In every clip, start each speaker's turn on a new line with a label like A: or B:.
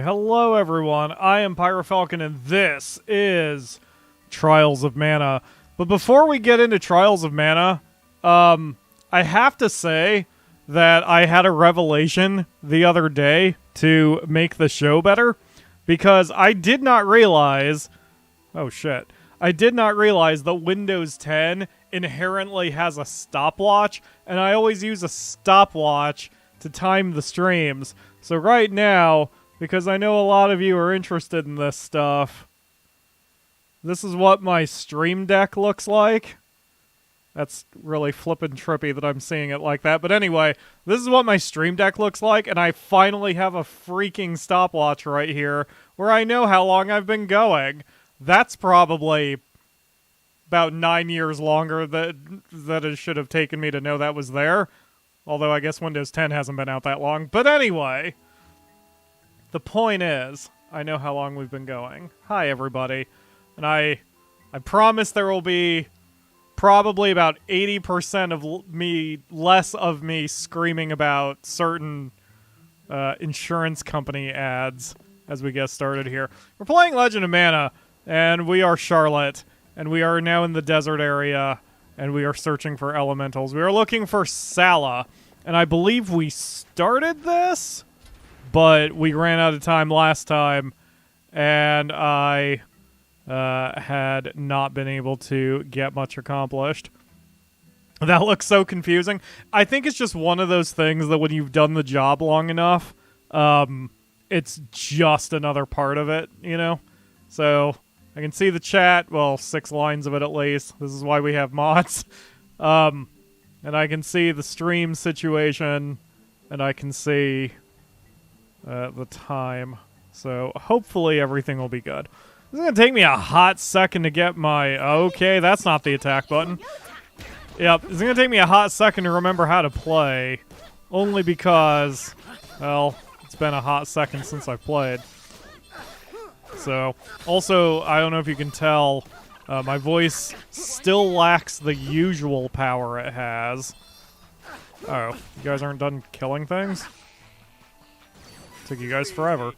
A: Hello everyone, I am PyroFalkon and this is Trials of Manah. But before we get into Trials of Manah, I have to say that I had a revelation the other day to make the show better, because I did not realize... Oh shit. I did not realize that Windows 10 inherently has a stopwatch, and I always use a stopwatch to time the streams. So right now, because I know a lot of you are interested in this stuff, this is what my stream deck looks like. That's really flippin' trippy that I'm seeing it like that. But anyway, this is what my stream deck looks like, and I finally have a freaking stopwatch right here where I know how long I've been going. That's probably about 9 years longer that it should have taken me to know that was there. Although I guess Windows 10 hasn't been out that long. But anyway, the point is, I know how long we've been going. Hi, everybody. And I promise there will be probably about 80% of less of me screaming about certain insurance company ads as we get started here. We're playing Legend of Manah, and we are Charlotte, and we are now in the desert area, and we are searching for elementals. We are looking for Sala, and I believe we started this, but we ran out of time last time, and I had not been able to get much accomplished. That looks so confusing. I think it's just one of those things that when you've done the job long enough, it's just another part of it, you know? So, I can see the chat, well, 6 lines of it at least. This is why we have mods. And I can see the stream situation, and I can see the time. So, hopefully everything will be good. This is going to take me a hot second to get my... Okay, that's not the attack button. Yep, it's going to take me a hot second to remember how to play. Only because, well, it's been a hot second since I've played. So, also, I don't know if you can tell, my voice still lacks the usual power it has. Oh, you guys aren't done killing things? Took you guys forever.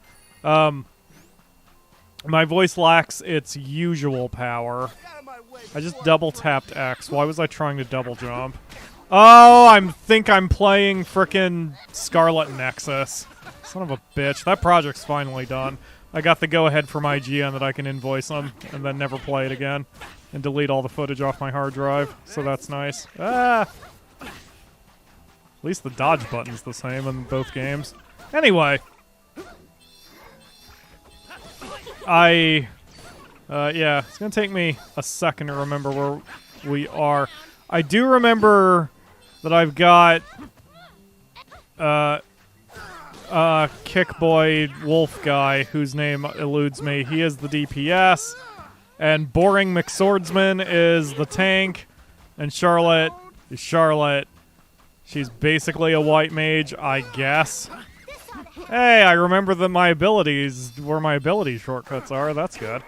A: My voice lacks its usual power. I just double tapped X. Why was I trying to double jump? Oh, I think I'm playing frickin' Scarlet Nexus. Son of a bitch. That project's finally done. I got the go-ahead from IGN that I can invoice them and then never play it again and delete all the footage off my hard drive, so that's nice. Ah! At least the dodge button's the same in both games. Anyway. Yeah, it's gonna take me a second to remember where we are. I do remember that I've got, Kickboy Wolf guy, whose name eludes me. He is the DPS, and Boring McSwordsman is the tank, and Charlotte is Charlotte. She's basically a white mage, I guess. Hey, I remember that my abilities, where my ability shortcuts are. That's good.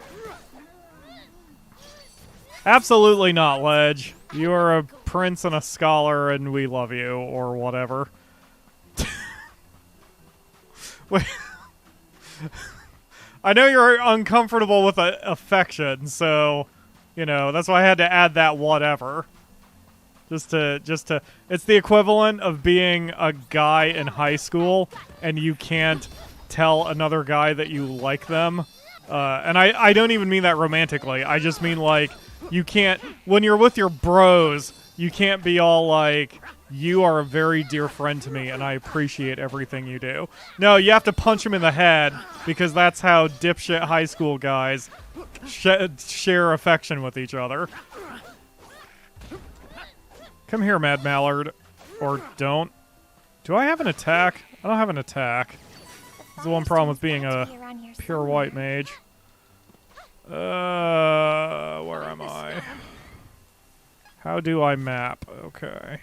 A: Absolutely not, Ledge. You are a prince and a scholar, and we love you, or whatever. Wait. I know you're uncomfortable with affection, so, you know, that's why I had to add that whatever. Just to, it's the equivalent of being a guy in high school, and you can't tell another guy that you like them. And I don't even mean that romantically. I just mean, like, you can't, when you're with your bros, you can't be all like, you are a very dear friend to me, and I appreciate everything you do. No, you have to punch him in the head, because that's how dipshit high school guys share affection with each other. Come here, Mad Mallard. Or don't. Do I have an attack? I don't have an attack. That's the one problem with being a pure white mage. Where am I? How do I map? Okay.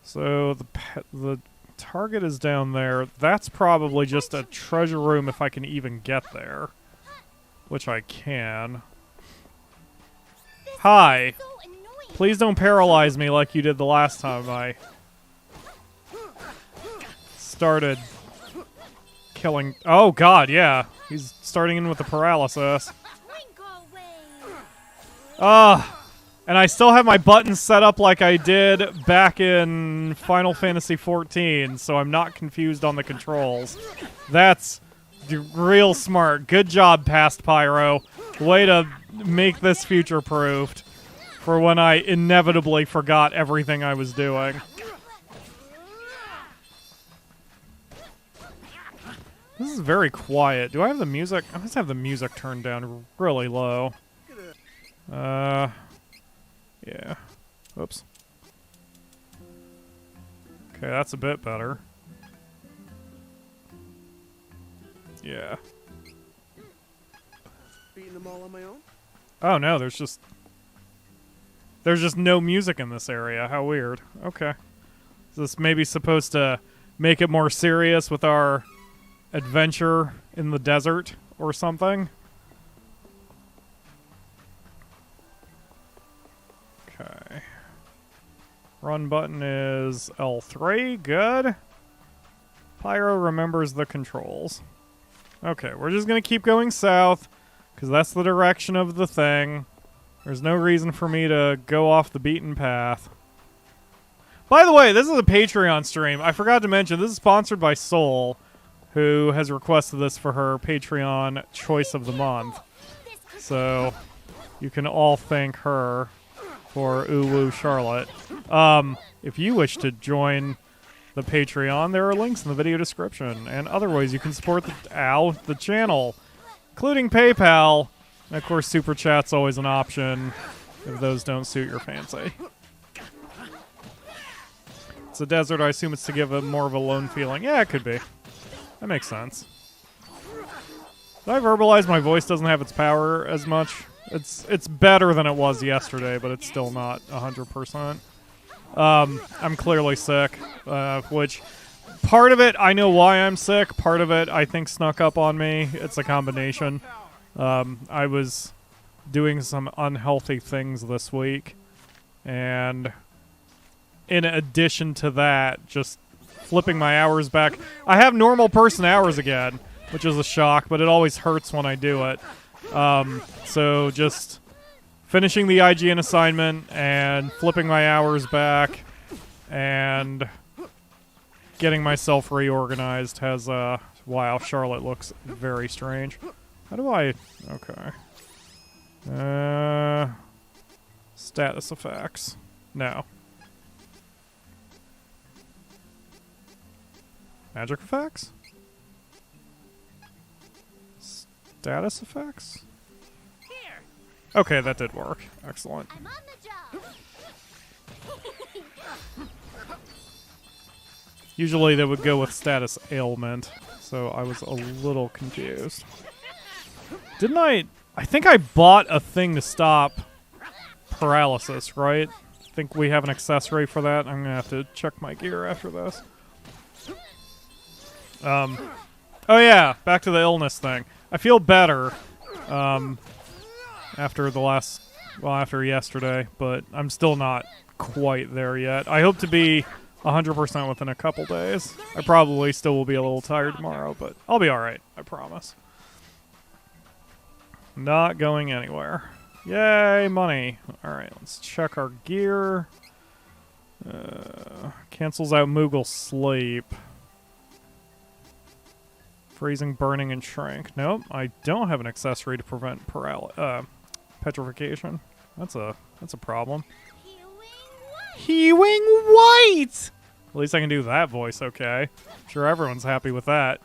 A: So the target is down there. That's probably just a treasure room if I can even get there. Which I can. Hi. Please don't paralyze me like you did the last time I started killing... Oh, God, yeah. He's starting in with the paralysis. And I still have my buttons set up like I did back in Final Fantasy XIV, so I'm not confused on the controls. That's real smart. Good job, past Pyro. Way to make this future-proofed for when I inevitably forgot everything I was doing. This is very quiet. Do I have the music? I must have the music turned down really low. Yeah. Oops. Okay, that's a bit better. Yeah.
B: Beating them all on my own?
A: Oh no, there's just no music in this area. How weird. Okay. Is this maybe supposed to make it more serious with our adventure in the desert or something? Okay. Run button is L3. Good. Pyro remembers the controls. Okay, we're just going to keep going south, because that's the direction of the thing. There's no reason for me to go off the beaten path. By the way, this is a Patreon stream. I forgot to mention, this is sponsored by Soul, who has requested this for her Patreon Choice of the Month. So, you can all thank her for Uwu Charlotte. If you wish to join the Patreon, there are links in the video description, and other ways you can support the channel, including PayPal. And of course, Super Chat's always an option if those don't suit your fancy. It's a desert, I assume it's to give it more of a lone feeling. Yeah, it could be. That makes sense. Did I verbalize my voice doesn't have its power as much? It's better than it was yesterday, but it's still not 100%. I'm clearly sick, which part of it, I know why I'm sick. Part of it, I think, snuck up on me. It's a combination. I was doing some unhealthy things this week, and in addition to that, just flipping my hours back. I have normal person hours again, which is a shock, but it always hurts when I do it. So just finishing the IGN assignment and flipping my hours back and getting myself reorganized has, wow, Charlotte looks very strange. How do I... Okay. Status effects. No. Magic effects? Status effects? Okay, that did work. Excellent.
C: I'm on the job.
A: Usually they would go with status ailment, so I was a little confused. Didn't I think I bought a thing to stop paralysis, right? I think we have an accessory for that. I'm gonna have to check my gear after this. Oh yeah, back to the illness thing. I feel better, after after yesterday, but I'm still not quite there yet. I hope to be 100% within a couple days. I probably still will be a little tired tomorrow, but I'll be alright, I promise. Not going anywhere. Yay, money. Alright, let's check our gear. Cancels out Moogle Sleep. Freezing, burning, and shrink. Nope, I don't have an accessory to prevent petrification. That's a problem. Hewing White! At least I can do that voice okay. I'm sure everyone's happy with that.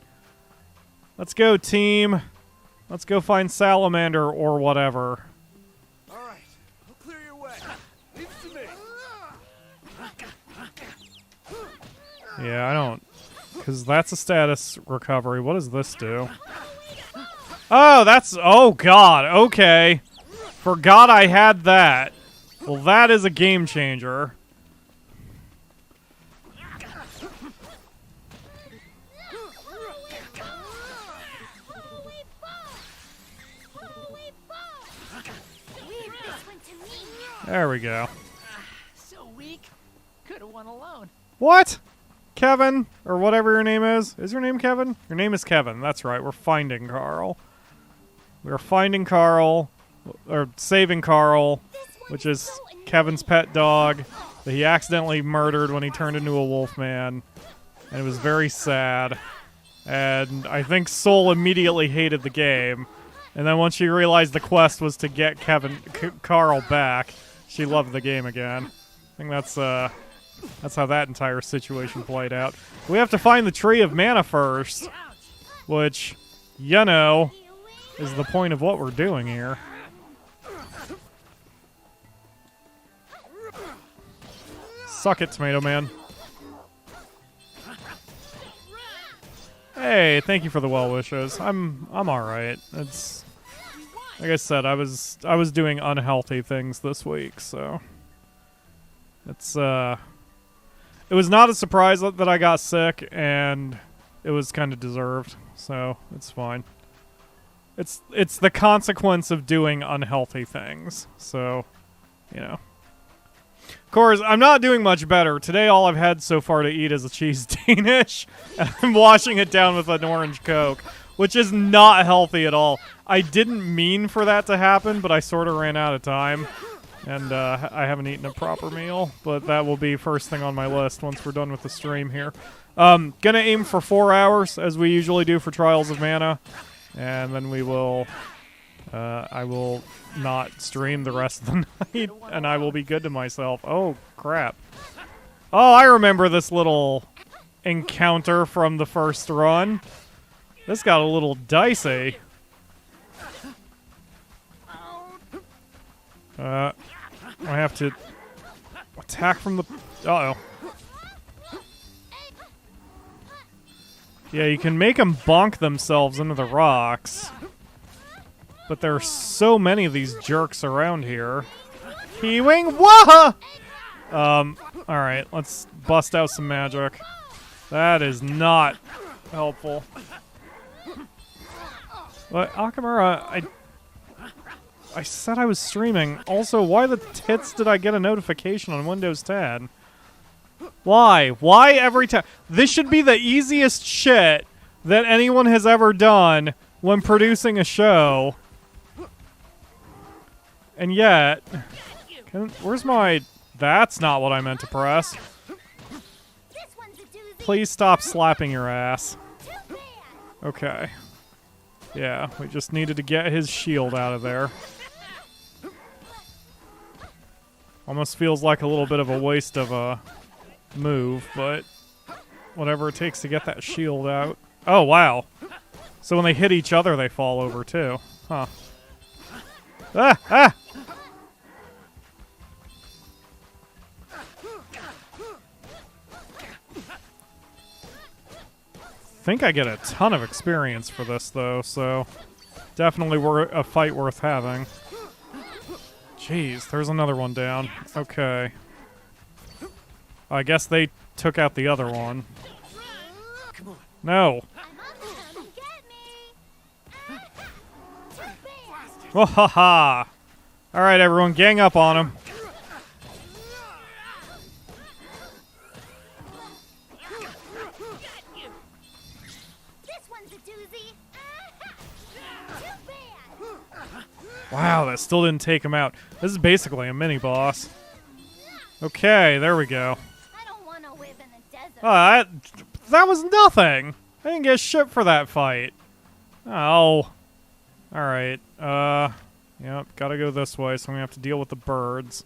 A: Let's go, team. Let's go find Salamander or whatever.
B: Alright, I'll clear your way. Leave it to me.
A: Yeah, I don't... Because that's a status recovery. What does this do? Oh, that's... Oh, God. Okay. Forgot I had that. Well, that is a game changer. There we go.
D: So weak. Could have won alone.
A: What? Kevin, or whatever your name is. Is your name Kevin? Your name is Kevin. That's right. We're finding Carl. We're finding Carl, or saving Carl, which is Kevin's pet dog that he accidentally murdered when he turned into a wolf man. And it was very sad. And I think Soul immediately hated the game. And then once she realized the quest was to get Carl back, she loved the game again. I think that's how that entire situation played out. We have to find the Tree of Mana first, which, you know, is the point of what we're doing here. Suck it, Tomato Man. Hey, thank you for the well wishes. I'm all right. It's like I said, I was doing unhealthy things this week, so it's it was not a surprise that I got sick, and it was kind of deserved, so it's fine. It's the consequence of doing unhealthy things, so you know. Of course, I'm not doing much better. Today, all I've had so far to eat is a cheese Danish, and I'm washing it down with an orange Coke, which is not healthy at all. I didn't mean for that to happen, but I sort of ran out of time, and I haven't eaten a proper meal, but that will be first thing on my list once we're done with the stream here. Gonna aim for 4 hours, as we usually do for Trials of Mana, and then we will... I will not stream the rest of the night, and I will be good to myself. Oh, crap. Oh, I remember this little encounter from the first run. This got a little dicey. I have to attack from the... Uh-oh. Yeah, you can make them bonk themselves into the rocks. But there are so many of these jerks around here. Keying, wah! Alright, let's bust out some magic. That is not helpful. But Akamura, I said I was streaming. Also, why the tits did I get a notification on Windows 10? Why? Why every time? This should be the easiest shit that anyone has ever done when producing a show. And yet, where's my... That's not what I meant to press. Please stop slapping your ass. Okay. Yeah, we just needed to get his shield out of there. Almost feels like a little bit of a waste of a move, but whatever it takes to get that shield out. Oh, wow. So when they hit each other, they fall over, too. Huh. Ah! Ah! I think I get a ton of experience for this, though, so definitely a fight worth having. Jeez, there's another one down. Okay. I guess they took out the other one. No. Oh, ha ha! Alright, everyone, gang up on him. Wow, that still didn't take him out. This is basically a mini-boss. Okay, there we go.
C: I don't want to live in the desert.
A: Oh, that was nothing! I didn't get shit for that fight. Oh. Alright, yep, gotta go this way, so I'm gonna have to deal with the birds.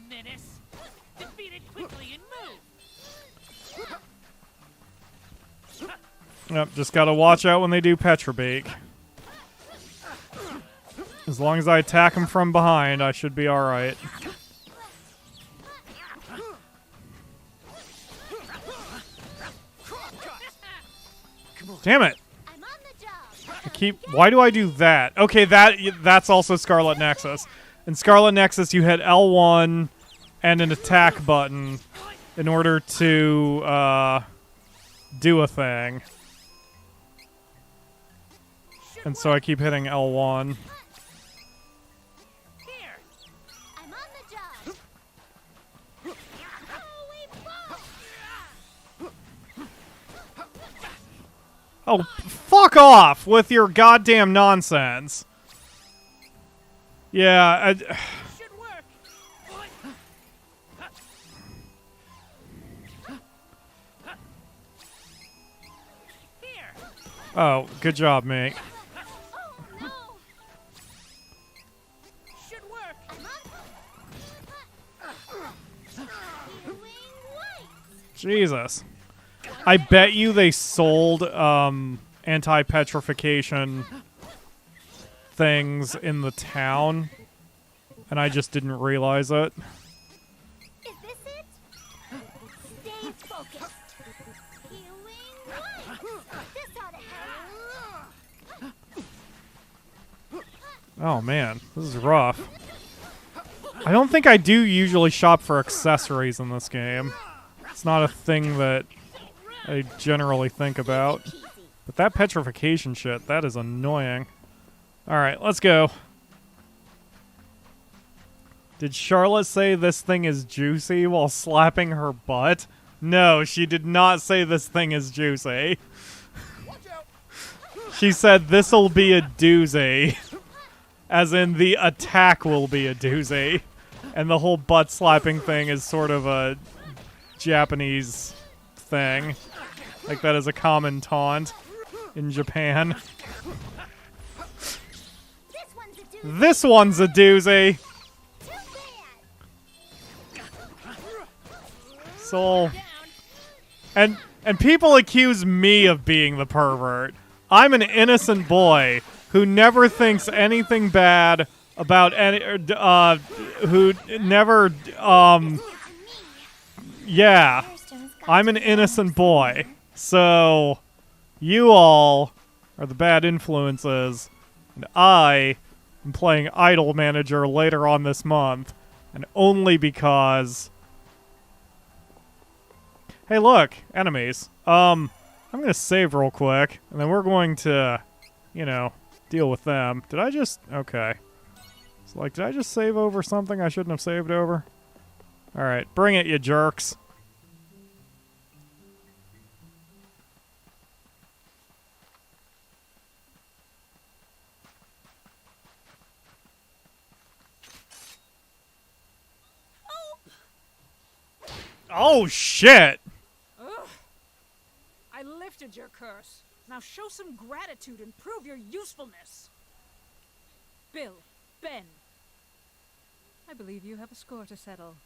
D: Menace. Defeat it quickly and move.
A: Yep, just gotta watch out when they do Petrobake. As long as I attack him from behind, I should be alright. Damn it! Why do I do that? Okay, that's also Scarlet Nexus. In Scarlet Nexus, you hit L1 and an attack button in order to do a thing. And so I keep hitting L1. Oh, fuck off with your goddamn nonsense. Yeah,
D: Should work. Here.
A: oh, good job, mate.
C: Oh no!
D: Should work.
C: Healing light.
A: Jesus. I bet you they sold anti-petrification things in the town, and I just didn't realize it.
C: Is this it? Stay focused. Healing light. This ought to help.
A: Oh man, this is rough. I don't think I do usually shop for accessories in this game. It's not a thing that I generally think about. But that petrification shit, that is annoying. Alright, let's go. Did Charlotte say this thing is juicy while slapping her butt? No, she did not say this thing is juicy. She said this'll be a doozy. As in the attack will be a doozy. And the whole butt slapping thing is sort of a Japanese thing. Like that is a common taunt in Japan.
C: This one's a doozy.
A: This one's a doozy.
C: Too bad.
A: Soul. And people accuse me of being the pervert. I'm an innocent boy who never thinks anything bad about any who never yeah. I'm an innocent boy. So you all are the bad influences, and I am playing Idol Manager later on this month, and only because... Hey look, enemies. I'm gonna save real quick, and then we're going to, you know, deal with them. Did I just... Okay. It's like, did I just save over something I shouldn't have saved over? Alright, bring it, you jerks. Oh, shit!
D: Ugh. I lifted your curse. Now show some gratitude and prove your usefulness. Bill, Ben. I believe you have a score to settle.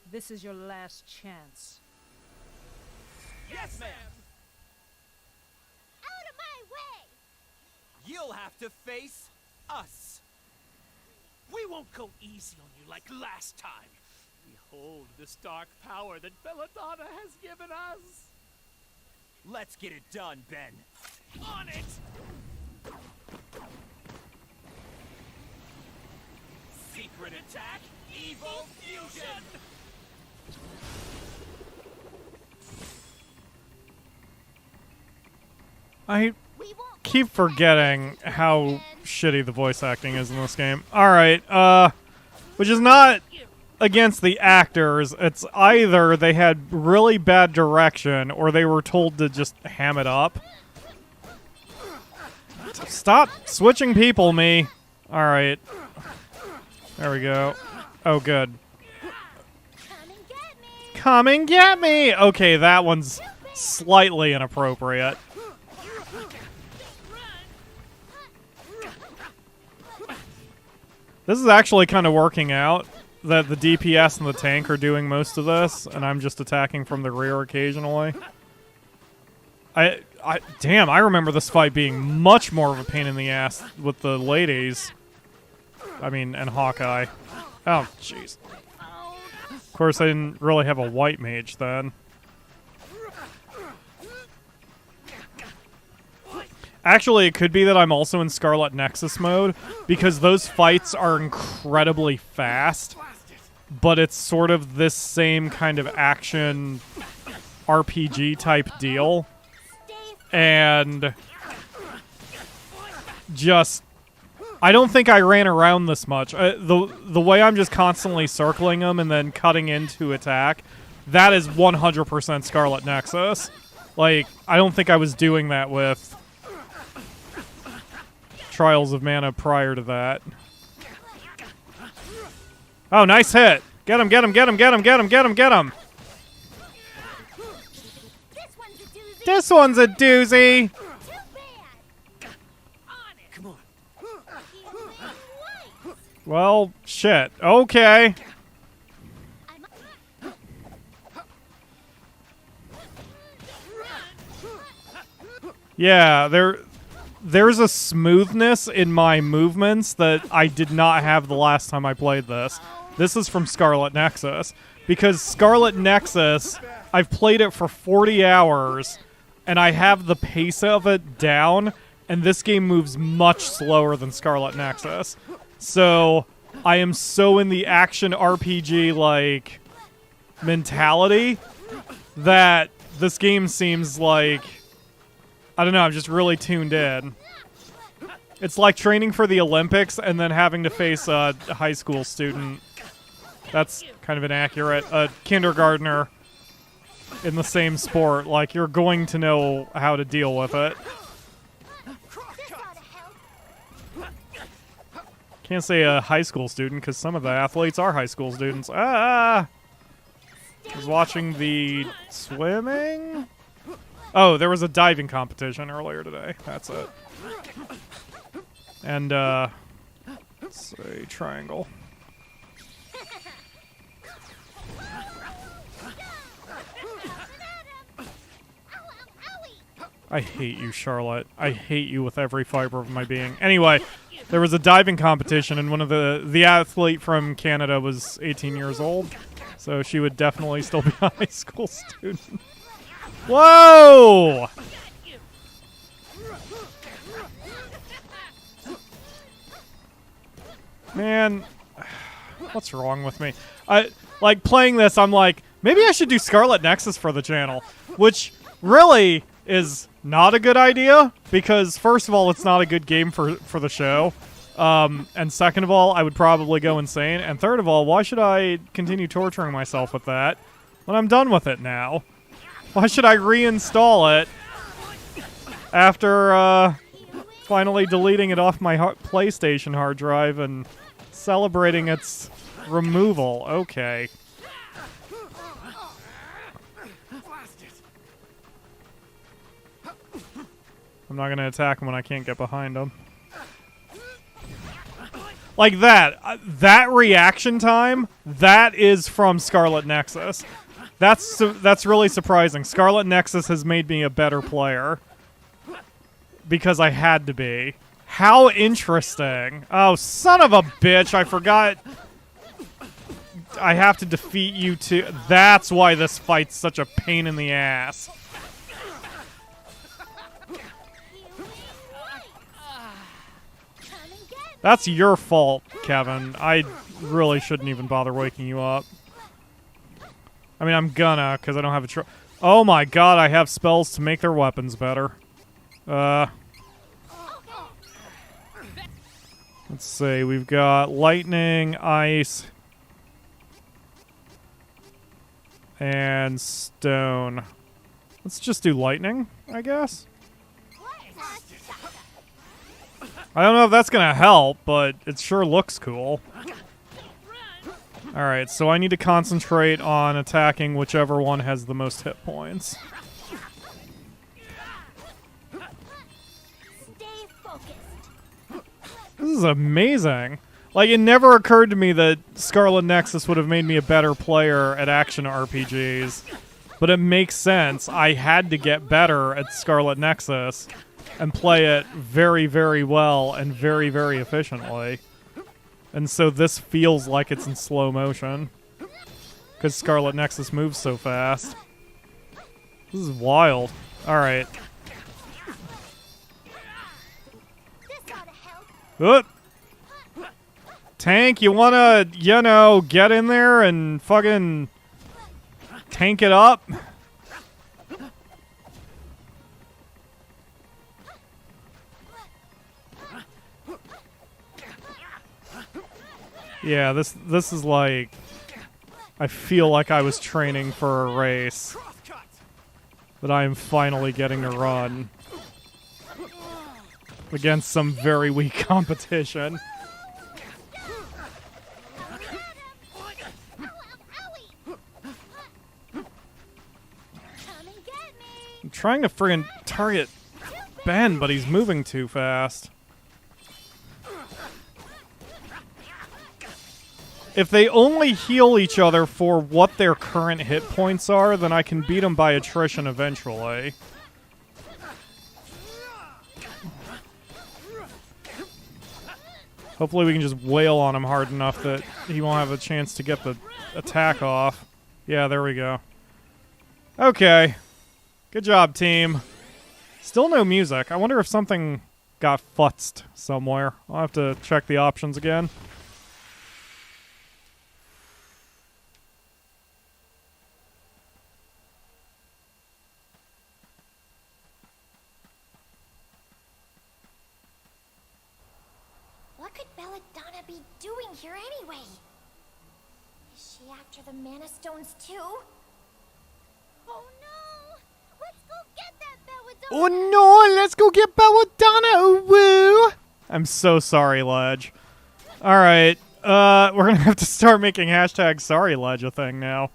D: This is your last chance.
B: Yes, ma'am.
C: Out of my way.
B: You'll have to face us.
E: We won't go easy on you like last time. Behold this dark power that Belladonna has given us.
B: Let's get it done, Ben.
E: On it! Secret attack, evil fusion!
A: I
C: We won't
A: keep
C: get
A: forgetting
C: scratched,
A: how
C: Ben.
A: shitty the voice acting is in this game. Alright, which is not against the actors. It's either they had really bad direction or they were told to just ham it up. Stop switching people, me. Alright. There we go. Oh, good.
C: Come and get me.
A: Come and get me! Okay, that one's slightly inappropriate. This is actually kind of working out, that the DPS and the tank are doing most of this, and I'm just attacking from the rear occasionally. Damn, I remember this fight being much more of a pain in the ass with the ladies. I mean, and Hawkeye. Oh, jeez. Of course, I didn't really have a white mage then. Actually, it could be that I'm also in Scarlet Nexus mode, because those fights are incredibly fast, but it's sort of this same kind of action RPG type deal. And just... I don't think I ran around this much. The way I'm just constantly circling them and then cutting into attack, that is 100% Scarlet Nexus. Like, I don't think I was doing that with Trials of Mana prior to that. Oh, nice hit. Get him, get him, get him, get him, get him, get him, get him.
C: This one's a doozy.
A: This one's a doozy.
C: Too bad.
B: Come on.
C: Twice.
A: Well, shit. Okay. Yeah, there's a smoothness in my movements that I did not have the last time I played this. This is from Scarlet Nexus. Because Scarlet Nexus, I've played it for 40 hours, and I have the pace of it down, and this game moves much slower than Scarlet Nexus. So, I am so in the action RPG, like, mentality that this game seems like... I don't know, I'm just really tuned in. It's like training for the Olympics and then having to face a high school student. That's kind of inaccurate. A kindergartner in the same sport. Like, you're going to know how to deal with it.
C: This oughta help.
A: Can't say a high school student because some of the athletes are high school students. Ah! I was watching the swimming? Oh, there was a diving competition earlier today. That's it. And, let's say triangle. I hate you, Charlotte. I hate you with every fiber of my being. Anyway, there was a diving competition, and one of the athlete from Canada was 18 years old, so she would definitely still be a high school student. Whoa! Man, what's wrong with me? Like, playing this, I'm like, maybe I should do Scarlet Nexus for the channel, which really is not a good idea, because first of all, it's not a good game for the show, and second of all, I would probably go insane, and third of all, why should I continue torturing myself with that when I'm done with it now? Why should I reinstall it after finally deleting it off my PlayStation hard drive and celebrating its removal? Okay. I'm not going to attack him when I can't get behind him. Like that. That reaction time, that is from Scarlet Nexus. That's really surprising. Scarlet Nexus has made me a better player. Because I had to be. How interesting. Oh, son of a bitch. I forgot. I have to defeat you too. That's why this fight's such a pain in the ass. That's your fault, Kevin. I really shouldn't even bother waking you up. I mean, I'm gonna, because I don't have a Oh my god, I have spells to make their weapons better. Let's see, we've got lightning, ice, and stone. Let's just do lightning, I guess. I don't know if that's gonna help, but it sure looks cool. Alright, so I need to concentrate on attacking whichever one has the most hit points.
C: Stay focused.
A: This is amazing. Like, it never occurred to me that Scarlet Nexus would have made me a better player at action RPGs. But it makes sense. I had to get better at Scarlet Nexus and play it very, very well and very, very efficiently. And so this feels like it's in slow motion. Because Scarlet Nexus moves so fast. This is wild. Alright.
C: This oughta help.
A: Tank, you wanna, you know, get in there and fucking tank it up? Yeah, this is like, I feel like I was training for a race. that I am finally getting to run against some very weak competition. I'm trying to friggin' target Ben, but he's moving too fast. If they only heal each other for what their current hit points are, then I can beat them by attrition eventually. Hopefully we can just wail on him hard enough that he won't have a chance to get the attack off. Yeah, there we go. Okay. Good job, team. Still no music. I wonder if something got futzed somewhere. I'll have to check the options again.
C: What could Belladonna be doing here anyway? Is she after the Mana Stones too? Oh no! Let's go get that Belladonna!
A: Oh no, let's go get Belladonna, woo! I'm so sorry, Ledge. Alright, we're gonna have to start making hashtag sorry Ledge a thing now.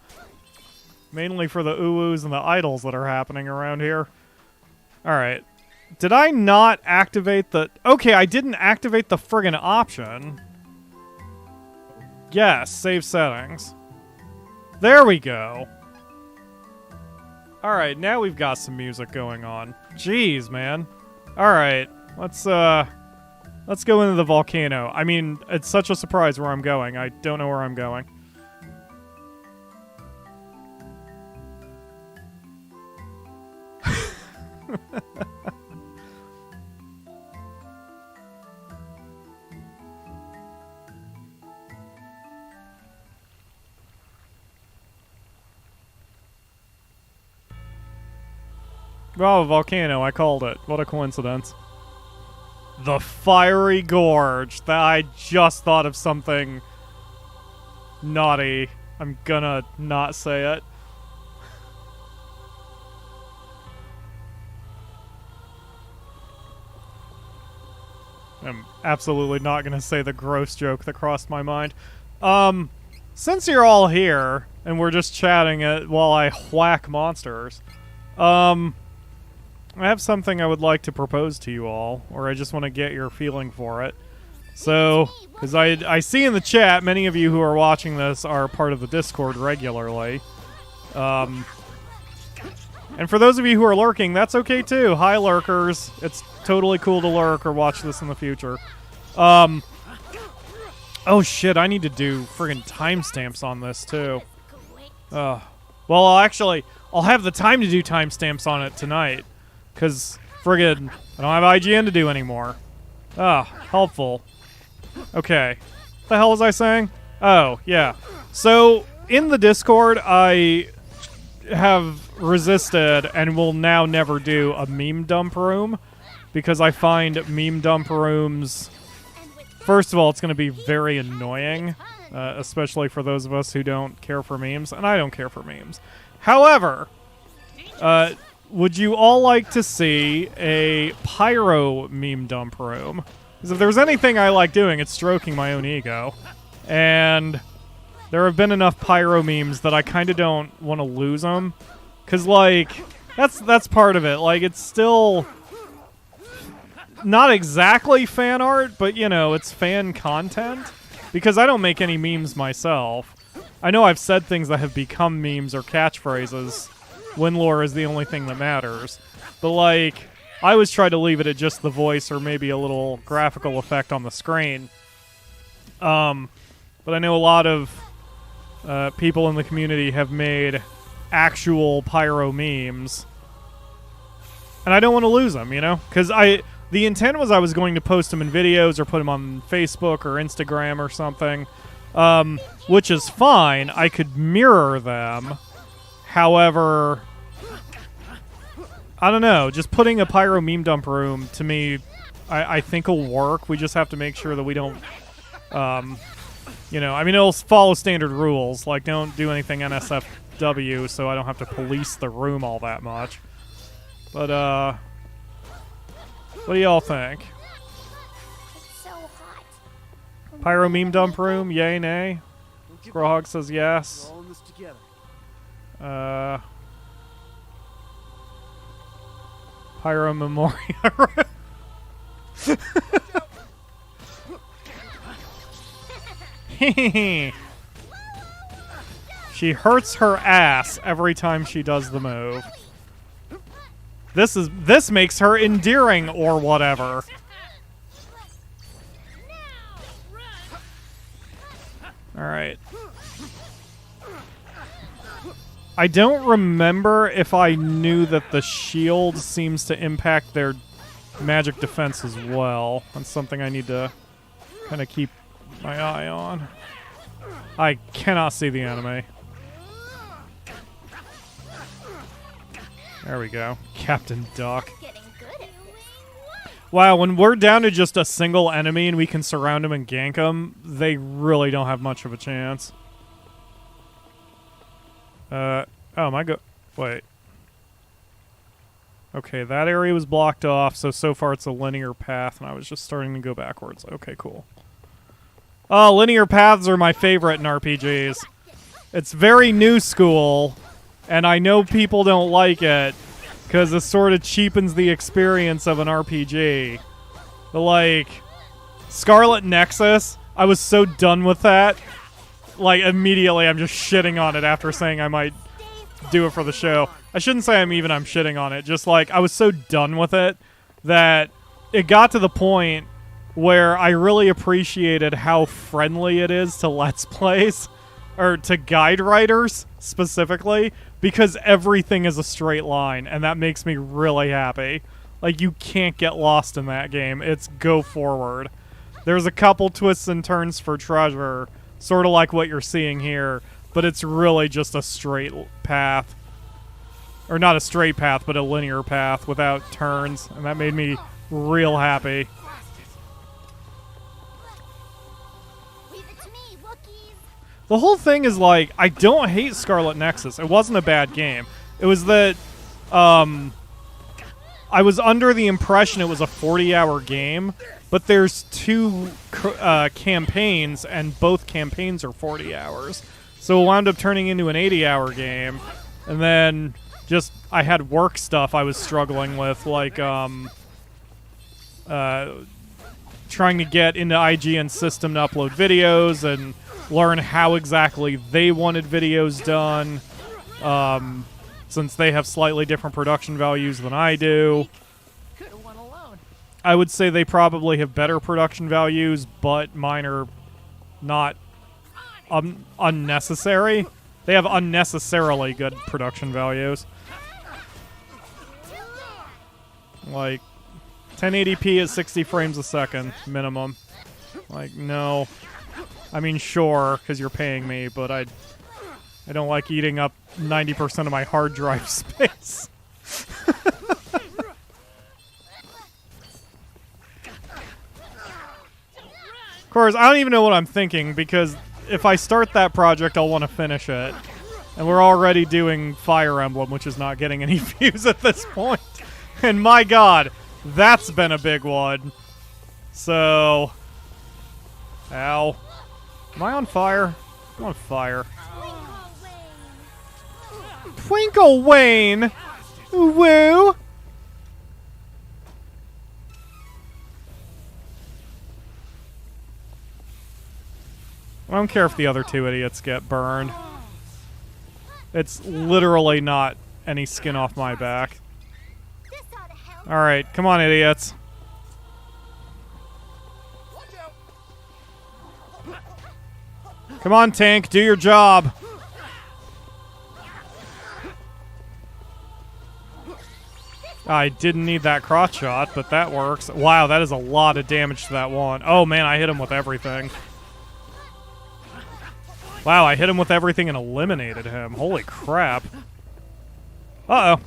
A: Mainly for the ooh-oos and the idols that are happening around here. Alright. Did I not activate the... Okay, I didn't activate the friggin' option. Yes, save settings. There we go. Alright, now we've got some music going on. Jeez, man. Alright, let's go into the volcano. I mean, it's such a surprise where I'm going. I don't know where I'm going. Oh, volcano, I called it. What a coincidence. The Fiery Gorge. I just thought of something naughty. I'm gonna not say it. I'm absolutely not gonna say the gross joke that crossed my mind. Since you're all here, and we're just chatting while I whack monsters, I have something I would like to propose to you all, or I just want to get your feeling for it. So, because I see in the chat, many of you who are watching this are part of the Discord regularly. And for those of you who are lurking, that's okay too. Hi, lurkers. It's totally cool to lurk or watch this in the future. Oh shit, I need to do friggin' timestamps on this too. Well, I'll have the time to do timestamps on it tonight. Because, friggin', I don't have IGN to do anymore. Helpful. Okay. What the hell was I saying? Oh, yeah. So, in the Discord, I have resisted and will now never do a meme dump room. Because I find meme dump rooms... First of all, it's going to be very annoying. Especially for those of us who don't care for memes. And I don't care for memes. However... would you all like to see a Pyro meme dump room? Because if there's anything I like doing, it's stroking my own ego. And there have been enough Pyro memes that I kind of don't want to lose them. Because, like, that's part of it. Like, it's still not exactly fan art, but, you know, it's fan content. Because I don't make any memes myself. I know I've said things that have become memes or catchphrases. Winlore is the only thing that matters. But, like, I always try to leave it at just the voice or maybe a little graphical effect on the screen. But I know a lot of people in the community have made actual Pyro memes. And I don't want to lose them, you know? Because the intent was I was going to post them in videos or put them on Facebook or Instagram or something. Which is fine. I could mirror them. However, I don't know. Just putting a Pyro meme dump room, to me, I think will work. We just have to make sure that we don't, you know, I mean, it'll follow standard rules. Like, don't do anything NSFW, so I don't have to police the room all that much. But, what do y'all think?
C: It's so hot.
A: Pyro meme dump room? Yay, nay?
B: Don't give
A: Squirrel
B: up.
A: Hog says yes.
B: We're all in this together.
A: Pyro Memorial. She hurts her ass every time she does the move. This makes her endearing or whatever. All right. I don't remember if I knew that the shield seems to impact their magic defense as well. That's something I need to kind of keep my eye on. I cannot see the enemy. There we go. Captain Duck.
C: Getting good at this.
A: Wow, when we're down to just a single enemy and we can surround them and gank them, they really don't have much of a chance. Oh, my wait. Okay, that area was blocked off, so far it's a linear path, and I was just starting to go backwards. Okay, cool. Oh, linear paths are my favorite in RPGs. It's very new school, and I know people don't like it, because it sort of cheapens the experience of an RPG. But, like, Scarlet Nexus, I was so done with that. Like, immediately I'm just shitting on it after saying I might do it for the show. I shouldn't say I'm shitting on it. Just, like, I was so done with it that it got to the point where I really appreciated how friendly it is to Let's Plays, or to guide writers, specifically, because everything is a straight line, and that makes me really happy. Like, you can't get lost in that game. It's go forward. There's a couple twists and turns for treasure, sort of like what you're seeing here, but it's really just a straight path. Or not a straight path, but a linear path without turns, and that made me real happy.
C: Leave it to me, Wookiees.
A: The whole thing is, like, I don't hate Scarlet Nexus. It wasn't a bad game. It was that, I was under the impression it was a 40-hour game, but there's two campaigns, and both campaigns are 40 hours. So it wound up turning into an 80-hour game, and then just I had work stuff I was struggling with, like trying to get into IGN's system to upload videos and learn how exactly they wanted videos done, since they have slightly different production values than I do.
E: Could've won alone.
A: I would say they probably have better production values, but mine are not unnecessary. They have unnecessarily good production values. Like, 1080p at 60 frames a second, minimum. Like, no. I mean, sure, because you're paying me, but I don't like eating up 90% of my hard drive space. Of course, I don't even know what I'm thinking, because if I start that project, I'll want to finish it. And we're already doing Fire Emblem, which is not getting any views at this point. And my god, that's been a big one. So... Ow. Am I on fire? I'm on fire. Twinkle Wayne! Woo! I don't care if the other two idiots get burned. It's literally not any skin off my back.
C: This ought to help.
A: Alright, come on, idiots. Come on, tank, do your job. I didn't need that crotch shot, but that works. Wow, that is a lot of damage to that one. Oh man, I hit him with everything. Wow, I hit him with everything and eliminated him. Holy crap. Uh-oh.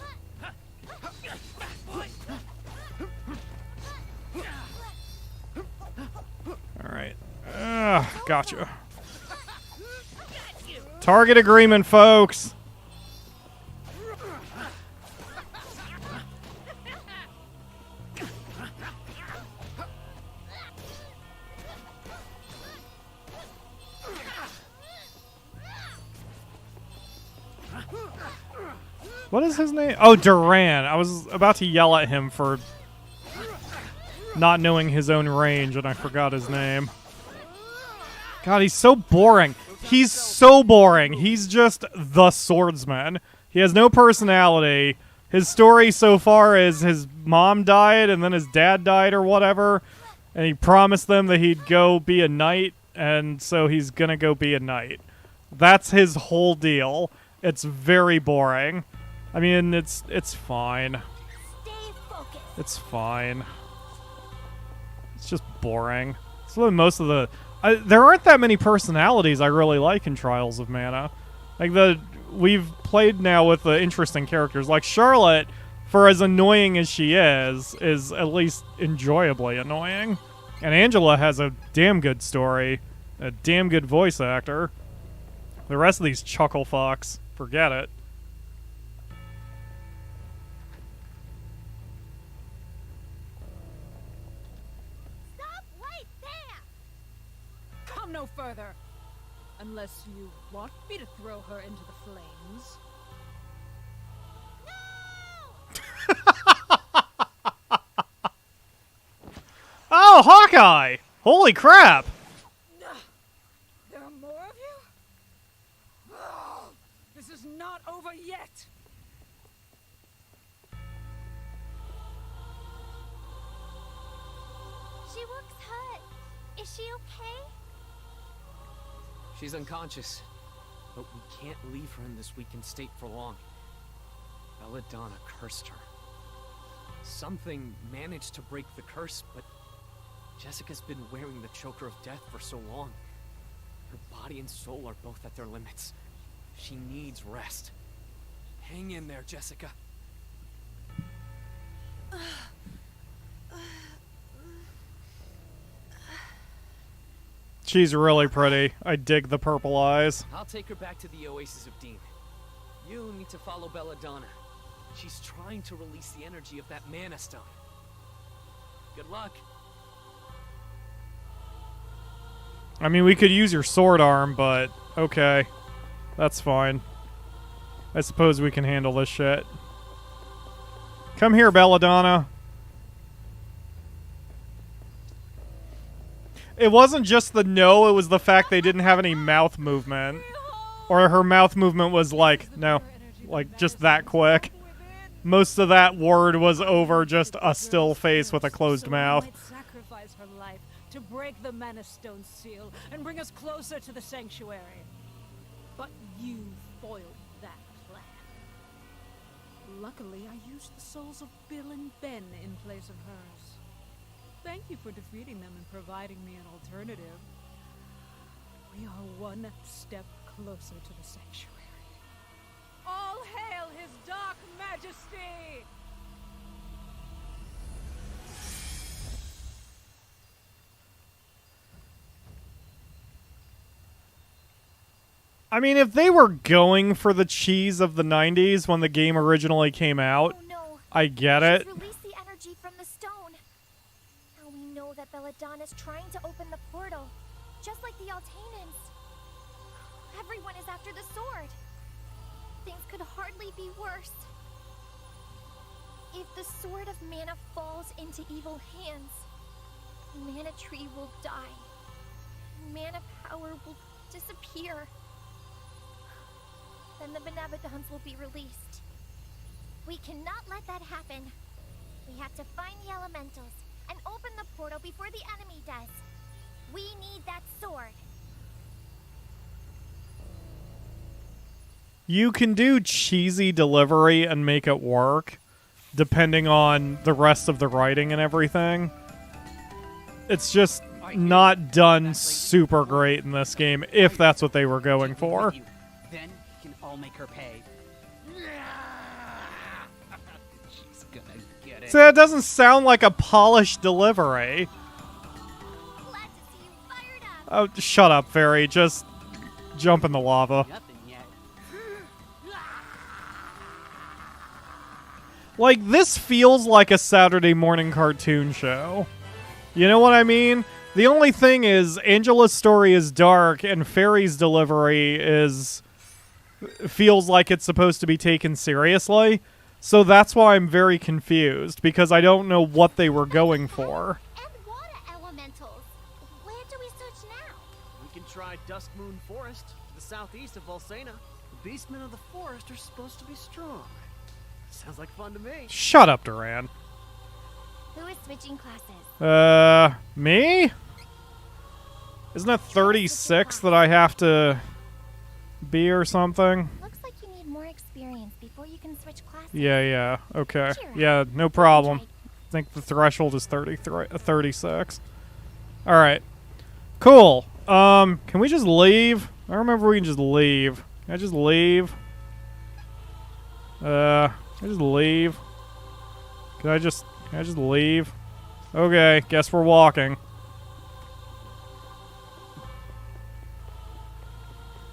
A: Alright. Gotcha. Target agreement, folks. What is his name? Oh, Duran. I was about to yell at him for not knowing his own range, and I forgot his name. God, he's so boring. He's so boring. He's just the swordsman. He has no personality. His story so far is his mom died, and then his dad died or whatever, and he promised them that he'd go be a knight, and so he's gonna go be a knight. That's his whole deal. It's very boring. I mean, it's fine.
C: Stay focused.
A: It's fine. It's just boring. It's what most of the... there aren't that many personalities I really like in Trials of Mana. Like, we've played now with the interesting characters. Like, Charlotte, for as annoying as she is at least enjoyably annoying. And Angela has a damn good story. A damn good voice actor. The rest of these chuckle fucks, forget it.
C: Stop right there!
D: Come no further! Unless you want me to throw her into the flames.
A: Oh, Hawkeye! Holy crap!
D: There are more of you? Oh, this is not over yet!
C: She looks hurt. Is she okay?
F: She's unconscious, but we can't leave her in this weakened state for long. Belladonna cursed her. Something managed to break the curse, but Jessica's been wearing the choker of death for so long. Her body and soul are both at their limits. She needs rest. Hang in there, Jessica.
A: She's really pretty. I dig the purple eyes.
F: I'll take her back to the Oasis of Dean. You need to follow Belladonna. She's trying to release the energy of that Mana Stone. Good luck.
A: I mean, we could use your sword arm, but okay. That's fine. I suppose we can handle this shit. Come here, Belladonna. It wasn't just the no, it was the fact they didn't have any mouth movement. Or her mouth movement was like, no. Like, just that quick. Most of that word was over just a still face with a closed mouth.
D: Sacrifice her life to break the Mana Stone seal and bring us closer to the sanctuary. But you foiled that plan. Luckily, I used the souls of Bill and Ben in place of hers. Thank you for defeating them and providing me an alternative. We are one step closer to the sanctuary. All hail his dark majesty!
A: I mean, if they were going for the cheese of the 90s when the game originally came out,
C: Oh no.
A: I get it.
C: She's released the energy from the stone. Now we know that Belladonna's trying to open the portal, just like the Altanans. Everyone is after the sword. Things could hardly be worse. If the sword of mana falls into evil hands, Mana Tree will die. Mana power will disappear. Then the Benabadons will be released. We cannot let that happen. We have to find the elementals and open the portal before the enemy does. We need that sword.
A: You can do cheesy delivery and make it work, depending on the rest of the writing and everything. It's just not done super great in this game, if that's what they were going for.
G: Then you can all make her pay. She's gonna get it.
A: So that doesn't sound like a polished delivery.
C: Glad to see you fired up.
A: Oh, shut up, Fairy. Just jump in the lava.
G: Nothing yet.
A: Like, this feels like a Saturday morning cartoon show. You know what I mean? The only thing is, Angela's story is dark, and Fairy's delivery is feels like it's supposed to be taken seriously. So that's why I'm very confused, because I don't know what they were going for.
C: And water elementals. Where do we search now?
H: We can try Dusk Moon Forest to the southeast of Volsena. The beastmen of the forest are supposed to be strong. Sounds like fun to me.
A: Shut up, Duran.
C: Who is switching classes?
A: Me? Isn't it 36 that I have to be or something?
C: Looks like you need more experience before you can switch classes.
A: Yeah, okay.
C: Cheer up.
A: Yeah, no problem. I think the threshold is 36. Alright. Cool. Can we just leave? I remember we can just leave. Can I just leave? Can I just leave? Can I just leave? Okay, guess we're walking.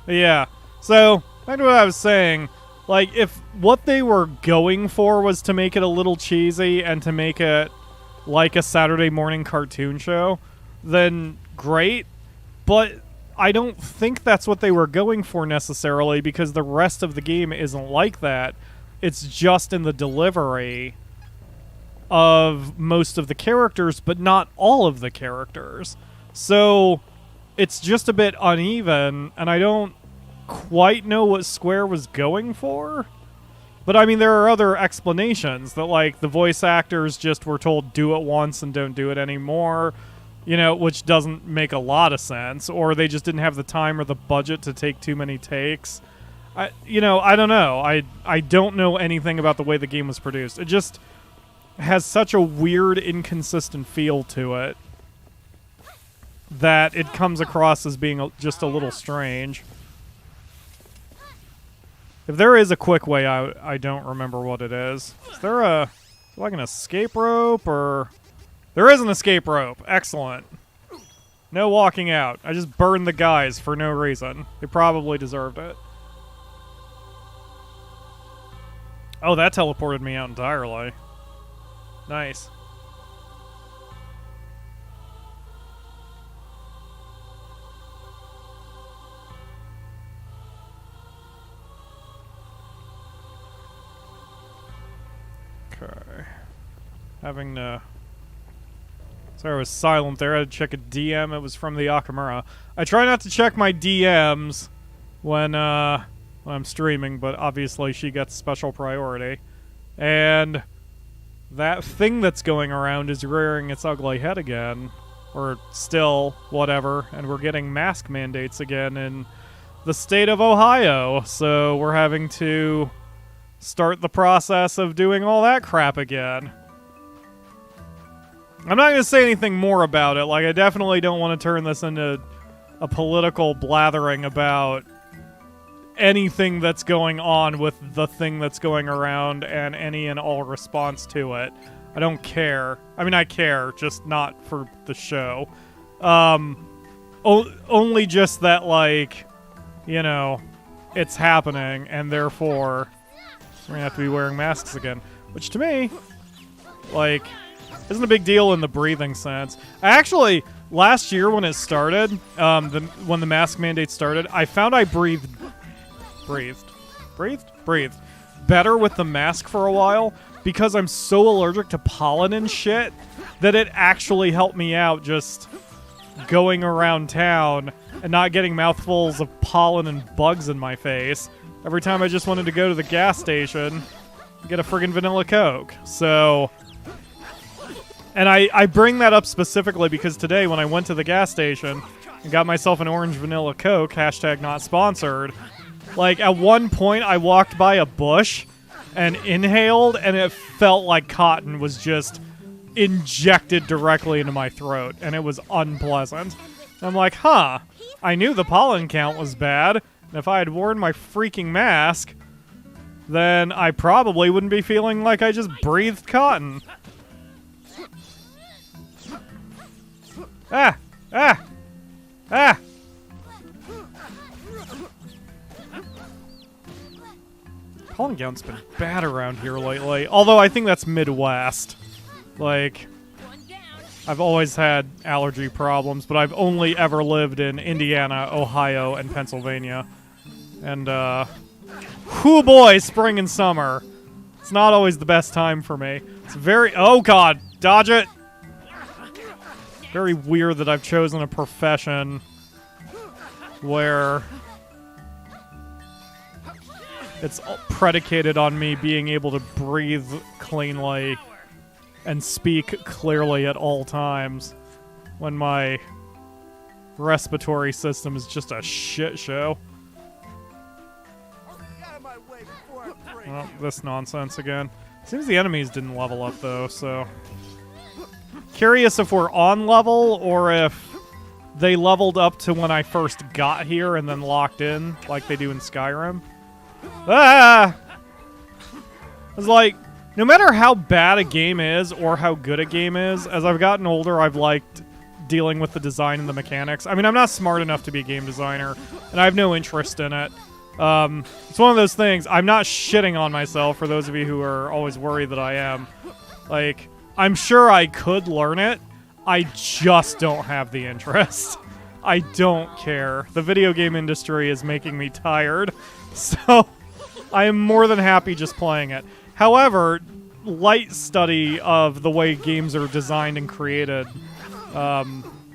A: Yeah. So, back to what I was saying. Like, if what they were going for was to make it a little cheesy and to make it like a Saturday morning cartoon show, then great. But I don't think that's what they were going for necessarily, because the rest of the game isn't like that. It's just in the delivery of most of the characters, but not all of the characters. So it's just a bit uneven, and I don't quite know what Square was going for. But I mean, there are other explanations that, like, the voice actors just were told do it once and don't do it anymore, you know, which doesn't make a lot of sense, or they just didn't have the time or the budget to take too many takes. I don't know. I don't know anything about the way the game was produced. It just has such a weird, inconsistent feel to it that it comes across as being just a little strange. If there is a quick way out, I don't remember what it is. Is there like an escape rope, or... There is an escape rope. Excellent. No walking out. I just burned the guys for no reason. They probably deserved it. Oh, that teleported me out entirely. Nice. Okay. Having to... Sorry, I was silent there. I had to check a DM. It was from the Akamura. I try not to check my DMs when I'm streaming, but obviously she gets special priority. And that thing that's going around is rearing its ugly head again. Or still, whatever. And we're getting mask mandates again in the state of Ohio. So we're having to start the process of doing all that crap again. I'm not going to say anything more about it. Like, I definitely don't want to turn this into a political blathering about anything that's going on with the thing that's going around and any and all response to it. I don't care. I mean, I care, just not for the show. Only just that, like, you know, it's happening, and therefore we're going to have to be wearing masks again. Which, to me, like... isn't a big deal in the breathing sense. Actually, last year when it started, when the mask mandate started, I found I breathed better with the mask for a while, because I'm so allergic to pollen and shit that it actually helped me out just going around town and not getting mouthfuls of pollen and bugs in my face every time I just wanted to go to the gas station and get a friggin' vanilla Coke. So... and I bring that up specifically because today when I went to the gas station and got myself an orange vanilla Coke, hashtag not sponsored, like at one point I walked by a bush and inhaled and it felt like cotton was just injected directly into my throat, and it was unpleasant. And I'm like, huh, I knew the pollen count was bad, and if I had worn my freaking mask, then I probably wouldn't be feeling like I just breathed cotton. Ah! Ah! Ah! Pollen count's been bad around here lately. Although I think that's Midwest. Like, I've always had allergy problems, but I've only ever lived in Indiana, Ohio, and Pennsylvania. And, Whoo boy, spring and summer. It's not always the best time for me. It's very... Oh god, dodge it! Very weird that I've chosen a profession where it's predicated on me being able to breathe cleanly and speak clearly at all times when my respiratory system is just a shit show.
B: Out of my way before I break.
A: Oh, this nonsense again. Seems the enemies didn't level up though, so... Curious if we're on level or if they leveled up to when I first got here and then locked in, like they do in Skyrim. Ah! It's like, no matter how bad a game is or how good a game is, as I've gotten older, I've liked dealing with the design and the mechanics. I mean, I'm not smart enough to be a game designer, and I have no interest in it. It's one of those things, I'm not shitting on myself, for those of you who are always worried that I am. Like, I'm sure I could learn it, I just don't have the interest. I don't care. The video game industry is making me tired, so I am more than happy just playing it. However, light study of the way games are designed and created,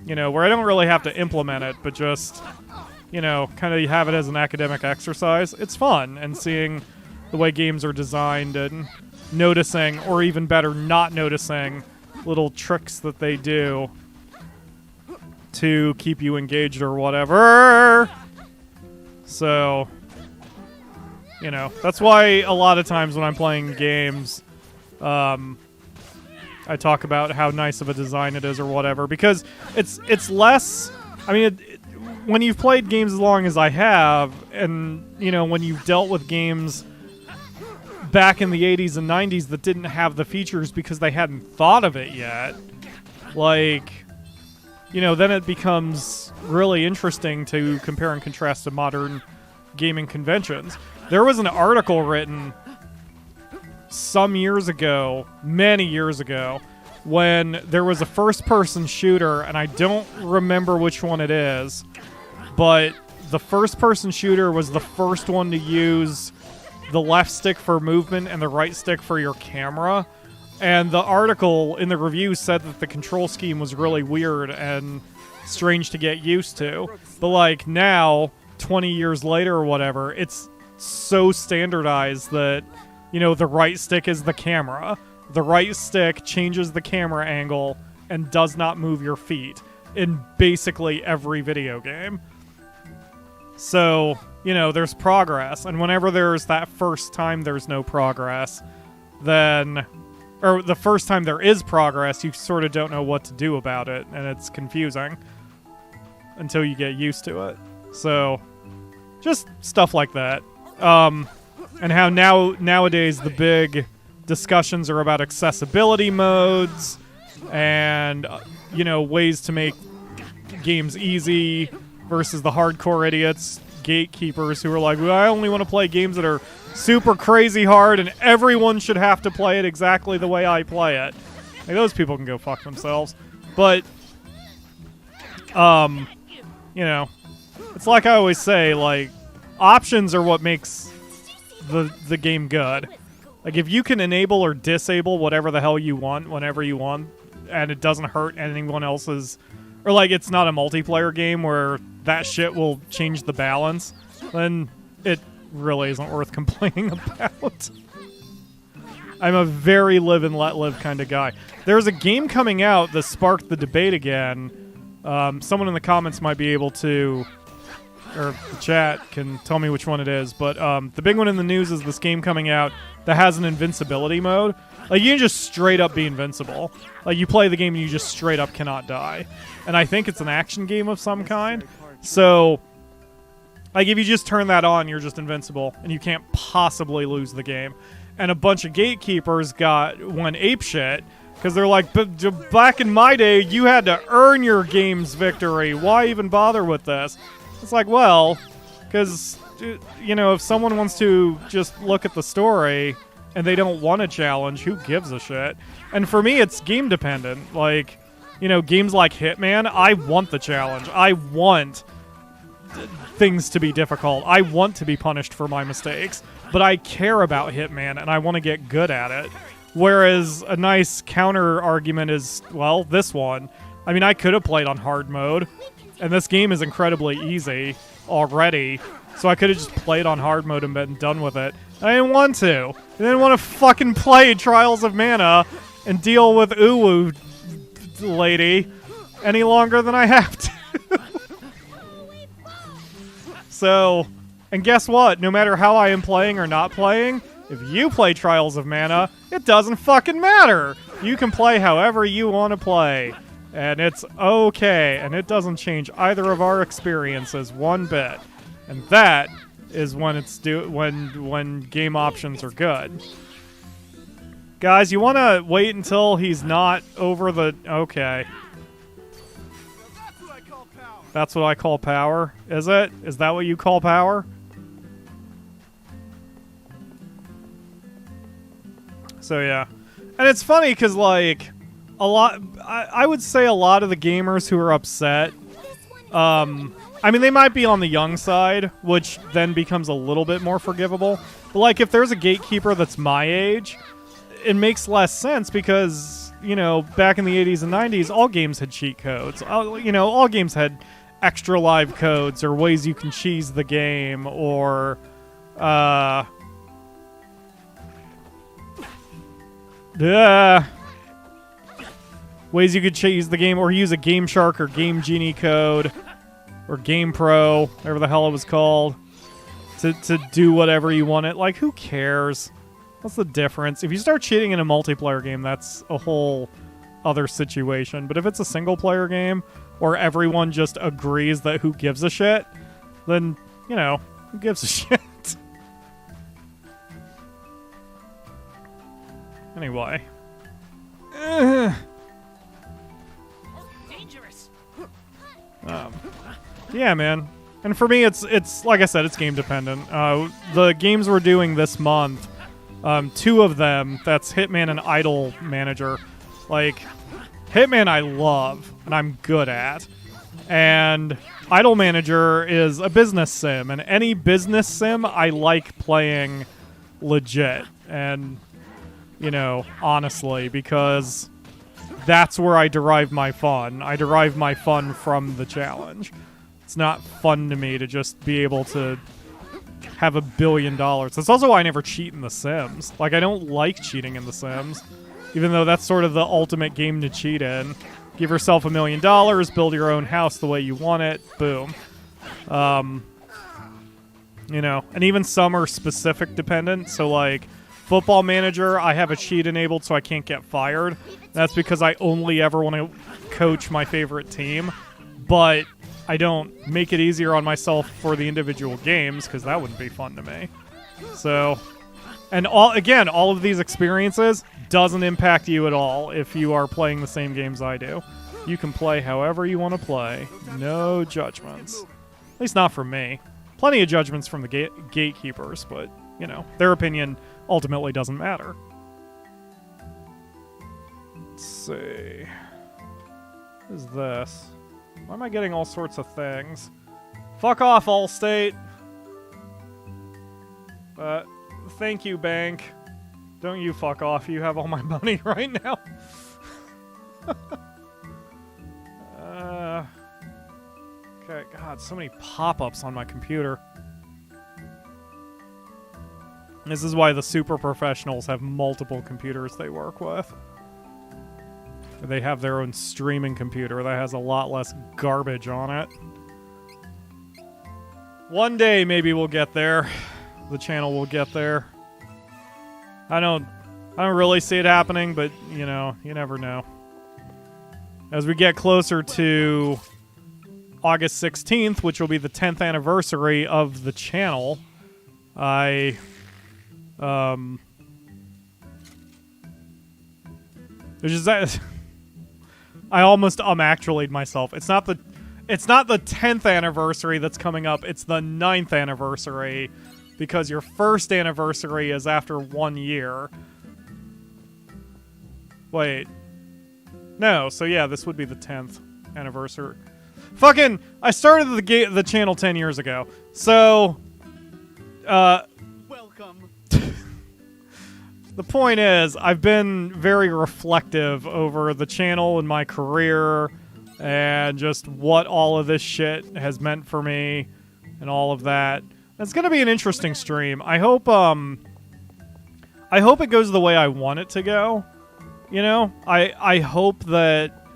A: you know, where I don't really have to implement it, but just, you know, kind of have it as an academic exercise. It's fun, and seeing the way games are designed and noticing, or even better, not noticing little tricks that they do to keep you engaged or whatever. So, you know, that's why a lot of times when I'm playing games, I talk about how nice of a design it is or whatever, because it's less... I mean, when you've played games as long as I have, and, you know, when you've dealt with games back in the 80s and 90s that didn't have the features because they hadn't thought of it yet, like, you know, then it becomes really interesting to compare and contrast to modern gaming conventions. There was an article written some years ago, many years ago, when there was a first-person shooter, and I don't remember which one it is, but the first-person shooter was the first one to use the left stick for movement and the right stick for your camera. And the article in the review said that the control scheme was really weird and strange to get used to. But like now, 20 years later or whatever, it's so standardized that, you know, the right stick is the camera. The right stick changes the camera angle and does not move your feet in basically every video game. So, you know, there's progress, and whenever there's that first time there's no progress, then... Or the first time there is progress, you sort of don't know what to do about it, and it's confusing until you get used to it. So, just stuff like that. And how nowadays the big discussions are about accessibility modes and, you know, ways to make games easy versus the hardcore idiots, gatekeepers who are like, well, I only want to play games that are super crazy hard and everyone should have to play it exactly the way I play it. Like, those people can go fuck themselves. But, you know, it's like I always say, like, options are what makes the game good. Like, if you can enable or disable whatever the hell you want whenever you want, and it doesn't hurt anyone else's... Or, like, it's not a multiplayer game where that shit will change the balance, then it really isn't worth complaining about. I'm a very live and let live kind of guy. There's a game coming out that sparked the debate again. Someone in the comments might be able to... or the chat can tell me which one it is, but the big one in the news is this game coming out that has an invincibility mode. Like, you can just straight up be invincible. Like, you play the game and you just straight up cannot die. And I think it's an action game of some kind. So, like, if you just turn that on, you're just invincible, and you can't possibly lose the game. And a bunch of gatekeepers went apeshit, because they're like, but back in my day, you had to earn your game's victory. Why even bother with this? It's like, well, because, you know, if someone wants to just look at the story and they don't want a challenge, who gives a shit? And for me, it's game dependent. Like, you know, games like Hitman, I want the challenge. I want things to be difficult. I want to be punished for my mistakes, but I care about Hitman and I want to get good at it. Whereas a nice counter argument is, well, this one. I mean, I could have played on hard mode, and this game is incredibly easy already, so I could have just played on hard mode and been done with it. I didn't want to. I didn't want to fucking play Trials of Manah and deal with Uwu lady any longer than I have to. So, and guess what? No matter how I am playing or not playing, if you play Trials of Manah, it doesn't fucking matter. You can play however you want to play. And it's okay. And it doesn't change either of our experiences one bit. And that is when it's when game options are good. Guys, you want to wait until he's not over the... Okay. That's what I call power. Is it? Is that what you call power? So yeah. And it's funny because, like, I would say a lot of the gamers who are upset, I mean, they might be on the young side, which then becomes a little bit more forgivable. But, like, if there's a gatekeeper that's my age, it makes less sense because, you know, back in the 80s and 90s, all games had cheat codes. You know, all games had extra live codes or ways you can cheese the game or, ways you could cheese the game or use a Game Shark or Game Genie code or Game Pro, whatever the hell it was called, to do whatever you want it. Like, who cares? What's the difference? If you start cheating in a multiplayer game, that's a whole other situation. But if it's a single-player game or everyone just agrees that who gives a shit, then, you know, who gives a shit? Anyway.
E: Dangerous.
A: Yeah, man. And for me, it's like I said, it's game dependent. The games we're doing this month, two of them, that's Hitman and Idle Manager. Like, Hitman I love, and I'm good at. And Idle Manager is a business sim, and any business sim I like playing legit. And, you know, honestly, because that's where I derive my fun. I derive my fun from the challenge. It's not fun to me to just be able to have $1 billion. That's also why I never cheat in The Sims. Like, I don't like cheating in The Sims, even though that's sort of the ultimate game to cheat in. Give yourself $1 million, build your own house the way you want it, boom. You know, and even some are specific dependent, so like Football Manager, I have a cheat enabled so I can't get fired. That's because I only ever want to coach my favorite team, but I don't make it easier on myself for the individual games because that wouldn't be fun to me. So, and all of these experiences doesn't impact you at all if you are playing the same games I do. You can play however you want to play. No judgments. At least not from me. Plenty of judgments from the gatekeepers, but, you know, their opinion ultimately doesn't matter. Let's see. What is this? Why am I getting all sorts of things? Fuck off, Allstate! Thank you, bank. Don't you fuck off. You have all my money right now. Okay, God, so many pop-ups on my computer. This is why the super professionals have multiple computers they work with. They have their own streaming computer that has a lot less garbage on it. One day, maybe we'll get there. The channel will get there. I don't really see it happening, but, you know, you never know. As we get closer to August 16th, which will be the 10th anniversary of the channel, I almost actually'd myself. It's not the 10th anniversary that's coming up. It's the 9th anniversary, because your first anniversary is after 1 year. Wait. No, so yeah, this would be the 10th anniversary. Fucking, I started the channel 10 years ago. So,
G: Welcome.
A: the point is, I've been very reflective over the channel and my career and just what all of this shit has meant for me and all of that. It's going to be an interesting stream. I hope it goes the way I want it to go. You know, I hope that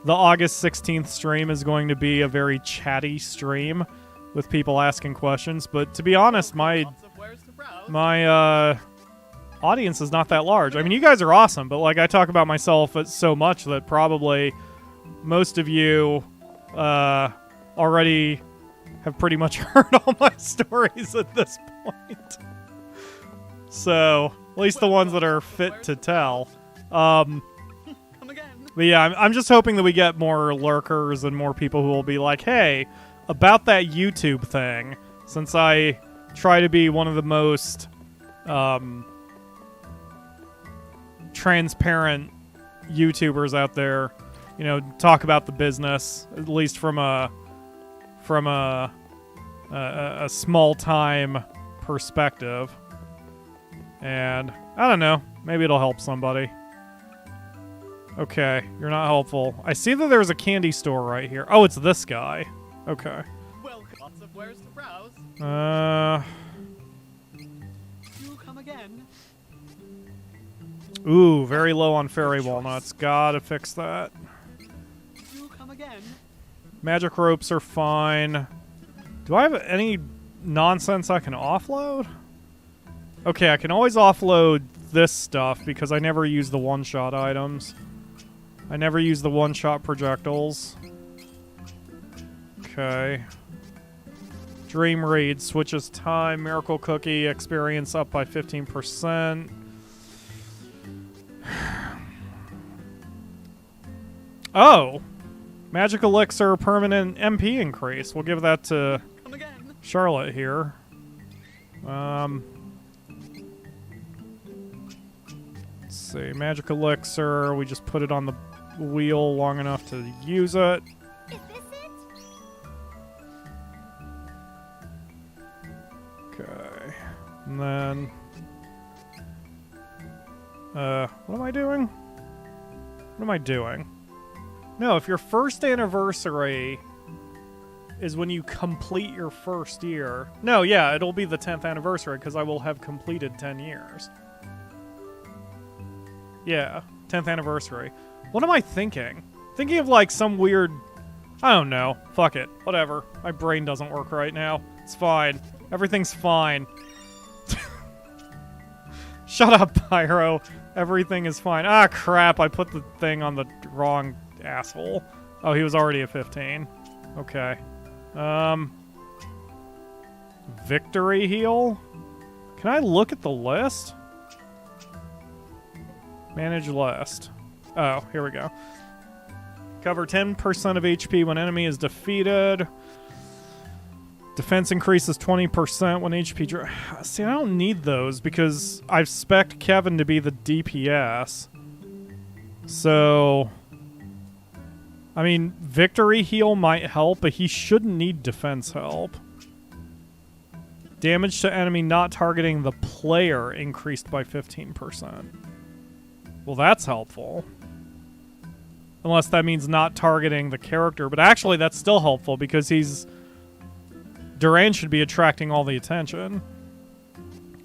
A: the August 16th stream is going to be a very chatty stream with people asking questions. But to be honest, my audience is not that large. I mean, you guys are awesome, but like I talk about myself so much that probably most of you already have pretty much heard all my stories at this point. So, at least the ones that are fit to tell.
G: Come again.
A: But yeah, I'm just hoping that we get more lurkers and more people who will be like, hey, about that YouTube thing, since I try to be one of the most transparent YouTubers out there, you know, talk about the business, at least from a small time perspective. And I don't know, maybe it'll help somebody. Okay, you're not helpful. I see that there's a candy store right here. Oh, it's this guy. Okay.
G: Welcome. Lots of wares to browse.
H: You come again.
A: Ooh, very low on fairy walnuts. Gotta fix that.
H: You come again.
A: Magic ropes are fine. Do I have any nonsense I can offload? Okay, I can always offload this stuff because I never use the one-shot items. I never use the one-shot projectiles. Okay. Dream Read switches time. Miracle Cookie experience up by 15%. Oh! Magic Elixir permanent MP increase. We'll give that to
G: Come again.
A: Charlotte here. Let's see. Magic Elixir. We just put it on the wheel long enough to use it.
C: Is this it?
A: Okay. And then... what am I doing? What am I doing? No, if your first anniversary is when you complete your first year... No, yeah, it'll be the 10th anniversary because I will have completed 10 years. Yeah, 10th anniversary. What am I thinking? Thinking of like some weird... I don't know. Fuck it. Whatever. My brain doesn't work right now. It's fine. Everything's fine. Shut up, Pyro. Everything is fine. Ah, crap. I put the thing on the wrong asshole. Oh, he was already at 15. Okay. Victory heal? Can I look at the list? Manage list. Oh, here we go. Cover 10% of HP when enemy is defeated. Defense increases 20% when HP... See, I don't need those because I've spec'd Kevin to be the DPS. So... I mean, victory heal might help, but he shouldn't need defense help. Damage to enemy not targeting the player increased by 15%. Well, that's helpful. Unless that means not targeting the character. But actually, that's still helpful because he's... Duran should be attracting all the attention.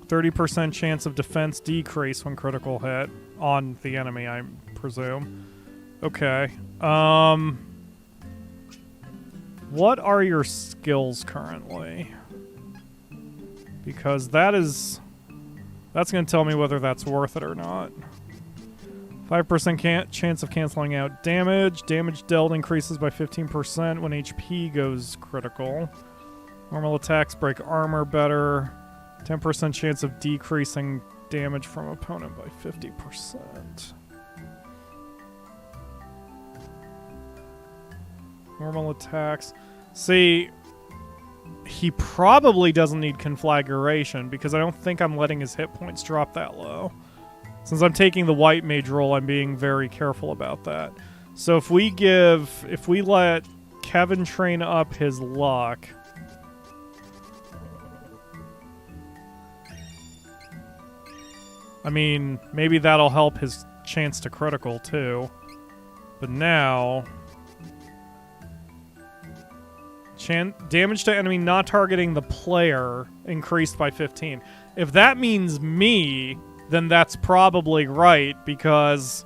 A: 30% chance of defense decrease when critical hit on the enemy, I presume. Okay. What are your skills currently? Because that's going to tell me whether that's worth it or not. 5% chance of canceling out damage. Damage dealt increases by 15% when HP goes critical. Normal attacks break armor better. 10% chance of decreasing damage from opponent by 50%. Normal attacks. See, he probably doesn't need conflagration because I don't think I'm letting his hit points drop that low. Since I'm taking the white mage role, I'm being very careful about that. So if we let Kevin train up his luck. I mean, maybe that'll help his chance to critical, too. But now... damage to enemy not targeting the player increased by 15. If that means me, then that's probably right, because...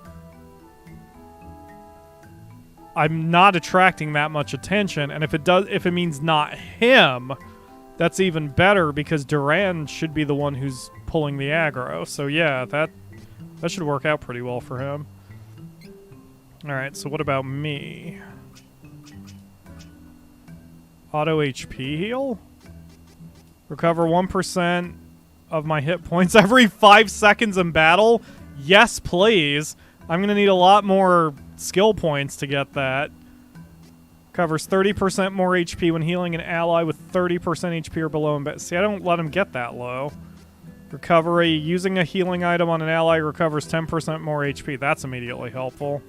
A: I'm not attracting that much attention, and if it means not him, that's even better because Duran should be the one who's pulling the aggro. So yeah, that should work out pretty well for him. All right, so what about me? Auto HP heal? Recover 1% of my hit points every 5 seconds in battle? Yes, please. I'm gonna need a lot more skill points to get that. Covers 30% more HP when healing an ally with 30% HP or below. See, I don't let him get that low. Recovery. Using a healing item on an ally recovers 10% more HP. That's immediately helpful.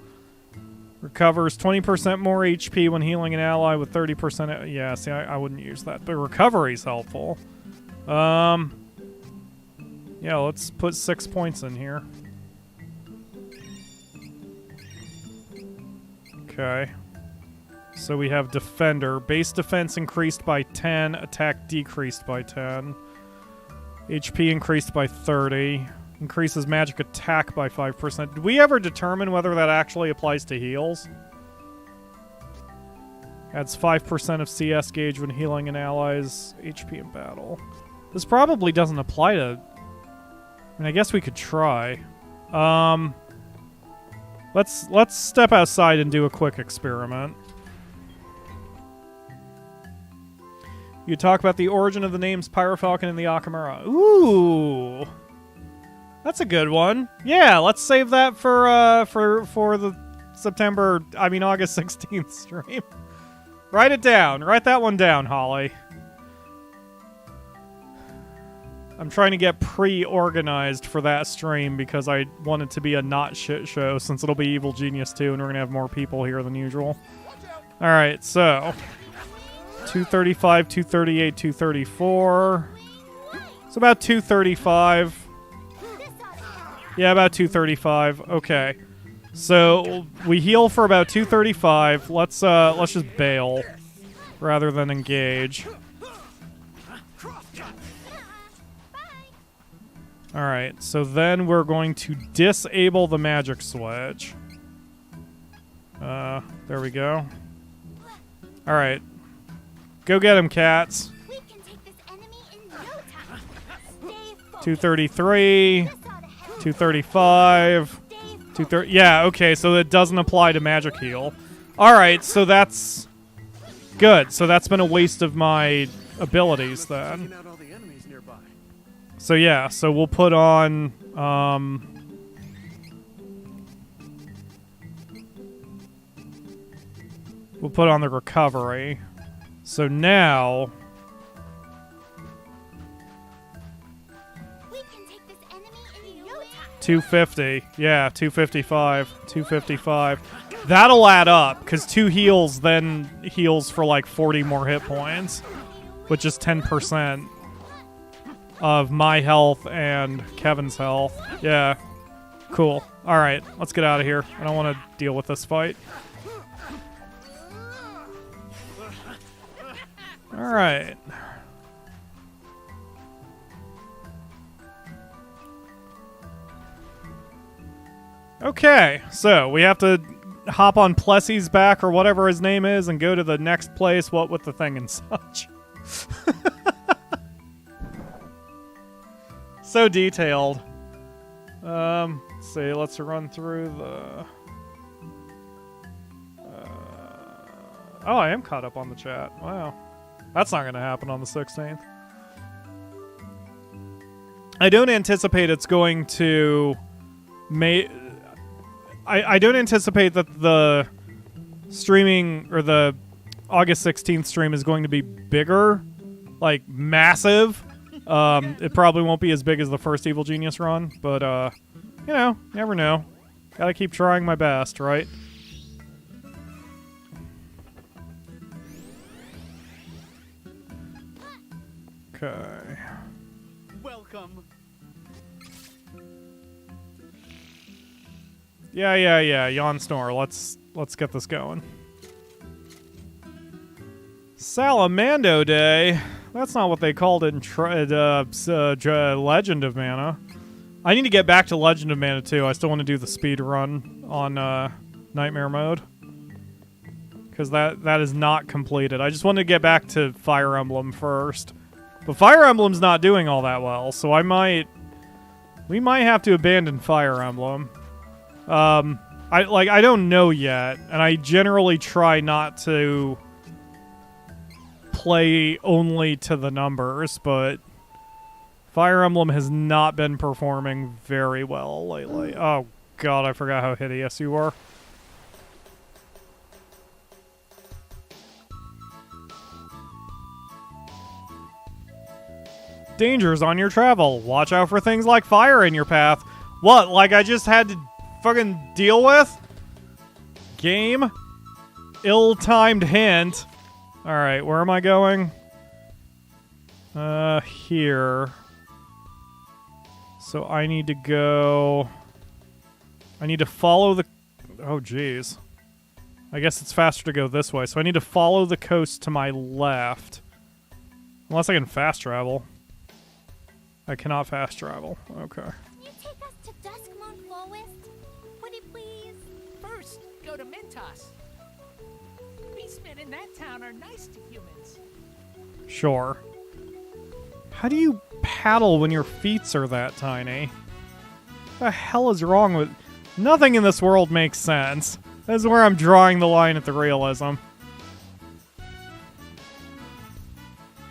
A: Recovers 20% more HP when healing an ally with 30%. Yeah, see, I wouldn't use that. But recovery's helpful. Yeah, let's put 6 points in here. Okay. So we have Defender. Base defense increased by 10. Attack decreased by 10. HP increased by 30. Increases magic attack by 5%. Did we ever determine whether that actually applies to heals? Adds 5% of CS gauge when healing an ally's HP in battle. This probably doesn't apply to... I mean, I guess we could try. Let's step outside and do a quick experiment. You talk about the origin of the names PyroFalkon and the Akamura. Ooh, that's a good one. Yeah, let's save that for the August 16th stream. Write it down. Write that one down, Holly. I'm trying to get pre-organized for that stream because I want it to be a not shit show since it'll be Evil Genius 2 and we're going to have more people here than usual. Alright, so... 235, 238, 234. It's about 235. Yeah, about 235. Okay. So, we heal for about 235. Let's just bail rather than engage. Alright, so then we're going to disable the magic switch. There we go. Alright. Go get him, cats.
C: We can take this enemy in no time. Stay focused.
A: 233. 235. 230. Yeah, okay, so that doesn't apply to magic heal. Alright, so that's good. So that's been a waste of my abilities then. So yeah, so we'll put on, we'll put on the recovery. So now,
C: We can take this enemy in no time.
A: 250. Yeah, 255. 255. That'll add up, because 2 heals then heals for like 40 more hit points, which is 10%. Of my health and Kevin's health. Yeah. Cool. Alright, let's get out of here. I don't want to deal with this fight. Alright. Okay, so we have to hop on Plessy's back or whatever his name is and go to the next place, what with the thing and such. So detailed. Let's see, let's run through the... oh, I am caught up on the chat. Wow. That's not going to happen on the 16th. I don't anticipate it's going to... I don't anticipate that the streaming, or the August 16th stream is going to be bigger. Like, massive. It probably won't be as big as the first Evil Genius run, but, you know, never know. Gotta keep trying my best, right? Okay.
G: Welcome.
A: Yeah. Yawn snore. Let's get this going. Salamando Day. That's not what they called it in Legend of Mana. I need to get back to Legend of Mana too. I still want to do the speed run on Nightmare mode. Because that is not completed. I just want to get back to Fire Emblem first. But Fire Emblem's not doing all that well, so we might have to abandon Fire Emblem. I don't know yet, and I generally try not to play only to the numbers, but Fire Emblem has not been performing very well lately. Oh god, I forgot how hideous you were. Dangers on your travel. Watch out for things like fire in your path. What, like I just had to fucking deal with? Game? Ill-timed hint. Alright, where am I going? Here. So I need to go... I need to follow the... Oh, jeez. I guess it's faster to go this way. So I need to follow the coast to my left. Unless I can fast travel. I cannot fast travel. Okay.
C: Can you take us to Duskmoon Lowest? Would you please?
E: First, go to Mintos. Beastmen in that town are nice to humans.
A: Sure. How do you paddle when your feet are that tiny? What the hell is wrong with... Nothing in this world makes sense. This is where I'm drawing the line at the realism.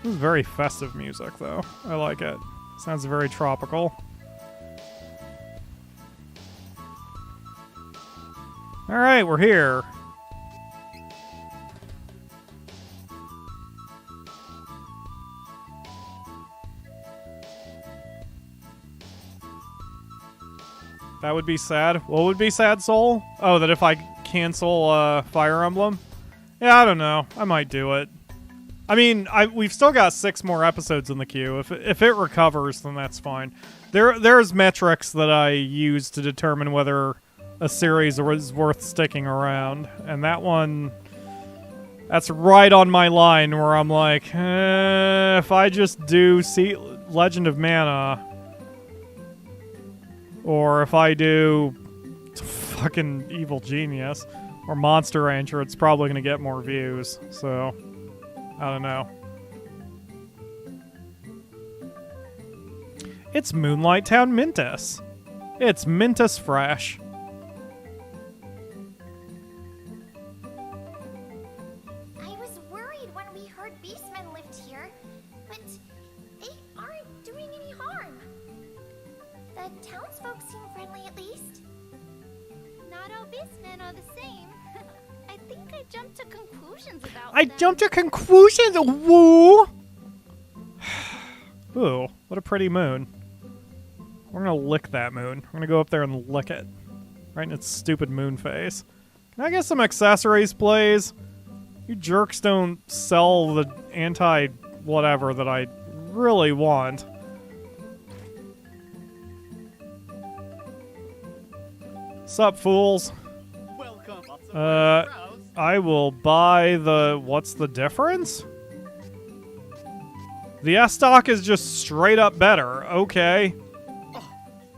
A: This is very festive music, though. I like it. Sounds very tropical. Alright, we're here. That would be sad. What would be sad, Soul? Oh, that if I cancel Fire Emblem? Yeah, I don't know. I might do it. I mean, we've still got 6 more episodes in the queue. If it recovers, then that's fine. There's metrics that I use to determine whether a series is worth sticking around, and that one, that's right on my line where I'm like, if I just do Legend of Mana, or if I do fucking Evil Genius or Monster Rancher, it's probably gonna get more views. So. I don't know. It's Moonlight Town Mintus. It's Mintus fresh.
C: I was worried when we heard beastmen lived here, but they aren't doing any harm. The townsfolk seem friendly at least. Not all beastmen are the same. I think I jumped to conclusions about them.
A: Jumped to conclusions. Woo! Ooh, what a pretty moon. We're gonna lick that moon. We're gonna go up there and lick it. Right in its stupid moon face. Can I get some accessories, please? You jerks don't sell the anti-whatever that I really want. Sup, fools?
G: Welcome. Lots of wares to browse.
A: I will buy the... What's the difference? The S-Stock is just straight up better. Okay.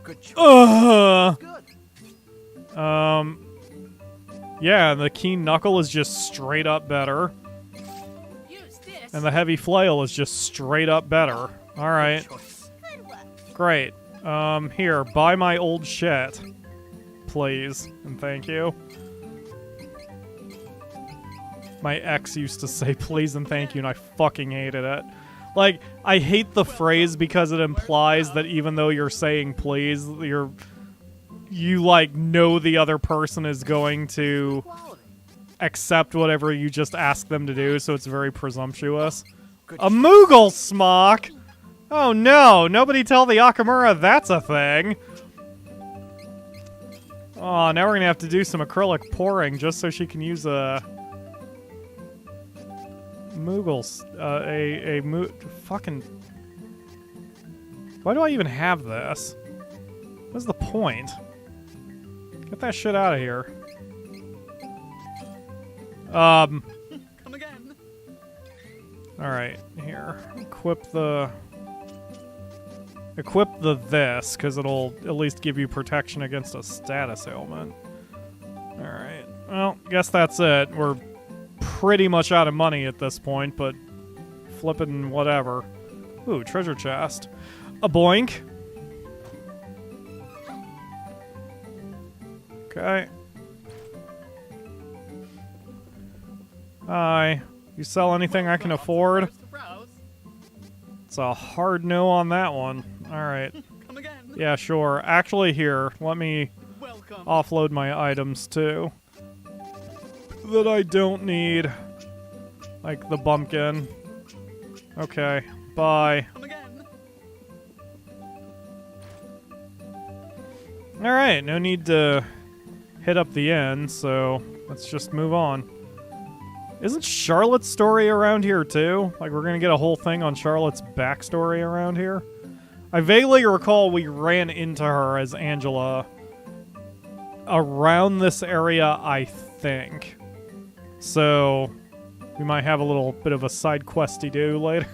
B: Good choice.
A: Ugh.
B: Good.
A: Yeah, the Keen Knuckle is just straight up better.
E: Use this.
A: And the Heavy Flail is just straight up better. Alright.
B: Choice.
C: Good luck.
A: Great. Here, buy my old shit. Please. And thank you. My ex used to say please and thank you, and I fucking hated it. Like, I hate the phrase because it implies that even though you're saying please, you like know the other person is going to accept whatever you just ask them to do, so it's very presumptuous. A Moogle smock? Oh no, nobody tell the Akamura that's a thing. Oh, now we're gonna have to do some acrylic pouring just so she can use a... Moogles, fucking Why do I even have this? What's the point? Get that shit out of here.
H: Come again.
A: Alright, here. Equip the this, because it'll at least give you protection against a status ailment. Alright. Well, guess that's it. We're pretty much out of money at this point, but flippin' whatever. Ooh, treasure chest. A boink. Okay. Hi. You sell anything I can afford? It's a hard no on that one. Alright.
H: Come again.
A: Yeah, sure. Actually, here, let me
H: Welcome.
A: offload my items, too. That I don't need. Like the bumpkin. Okay. Bye.
H: Come again.
A: Alright, no need to hit up the end, so let's just move on. Isn't Charlotte's story around here too? Like, we're gonna get a whole thing on Charlotte's backstory around here? I vaguely recall we ran into her as Angela around this area, I think. So, we might have a little bit of a side questy-do later.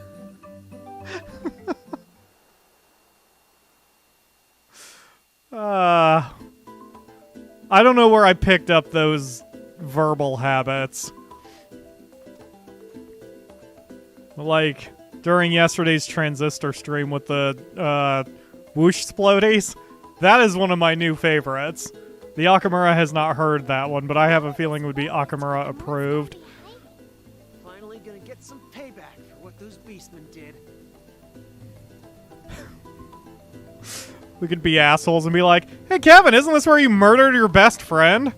A: I don't know where I picked up those verbal habits. Like, during yesterday's Transistor stream with the whoosh splodies, that is one of my new favorites. The Akamura has not heard that one, but I have a feeling it would be Akamura approved.
H: Finally gonna get some payback for what those beastmen did.
A: We could be assholes and be like, hey Kevin, isn't this where you murdered your best friend?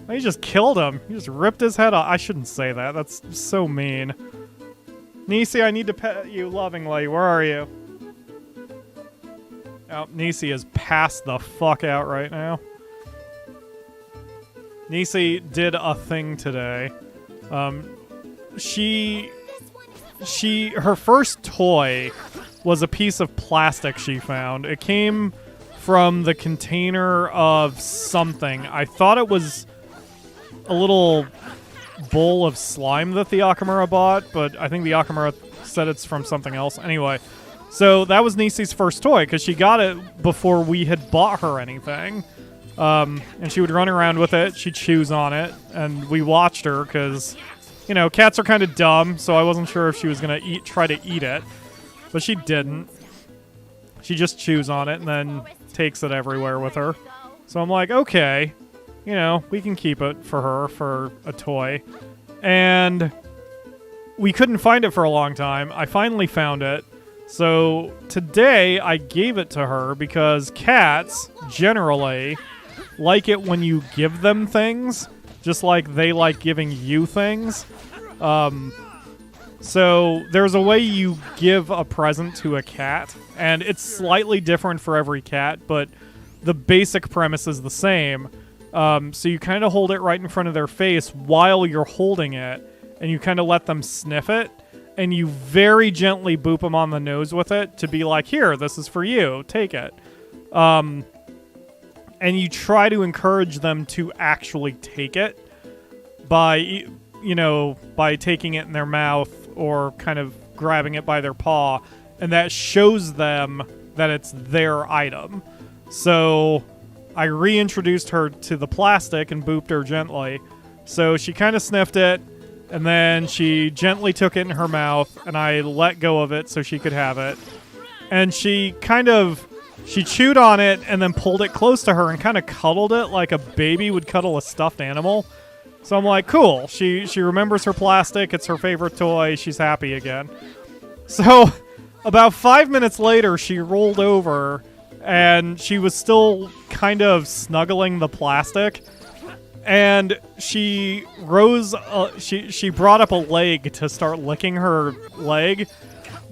A: Oh, you just killed him. You just ripped his head off. I shouldn't say that. That's so mean. Nisi, I need to pet you lovingly. Where are you? Oh, Nisi is passed the fuck out right now. Nisi did a thing today. Her first toy was a piece of plastic she found. It came from the container of something. I thought it was a little bowl of slime that the Akamura bought, but I think the Akamura said it's from something else. Anyway, so that was Nisi's first toy, because she got it before we had bought her anything. And she would run around with it, she'd chews on it, and we watched her, because, you know, cats are kind of dumb, so I wasn't sure if she was going to try to eat it. But she didn't. She just chews on it and then takes it everywhere with her. So I'm like, okay, you know, we can keep it for her for a toy. And we couldn't find it for a long time. I finally found it. So today I gave it to her because cats generally like it when you give them things, just like they like giving you things. So there's a way you give a present to a cat, and it's slightly different for every cat, but the basic premise is the same. So you kind of hold it right in front of their face while you're holding it, and you kind of let them sniff it, and you very gently boop them on the nose with it to be like, here, this is for you, take it. And you try to encourage them to actually take it by, you know, by taking it in their mouth or kind of grabbing it by their paw, and that shows them that it's their item. So I reintroduced her to the plastic and booped her gently. So she kind of sniffed it, and then she gently took it in her mouth, and I let go of it so she could have it. And she chewed on it and then pulled it close to her and kind of cuddled it like a baby would cuddle a stuffed animal. So I'm like, cool. She remembers her plastic. It's her favorite toy. She's happy again. So about 5 minutes later, she rolled over, and she was still kind of snuggling the plastic. And she rose. She brought up a leg to start licking her leg.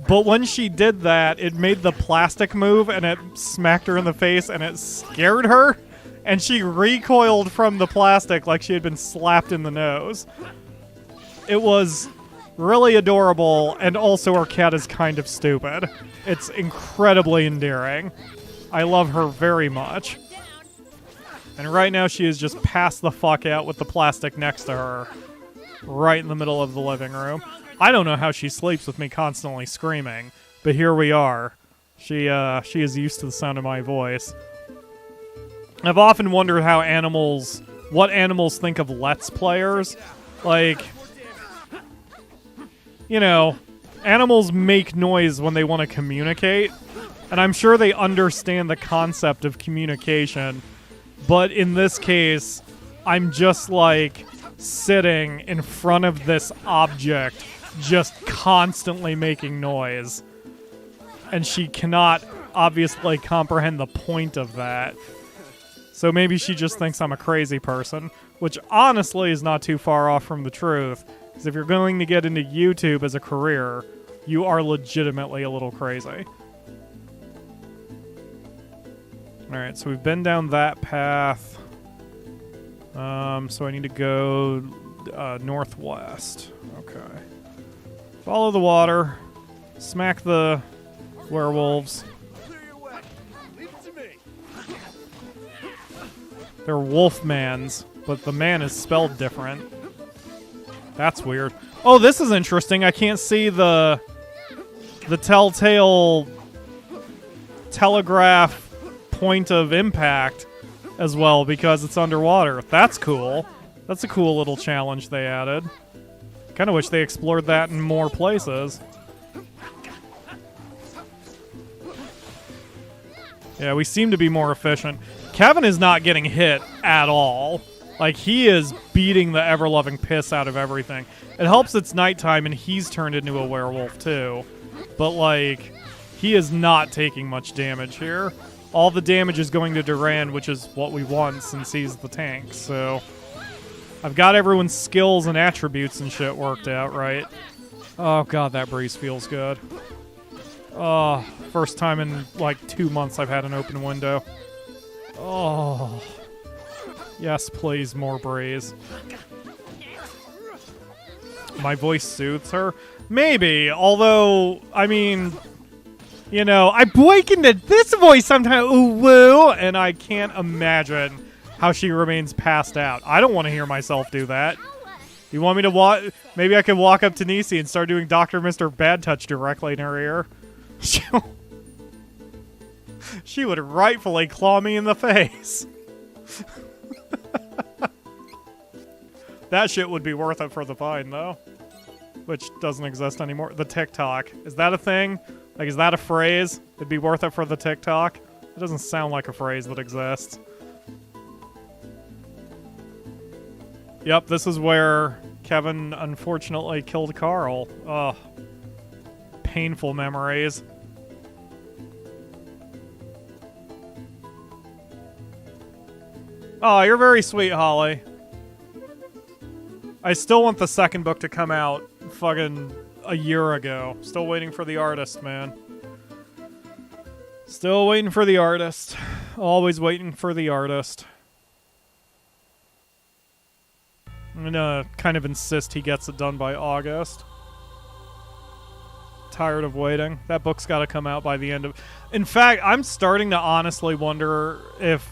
A: But when she did that, it made the plastic move, and it smacked her in the face, and it scared her. And she recoiled from the plastic like she had been slapped in the nose. It was really adorable, and also her cat is kind of stupid. It's incredibly endearing. I love her very much. And right now she is just passed the fuck out with the plastic next to her. Right in the middle of the living room. I don't know how she sleeps with me constantly screaming, but here we are. She is used to the sound of my voice. I've often wondered what animals think of Let's Players. Like, you know, animals make noise when they want to communicate, and I'm sure they understand the concept of communication, but in this case, I'm just like sitting in front of this object, just constantly making noise, and she cannot obviously comprehend the point of that. So maybe she just thinks I'm a crazy person, which honestly is not too far off from the truth. Because if you're going to get into YouTube as a career, you are legitimately a little crazy. Alright, so we've been down that path. So I need to go northwest. Okay. Follow the water. Smack the werewolves.
B: Clear your way. Leave it to me.
A: They're wolfmans, but the man is spelled different. That's weird. Oh, this is interesting. I can't see the telltale telegraph point of impact as well because it's underwater. That's cool. That's a cool little challenge they added. Kind of wish they explored that in more places. Yeah, we seem to be more efficient. Kevin is not getting hit at all. Like, he is beating the ever-loving piss out of everything. It helps it's nighttime and he's turned into a werewolf, too. But, like, he is not taking much damage here. All the damage is going to Duran, which is what we want since he's the tank, so... I've got everyone's skills and attributes and shit worked out, right? Oh, God, that breeze feels good. Oh, first time in, like, 2 months I've had an open window. Oh... Yes, please, more breeze. My voice soothes her? Maybe, although, I mean, you know, I break into this voice sometimes, ooh woo, and I can't imagine how she remains passed out. I don't want to hear myself do that. You want me to walk? Maybe I could walk up to Nisi and start doing Dr. Mr. Bad Touch directly in her ear. She would rightfully claw me in the face. That shit would be worth it for the Vine, though. Which doesn't exist anymore. The TikTok. Is that a thing? Like, is that a phrase? It'd be worth it for the TikTok? It doesn't sound like a phrase that exists. Yep, this is where Kevin unfortunately killed Carl. Ugh. Painful memories. Oh, you're very sweet, Holly. I still want the second book to come out fucking a year ago. Still waiting for the artist, man. Still waiting for the artist. Always waiting for the artist. I'm gonna kind of insist he gets it done by August. Tired of waiting. That book's gotta come out by the end of... In fact, I'm starting to honestly wonder if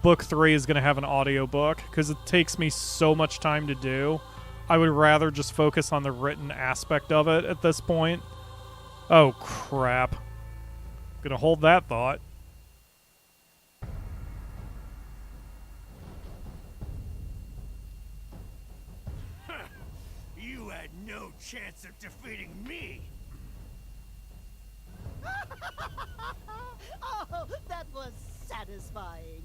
A: Book 3 is going to have an audiobook, because it takes me so much time to do. I would rather just focus on the written aspect of it at this point. Oh, crap. Gonna hold that thought.
B: You had no chance of defeating me.
I: Oh, that was satisfying.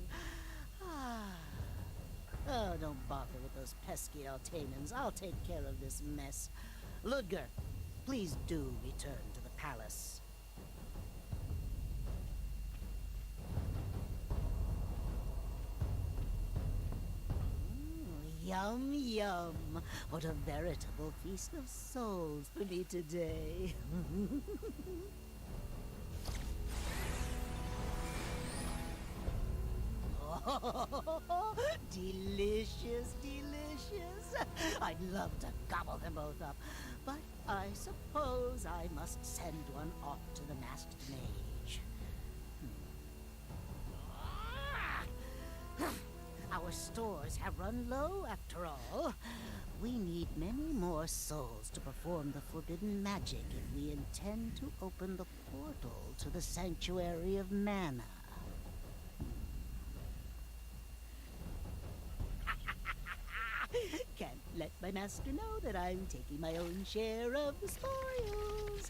I: Oh, don't bother with those pesky Altanans. I'll take care of this mess. Ludger, please do return to the palace. Yum, yum. What a veritable feast of souls for me today. Oh, delicious, delicious. I'd love to gobble them both up, but I suppose I must send one off to the masked mage. Our stores have run low, after all. We need many more souls to perform the forbidden magic if we intend to open the portal to the Sanctuary of Manah. Can't let my master know that I'm taking my own share of the spoils.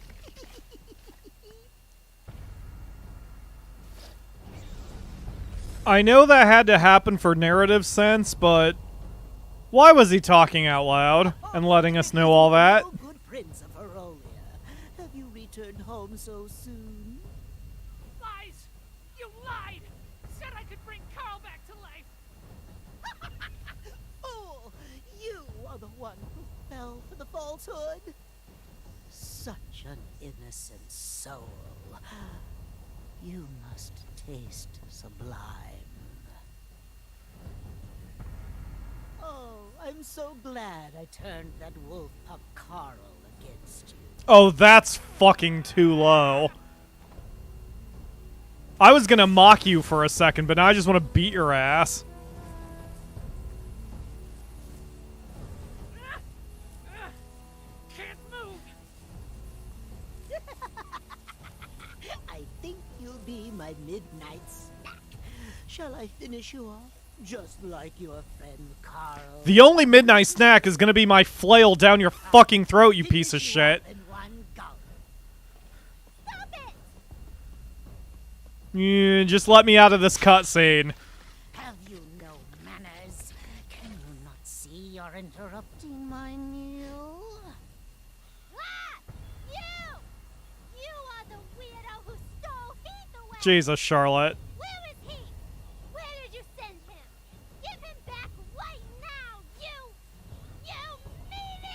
A: I know that had to happen for narrative sense, but why was he talking out loud and letting us know all that?
I: Oh, good Prince of Herolia, have you returned home so soon?
E: Lies! You lied! Said I could bring Carl back to life!
I: Fool! You are the one who fell for the falsehood. Such an innocent soul. You must taste sublime. Oh, I'm so glad I turned that wolf pup Carl against you.
A: Oh, that's fucking too low. I was gonna mock you for a second, but now I just want to beat your ass.
E: Can't move!
I: I think you'll be my midnight snack. Shall I finish you off? Just like your friend Carl.
A: The only midnight snack is gonna be my flail down your fucking throat, you piece of shit.
I: In one gulp.
C: Stop it!
A: Yeah, just let me out of this cutscene.
I: Have you no manners? Can you not see you're interrupting my meal?
C: Ah! You! You are the weirdo who stole Heath away!
A: Jesus, Charlotte.
C: Where is he? Where did you send him? Give him back right now, you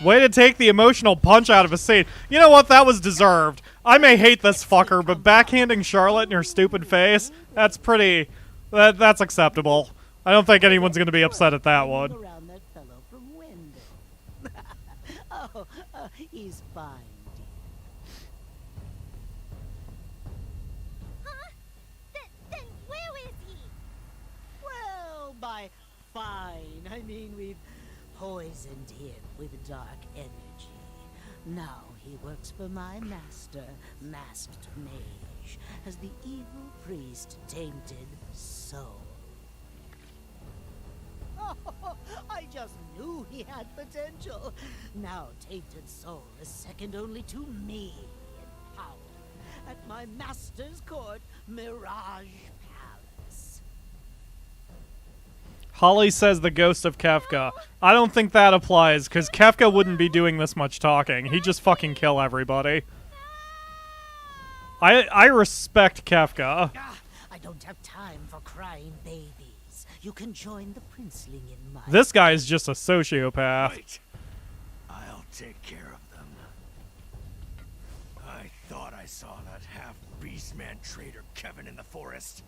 C: meanie!
A: Way to take the emotional punch out of a scene. You know what? That was deserved. I may hate this fucker, but backhanding Charlotte in her stupid face, that's pretty... That's acceptable. I don't think anyone's going to be upset at that one.
I: Around that fellow from Wendell. He's fine, dear.
C: Huh? Then where is he?
I: Well, by fine, I mean we've poisoned him with dark energy. Now he works for my master, masked mage, as the evil priest tainted soul. Oh, I just knew he had potential. Now tainted soul is second only to me in power at my master's court, Mirage Palace.
A: Holly says the ghost of Kefka. I don't think that applies, because Kefka wouldn't be doing this much talking. He'd just fucking kill everybody. I respect Kefka.
I: I don't have time for crying babies. You can join the princeling in my...
A: This guy is just a sociopath.
B: Wait. I'll take care of them. I thought I saw that half-beast-man traitor Kevin in the forest.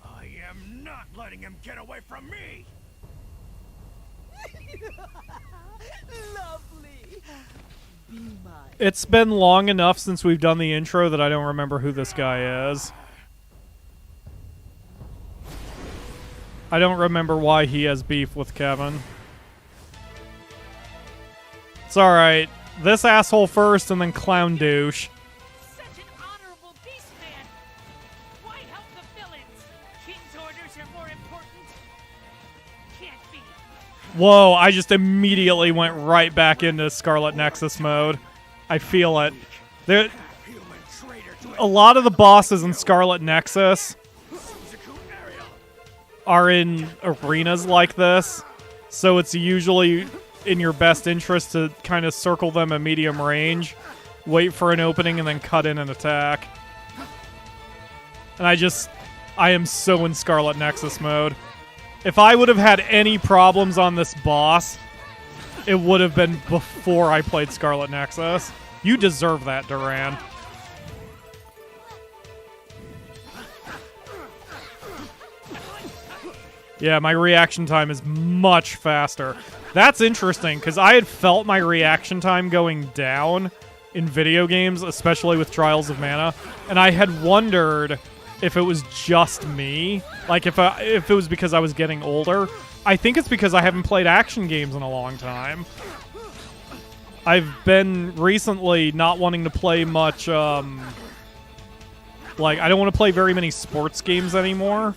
B: I am not letting him get away from me!
I: Lovely. Be mine.
A: It's been long enough since we've done the intro that I don't remember who this guy is. I don't remember why he has beef with Kevin. It's alright. This asshole first and then clown douche.
E: Such an honorable beast man! Why help the villains? King's orders are more important? Can't be.
A: Whoa, I just immediately went right back into Scarlet Nexus mode. I feel it. There, a lot of the bosses in Scarlet Nexus are in arenas like this, so it's usually in your best interest to kind of circle them at medium range, wait for an opening, and then cut in an attack. And I am so in Scarlet Nexus mode. If I would have had any problems on this boss, it would have been before I played Scarlet Nexus. You deserve that, Duran. Yeah, my reaction time is much faster. That's interesting, because I had felt my reaction time going down in video games, especially with Trials of Mana, and I had wondered if it was just me, like if it was because I was getting older. I think it's because I haven't played action games in a long time. I've been recently not wanting to play much, like, I don't want to play very many sports games anymore.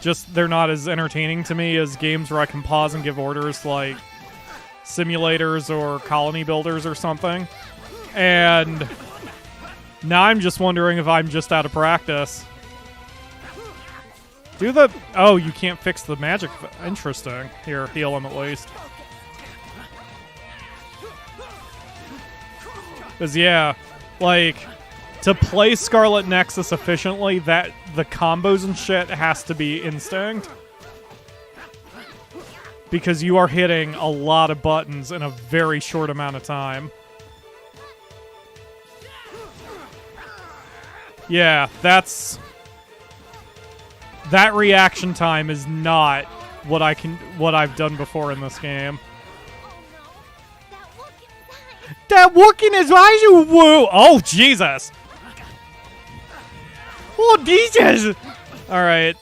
A: Just, they're not as entertaining to me as games where I can pause and give orders, like simulators or colony builders or something. And now I'm just wondering if I'm just out of practice. Oh, you can't fix the magic. Interesting. Here, heal him at least. Because, yeah, like, to play Scarlet Nexus efficiently, that the combos and shit has to be instinct. Because you are hitting a lot of buttons in a very short amount of time. Yeah, that reaction time is not what I've done before in this game. That Wookiee is why you woo. Oh Jesus. Oh Jesus. All right.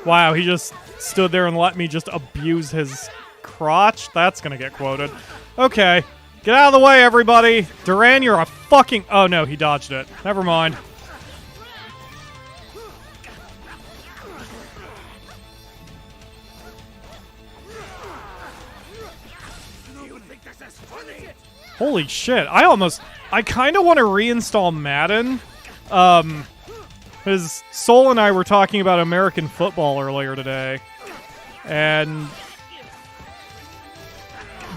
A: Wow, he just stood there and let me just abuse his crotch. That's gonna get quoted. Okay. Get out of the way, everybody. Duran, you're a fucking... Oh, no, he dodged it. Never mind. Holy shit. I kind of want to reinstall Madden. Because Soul and I were talking about American football earlier today. And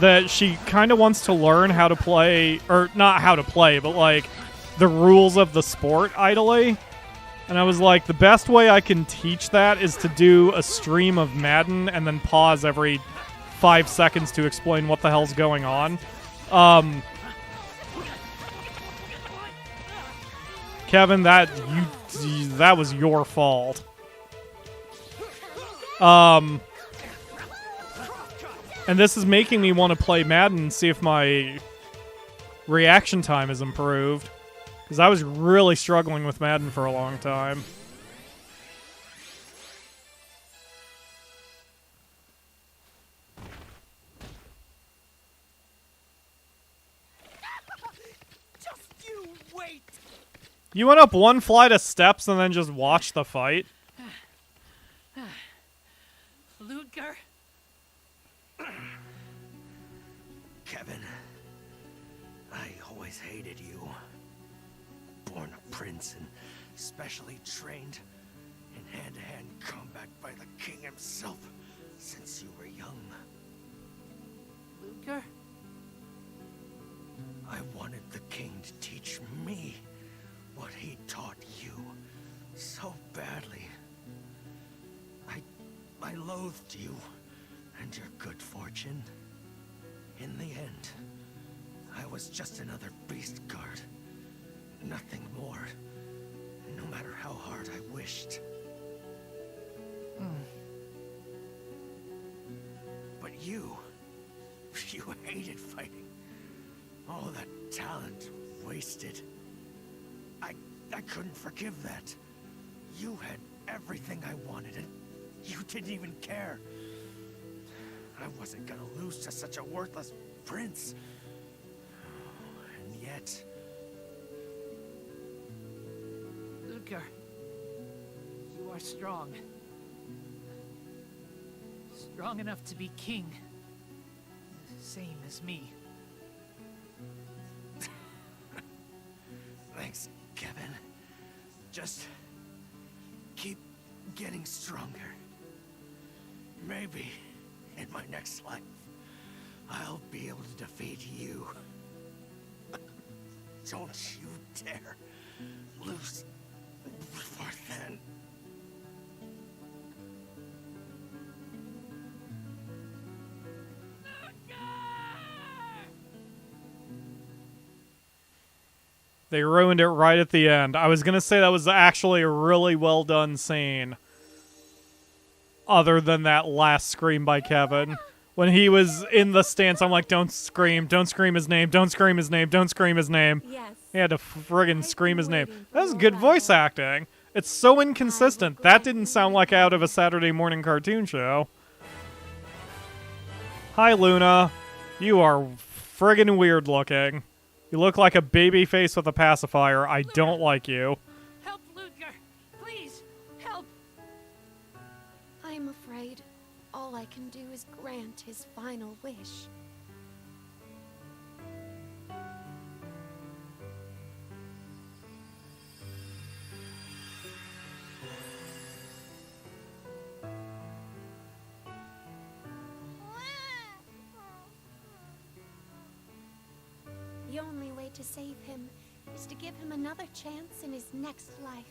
A: that she kind of wants to learn how to play, or not how to play, but like the rules of the sport idly. And I was like, the best way I can teach that is to do a stream of Madden and then pause every 5 seconds to explain what the hell's going on. Kevin, that was your fault. And this is making me want to play Madden and see if my reaction time is improved. Because I was really struggling with Madden for a long time.
B: Just you wait!
A: You went up one flight of steps and then just watched the fight?
E: Ludger?
B: Kevin, I always hated you. Born a prince and specially trained in hand-to-hand combat by the king himself since you were young.
E: Ludger?
B: I wanted the king to teach me what he taught you so badly. I loathed you and your good fortune. In the end, I was just another beast guard. Nothing more. No matter how hard I wished. But you hated fighting. All that talent wasted. I couldn't forgive that. You had everything I wanted and you didn't even care. I wasn't gonna lose to such a worthless prince. And yet...
E: Ludger, you are strong. Strong enough to be king. Same as me.
B: Thanks, Kevin. Just keep getting stronger. Maybe in my next life, I'll be able to defeat you. Don't you dare lose before then.
A: They ruined it right at the end. I was going to say that was actually a really well done scene. Other than that last scream by Kevin. When he was in the stance, I'm like, don't scream his name, don't scream his name, don't scream his name.
C: Yes.
A: He had to friggin' scream his name. That was good voice acting. It's so inconsistent. That didn't sound like out of a Saturday morning cartoon show. Hi, Luna. You are friggin' weird looking. You look like a baby face with a pacifier. I don't like you.
D: Help, Ludger! Please, help!
J: I'm afraid all I can do is grant his final wish. The only way to save him is to give him another chance in his next life.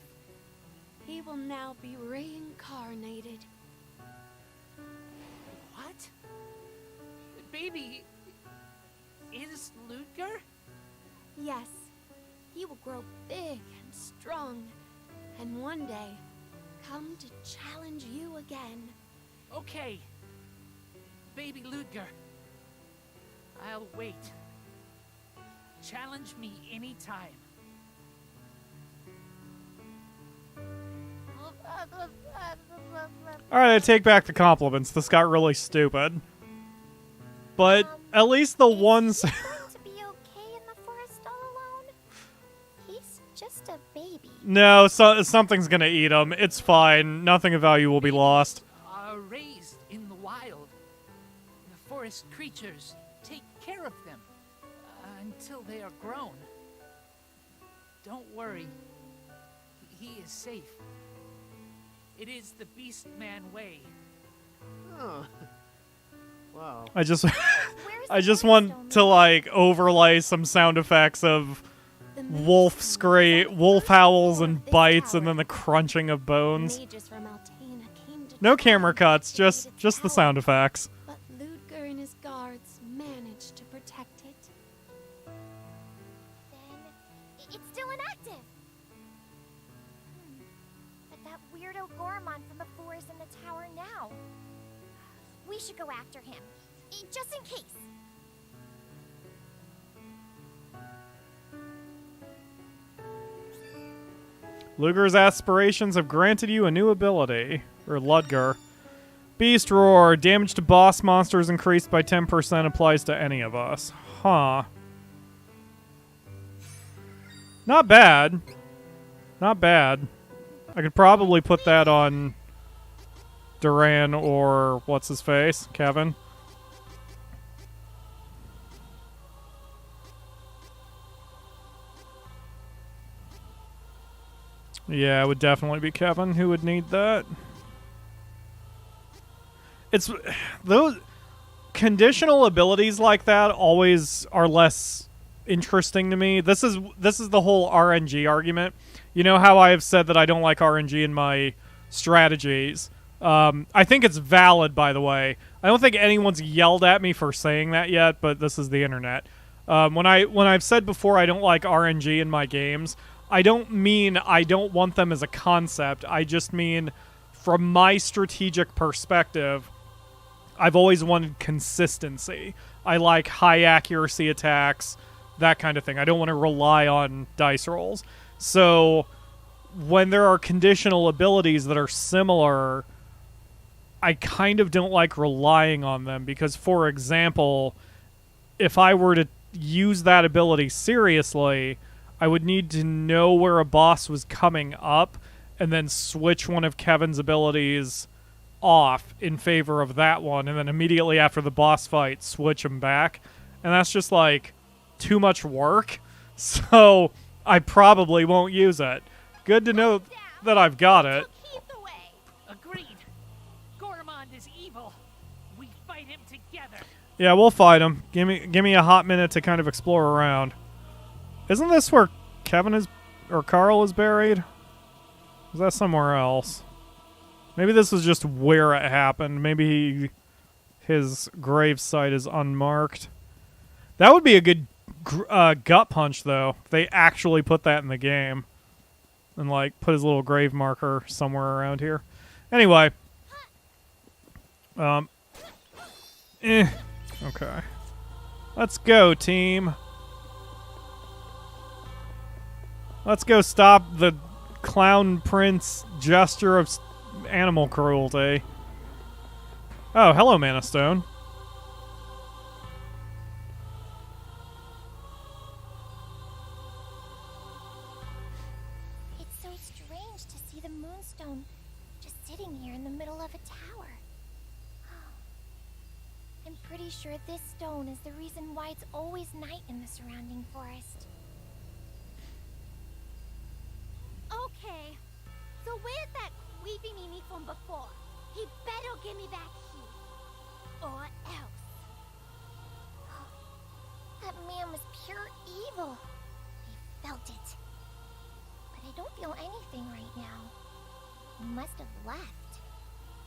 J: He will now be reincarnated.
E: What? The baby is Ludger?
J: Yes, he will grow big and strong, and one day come to challenge you again.
E: Okay. Baby Ludger. I'll wait. Challenge me anytime.
A: Alright, I take back the compliments. This got really stupid. But at least the ones...
C: To be okay in the forest all alone? He's just a baby.
A: No, something's gonna eat him. It's fine. Nothing of value will be lost.
E: Are raised in the wild. The forest creatures take care of them until they are grown. Don't worry. He is safe. It is the Beast Man way.
H: Oh. Wow.
A: I just want to like overlay some sound effects of wolf howls and bites, and then the crunching of bones. No camera cuts, just the sound effects.
J: But Ludger and his guards managed to protect it.
C: Then it's still inactive. But that weirdo Gormon from before is in the tower now. We should go after him, just in case.
A: Ludger's aspirations have granted you a new ability. Or Ludger. Beast Roar. Damage to boss monsters increased by 10% applies to any of us. Huh. Not bad. Not bad. I could probably put that on Duran or what's-his-face? Kevin. Yeah, it would definitely be Kevin who would need that. It's those conditional abilities like that always are less interesting to me. This is the whole RNG argument. You know how I have said that I don't like RNG in my strategies. I think it's valid, by the way. I don't think anyone's yelled at me for saying that yet, but this is the internet. When I've said before I don't like RNG in my games, I don't mean I don't want them as a concept. I just mean from my strategic perspective, I've always wanted consistency. I like high accuracy attacks, that kind of thing. I don't want to rely on dice rolls. So when there are conditional abilities that are similar, I kind of don't like relying on them because, for example, if I were to use that ability seriously, I would need to know where a boss was coming up and then switch one of Kevin's abilities off in favor of that one, and then immediately after the boss fight, switch them back. And that's just, like, too much work. So I probably won't use it. Good to know that I've got it.
E: Agreed. Gormand is evil. We fight him together.
A: Yeah, we'll fight him. Give me a hot minute to kind of explore around. Isn't this where Kevin is, or Carl is buried? Is that somewhere else? Maybe this is just where it happened. Maybe his grave site is unmarked. That would be a good gut punch, though. They actually put that in the game. And, like, put his little grave marker somewhere around here. Anyway. Okay. Let's go, team. Let's go stop the Clown Prince gesture of animal cruelty. Oh, hello, Mana Stone.
C: It's so strange to see the Moonstone just sitting here in the middle of a tower. I'm pretty sure this stone is the reason why it's always night in the surrounding forest.
J: Okay, so where's that creepy Mimi from before? He better give me back here, or else.
C: That man was pure evil. I felt it. But I don't feel anything right now. He must have left.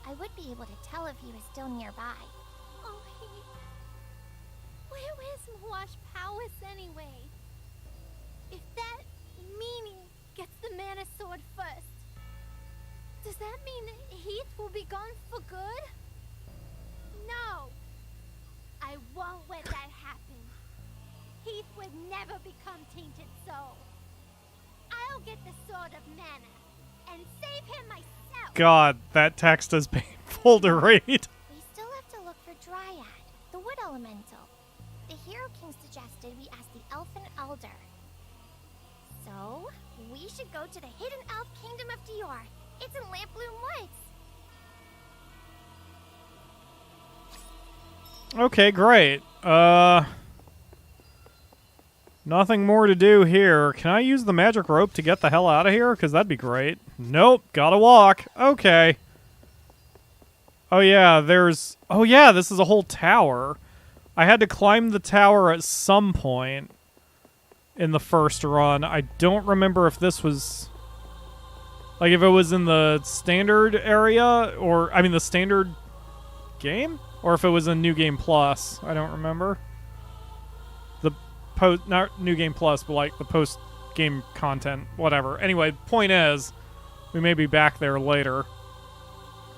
C: I would be able to tell if he was still nearby.
J: Oh, where is Mawash Powers anyway? If that meanie gets the Mana Sword first, does that mean Heath will be gone for good? No! I won't let that happen. Heath would never become Tainted Soul. I'll get the Sword of Mana and save him myself!
A: God, that text is painful to read.
C: We still have to look for Dryad, the wood elemental. The Hero King suggested we ask the Elfin Elder. So, we should go to the hidden elf kingdom of Dior. It's in Lampbloom Woods.
A: Okay, great. Nothing more to do here. Can I use the magic rope to get the hell out of here? Because that'd be great. Nope, gotta walk. Okay. Oh yeah, there's... Oh yeah, this is a whole tower. I had to climb the tower at some point in the first run. I don't remember if this was... Like, if it was in the standard area, or... I mean, the standard game? Or if it was in New Game Plus. I don't remember. The post... Not New Game Plus, but, like, the post-game content. Whatever. Anyway, point is, we may be back there later.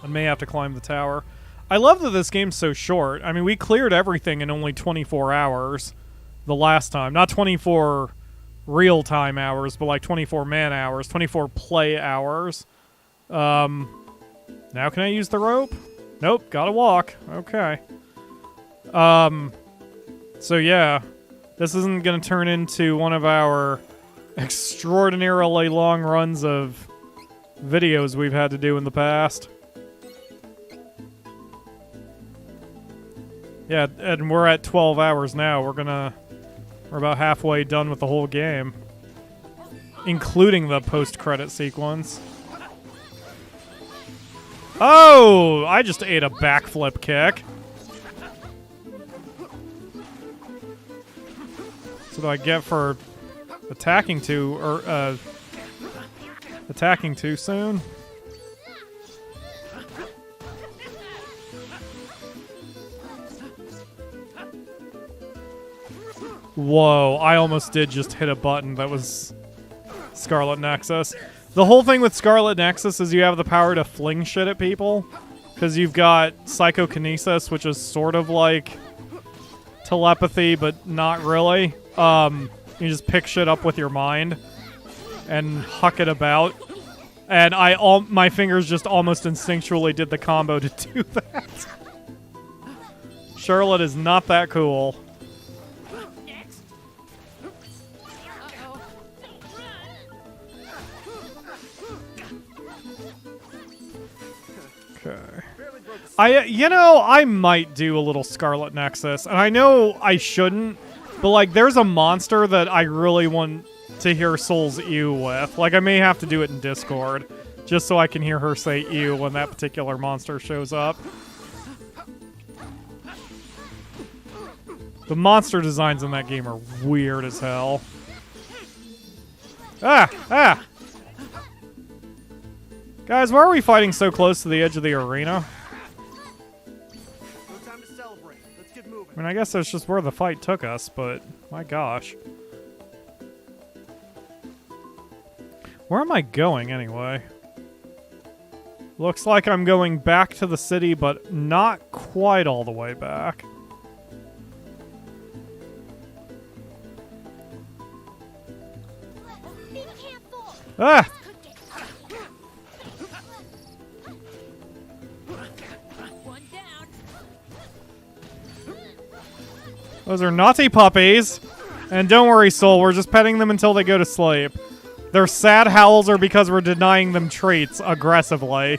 A: I may have to climb the tower. I love that this game's so short. I mean, we cleared everything in only 24 hours the last time. Not 24 real-time hours, but like 24 man-hours, 24 play hours. Now can I use the rope? Nope, gotta walk. Okay. So yeah, this isn't gonna turn into one of our extraordinarily long runs of videos we've had to do in the past. Yeah, and we're at 12 hours now. We're about halfway done with the whole game, including the post-credit sequence. Oh, I just ate a backflip kick. That's what I get for attacking too soon. Whoa, I almost did just hit a button that was Scarlet Nexus. The whole thing with Scarlet Nexus is you have the power to fling shit at people. Because you've got Psychokinesis, which is sort of like telepathy, but not really. You just pick shit up with your mind and huck it about. And my fingers just almost instinctually did the combo to do that. Charlotte is not that cool. I might do a little Scarlet Nexus, and I know I shouldn't, but, like, there's a monster that I really want to hear Soul's ew with. Like, I may have to do it in Discord, just so I can hear her say ew when that particular monster shows up. The monster designs in that game are weird as hell. Ah! Guys, why are we fighting so close to the edge of the arena? I mean, I guess that's just where the fight took us, but My gosh. Where am I going, anyway? Looks like I'm going back to the city, but not quite all the way back.
C: Be careful!
A: Ah!
D: One down.
A: Those are naughty puppies. And don't worry, Soul, we're just petting them until they go to sleep. Their sad howls are because we're denying them treats aggressively.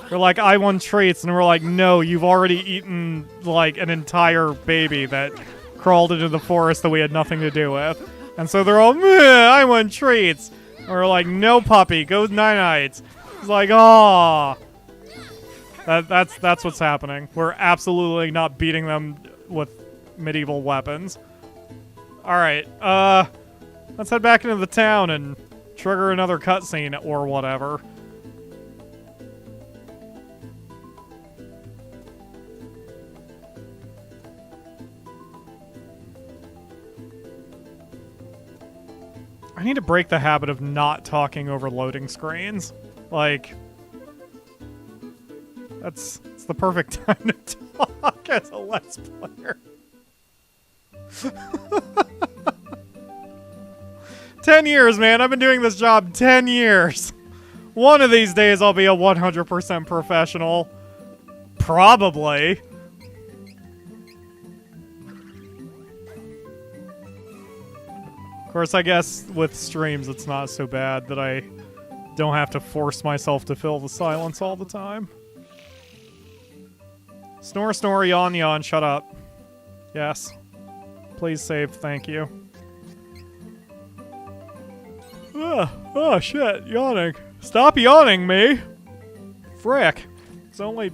A: They're like, I want treats, and we're like, no, you've already eaten, like, an entire baby that crawled into the forest that we had nothing to do with. And so they're all, meh, I want treats. And we're like, no, puppy, go night-nights. It's like, aw. That's what's happening. We're absolutely not beating them with medieval weapons. Alright, let's head back into the town and trigger another cutscene or whatever. I need to break the habit of not talking over loading screens. Like, it's the perfect time to talk as a Let's Player. 10 years, man. I've been doing this job 10 years. One of these days I'll be a 100% professional. Probably. Of course, I guess with streams it's not so bad that I don't have to force myself to fill the silence all the time. Snore, snore, yawn, yawn, shut up. Yes. Please save, thank you. Oh, shit, yawning. Stop yawning, me! Frick. It's only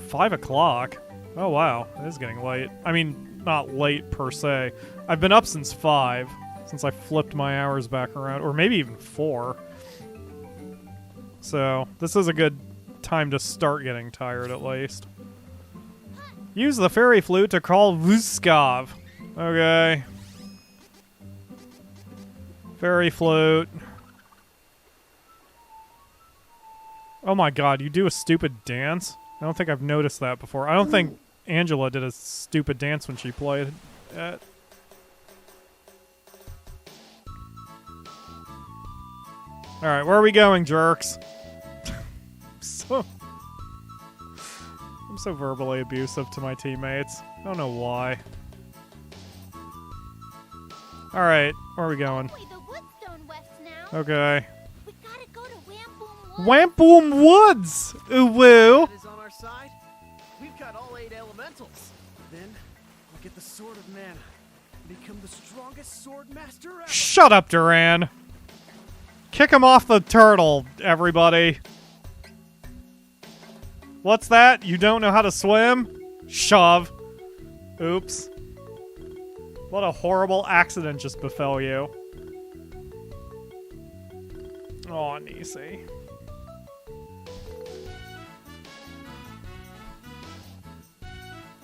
A: 5 o'clock. Oh, wow. It is getting late. I mean, not late per se. I've been up since 5, since I flipped my hours back around. Or maybe even 4. So, this is a good time to start getting tired, at least. Use the fairy flute to call Vuskov. Okay. Fairy flute. Oh my god, you do a stupid dance? I don't think I've noticed that before. I don't think Angela did a stupid dance when she played it. Alright, where are we going, jerks? I'm so verbally abusive to my teammates. I don't know why. Alright, where are we going?
C: The Woodstone West now.
A: Okay.
C: We gotta go to Wamboom Woods.
A: Wamboom Woods! Ooh woo!
H: That is on our side. We've got all 8 elementals. Then we'll get the Sword of Manah and become the strongest sword master ever.
A: Shut up, Duran! Kick him off the turtle, everybody. What's that? You don't know how to swim? Shove. Oops. What a horrible accident just befell you. Aw, Nisi.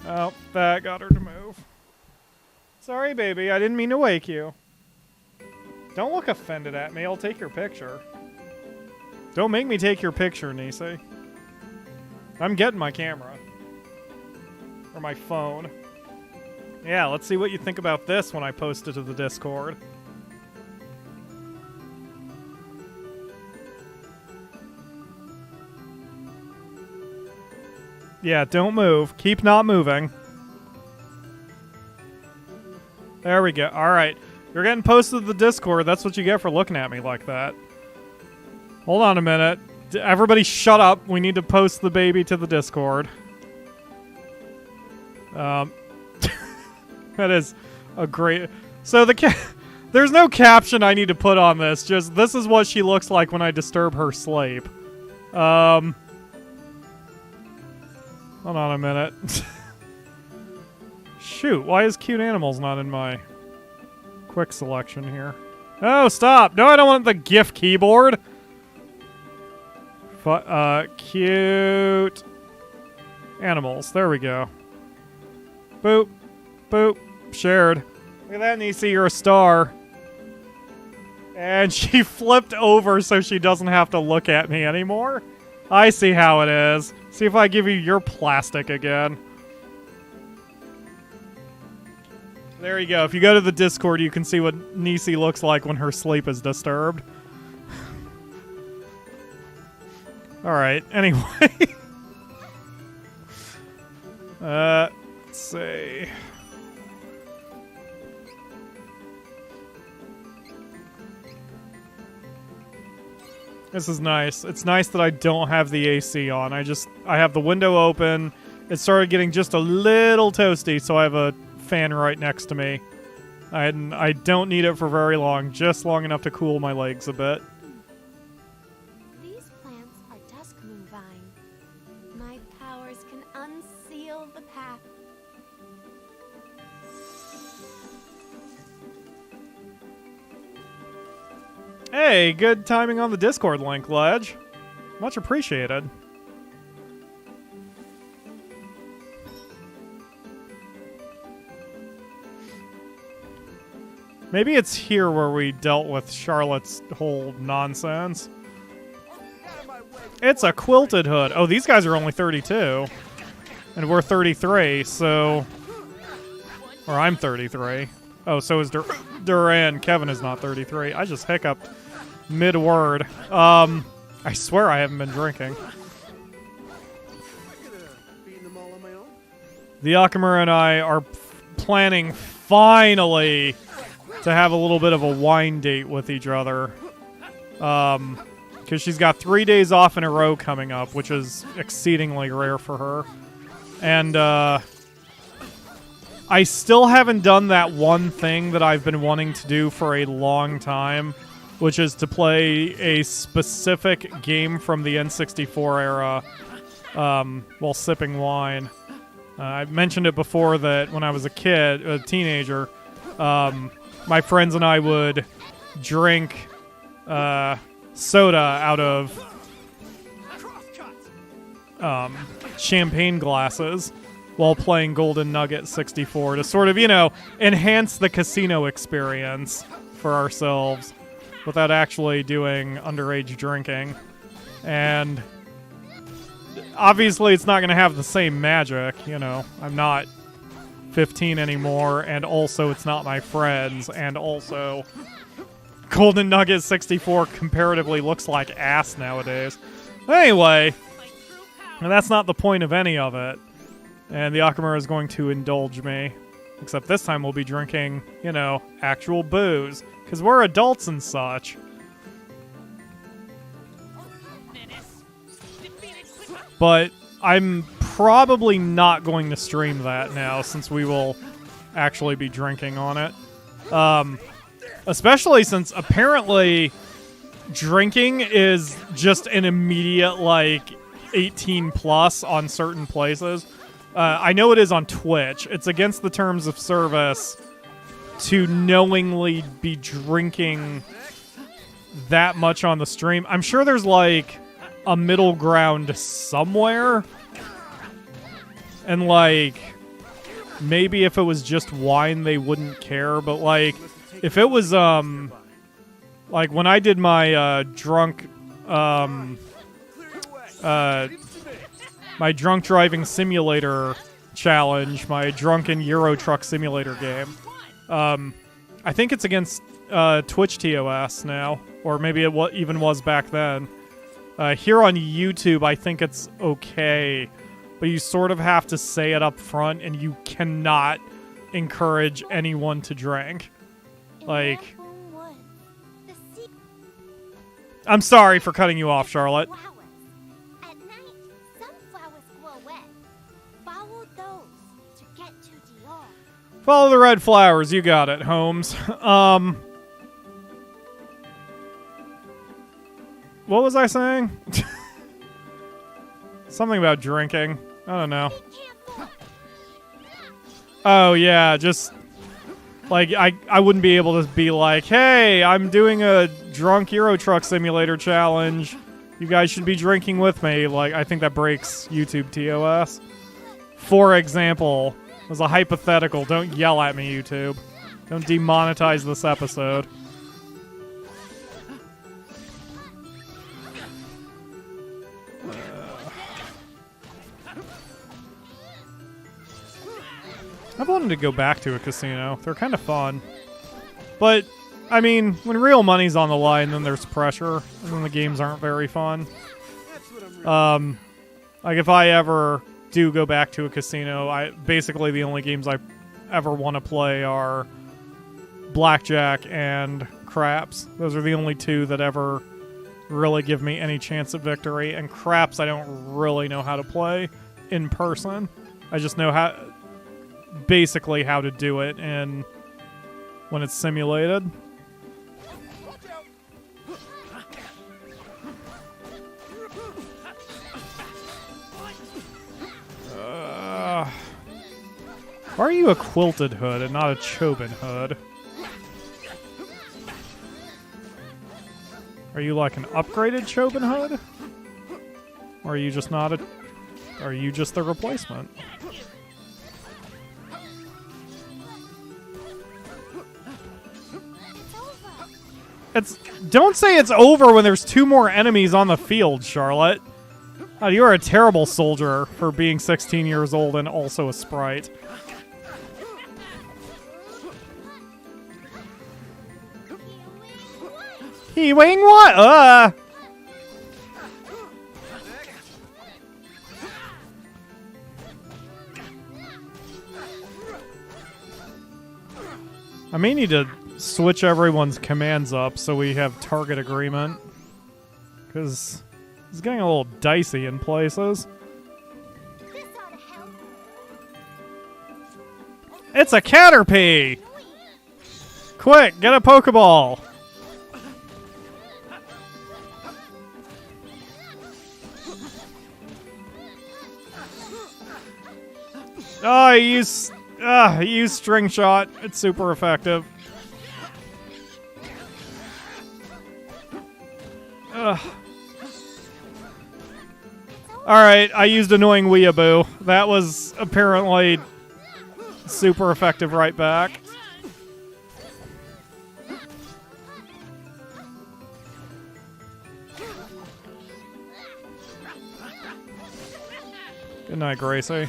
A: Oh, that got her to move. Sorry, baby. I didn't mean to wake you. Don't look offended at me. I'll take your picture. Don't make me take your picture, Nisi. I'm getting my camera. Or my phone. Yeah, let's see what you think about this when I post it to the Discord. Yeah, don't move. Keep not moving. There we go. Alright. You're getting posted to the Discord. That's what you get for looking at me like that. Hold on a minute. Everybody shut up. We need to post the baby to the Discord. That is a great... So there's no caption I need to put on this. Just, this is what she looks like when I disturb her sleep. Hold on a minute. Shoot, why is cute animals not in my quick selection here? Oh, stop! No, I don't want the GIF keyboard! Cute animals. There we go. Boop. Boop. Shared. Look at that, Nisi, you're a star. And she flipped over so she doesn't have to look at me anymore. I see how it is. See if I give you your plastic again. There you go. If you go to the Discord, you can see what Nisi looks like when her sleep is disturbed. Alright, anyway. Let's see. This is nice. It's nice that I don't have the AC on. I have the window open. It started getting just a little toasty, so I have a fan right next to me. I don't need it for very long, just long enough to cool my legs a bit.
J: These plants are dusk moon vine. My powers can unseal the path.
A: Hey, good timing on the Discord link, Ledge. Much appreciated. Maybe it's here where we dealt with Charlotte's whole nonsense. It's a quilted hood. Oh, these guys are only 32. And we're 33, so... Or I'm 33. Oh, so is Duran. Kevin is not 33. I just hiccuped mid-word. I swear I haven't been drinking. The Akamura and I are planning, finally, to have a little bit of a wine date with each other. Because she's got 3 days off in a row coming up, which is exceedingly rare for her. And, I still haven't done that one thing that I've been wanting to do for a long time, which is to play a specific game from the N64 era while sipping wine. I mentioned it before that when I was a teenager, my friends and I would drink soda out of champagne glasses while playing Golden Nugget 64 to sort of, enhance the casino experience for ourselves without actually doing underage drinking. And obviously it's not going to have the same magic, I'm not 15 anymore, and also it's not my friends, and also Golden Nugget 64 comparatively looks like ass nowadays. Anyway, that's not the point of any of it. And the Akamura is going to indulge me. Except this time we'll be drinking, actual booze. Because we're adults and such. But I'm probably not going to stream that now, since we will actually be drinking on it. Especially since apparently drinking is just an immediate, 18 plus on certain places. I know it is on Twitch. It's against the terms of service to knowingly be drinking that much on the stream. I'm sure there's, a middle ground somewhere. And, maybe if it was just wine, they wouldn't care. But, if it was, when I did my, my drunk driving simulator challenge, my drunken Euro Truck Simulator game. I think it's against Twitch TOS now, or maybe it even was back then. Here on YouTube, I think it's okay, but you sort of have to say it up front, and you cannot encourage anyone to drink. I'm sorry for cutting you off, Charlotte. Follow the red flowers. You got it, Holmes. What was I saying? Something about drinking. I don't know. Oh, yeah, just... I wouldn't be able to be like, hey, I'm doing a drunk Euro Truck Simulator challenge. You guys should be drinking with me. I think that breaks YouTube TOS. For example... It was a hypothetical. Don't yell at me, YouTube. Don't demonetize this episode. I've wanted to go back to a casino. They're kind of fun. But, I mean, when real money's on the line, then there's pressure, and then the games aren't very fun. Like, if I ever do go back to a casino, basically the only games I ever want to play are blackjack and craps. Those are the only two that ever really give me any chance of victory. And craps I don't really know how to play in person. I just know basically how to do it and when it's simulated. Why are you a quilted hood and not a Chobin hood? Are you like an upgraded Chobin hood? Or are you just not a... Are you just the replacement? Don't say it's over when there's 2 more enemies on the field, Charlotte. You are a terrible soldier for being 16 years old and also a sprite. He wing what? I may need to switch everyone's commands up so we have target agreement. Because it's getting a little dicey in places. It's a Caterpie! Quick, get a Pokeball! Oh, he used String Shot. It's super effective. Alright, I used Annoying Weeaboo. That was apparently super effective right back. Good night, Gracie.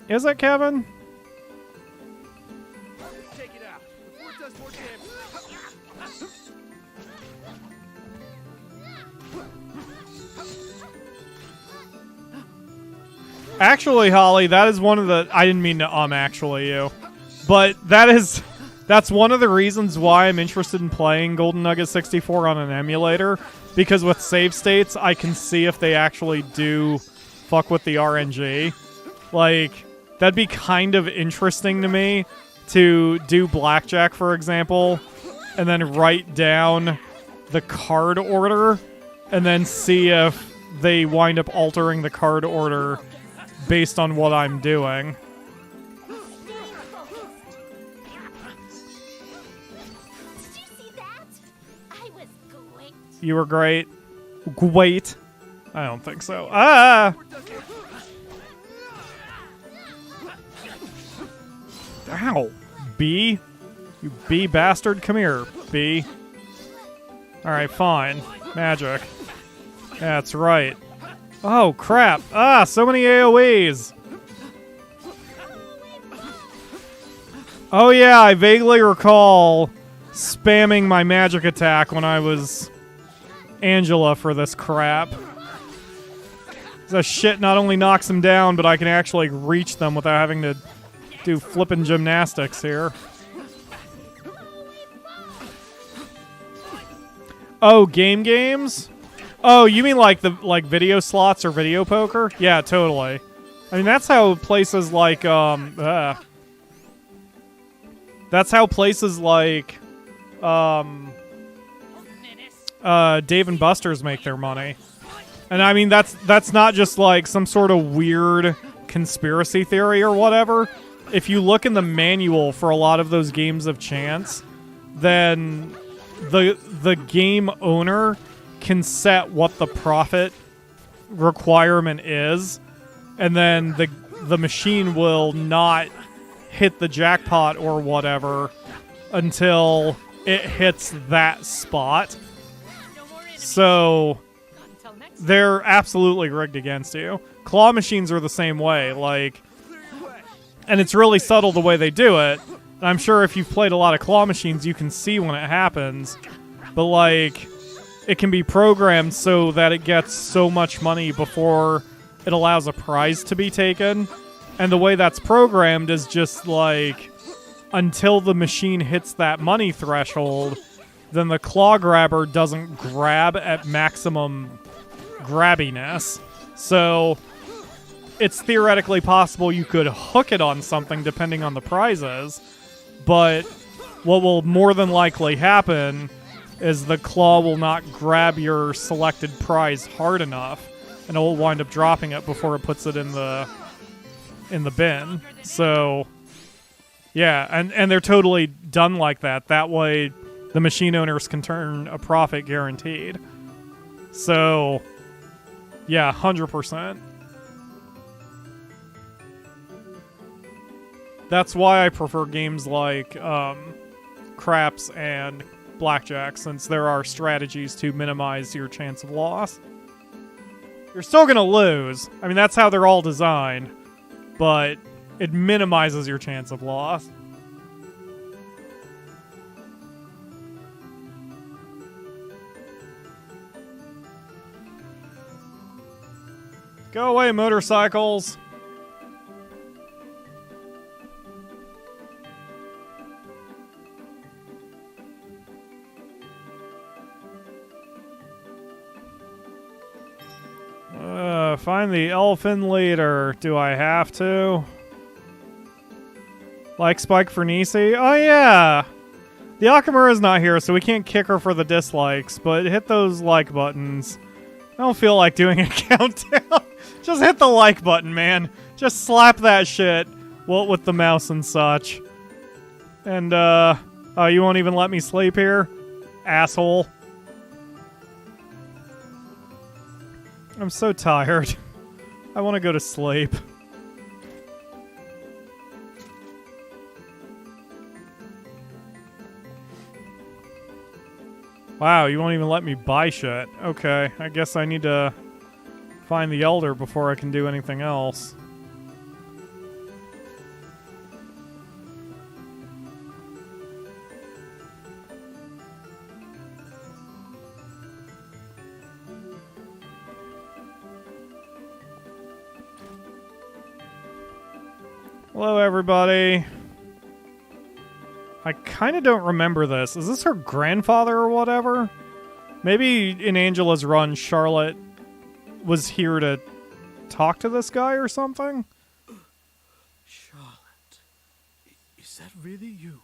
A: Is it, Kevin?
B: Take it out before it does more damage.
A: Actually, Holly, that is one of the... I didn't mean to actually you. But that's one of the reasons why I'm interested in playing Golden Nugget 64 on an emulator. Because with save states, I can see if they actually do fuck with the RNG. Like... That'd be kind of interesting to me to do blackjack, for example, and then write down the card order and then see if they wind up altering the card order based on what I'm doing.
C: Did you see that? I was great.
A: You were great. Great. I don't think so. Ah! Ow. B? You B bastard. Come here, B. Alright, fine. Magic. That's right. Oh, crap. Ah, so many AoEs. Oh, yeah, I vaguely recall spamming my magic attack when I was Angela for this crap. This shit not only knocks them down, but I can actually reach them without having to do flippin' gymnastics here. Oh, games? Oh, you mean like the video slots or video poker? Yeah, totally. I mean, that's how places like that's how places like Dave and Buster's make their money. And I mean, that's not just like some sort of weird conspiracy theory or whatever. If you look in the manual for a lot of those games of chance, then the game owner can set what the profit requirement is, and then the machine will not hit the jackpot or whatever until it hits that spot. So they're absolutely rigged against you. Claw machines are the same way, like, and it's really subtle the way they do it. And I'm sure if you've played a lot of claw machines, you can see when it happens. But, like, it can be programmed so that it gets so much money before it allows a prize to be taken. And the way that's programmed is just, like, until the machine hits that money threshold, then the claw grabber doesn't grab at maximum grabbiness. So it's theoretically possible you could hook it on something depending on the prizes, but what will more than likely happen is the claw will not grab your selected prize hard enough, and it will wind up dropping it before it puts it in the bin. So yeah, and they're totally done like that. That way the machine owners can turn a profit guaranteed. So yeah, 100%. That's why I prefer games like Craps and Blackjack, since there are strategies to minimize your chance of loss. You're still going to lose. I mean, that's how they're all designed, but it minimizes your chance of loss. Go away, motorcycles. Find the elfin leader. Do I have to? Like Spike for Nisi? Oh, yeah. The Akamura's not here, so we can't kick her for the dislikes, but hit those like buttons. I don't feel like doing a countdown. Just hit the like button, man. Just slap that shit with the mouse and such. And, oh, you won't even let me sleep here? Asshole. I'm so tired. I want to go to sleep. Wow, you won't even let me buy shit. Okay, I guess I need to find the Elder before I can do anything else. Hello, everybody. I kind of don't remember this. Is this her grandfather or whatever? Maybe in Angela's run, Charlotte was here to talk to this guy or something?
B: Charlotte, is that really you?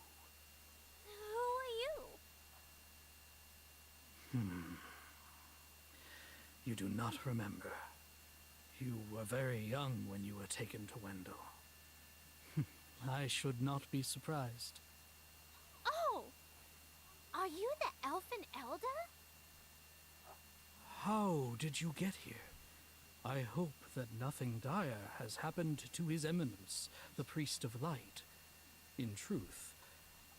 C: Who are you?
F: You do not remember. You were very young when you were taken to Wendell. I should not be surprised.
C: Oh! Are you the Elfin Elder?
F: How did you get here? I hope that nothing dire has happened to His Eminence, the Priest of Light. In truth,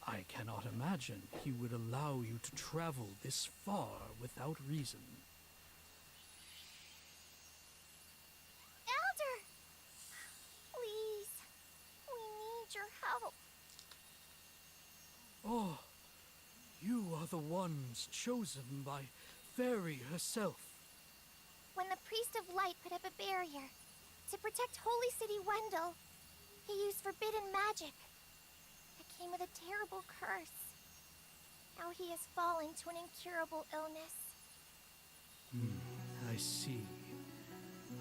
F: I cannot imagine he would allow you to travel this far without reason.
C: Elder! Please, we need your help.
F: Oh, you are the ones chosen by Fairy herself.
C: When the Priest of Light put up a barrier to protect Holy City Wendell, he used forbidden magic. It came with a terrible curse. Now he is falling to an incurable illness.
F: I see.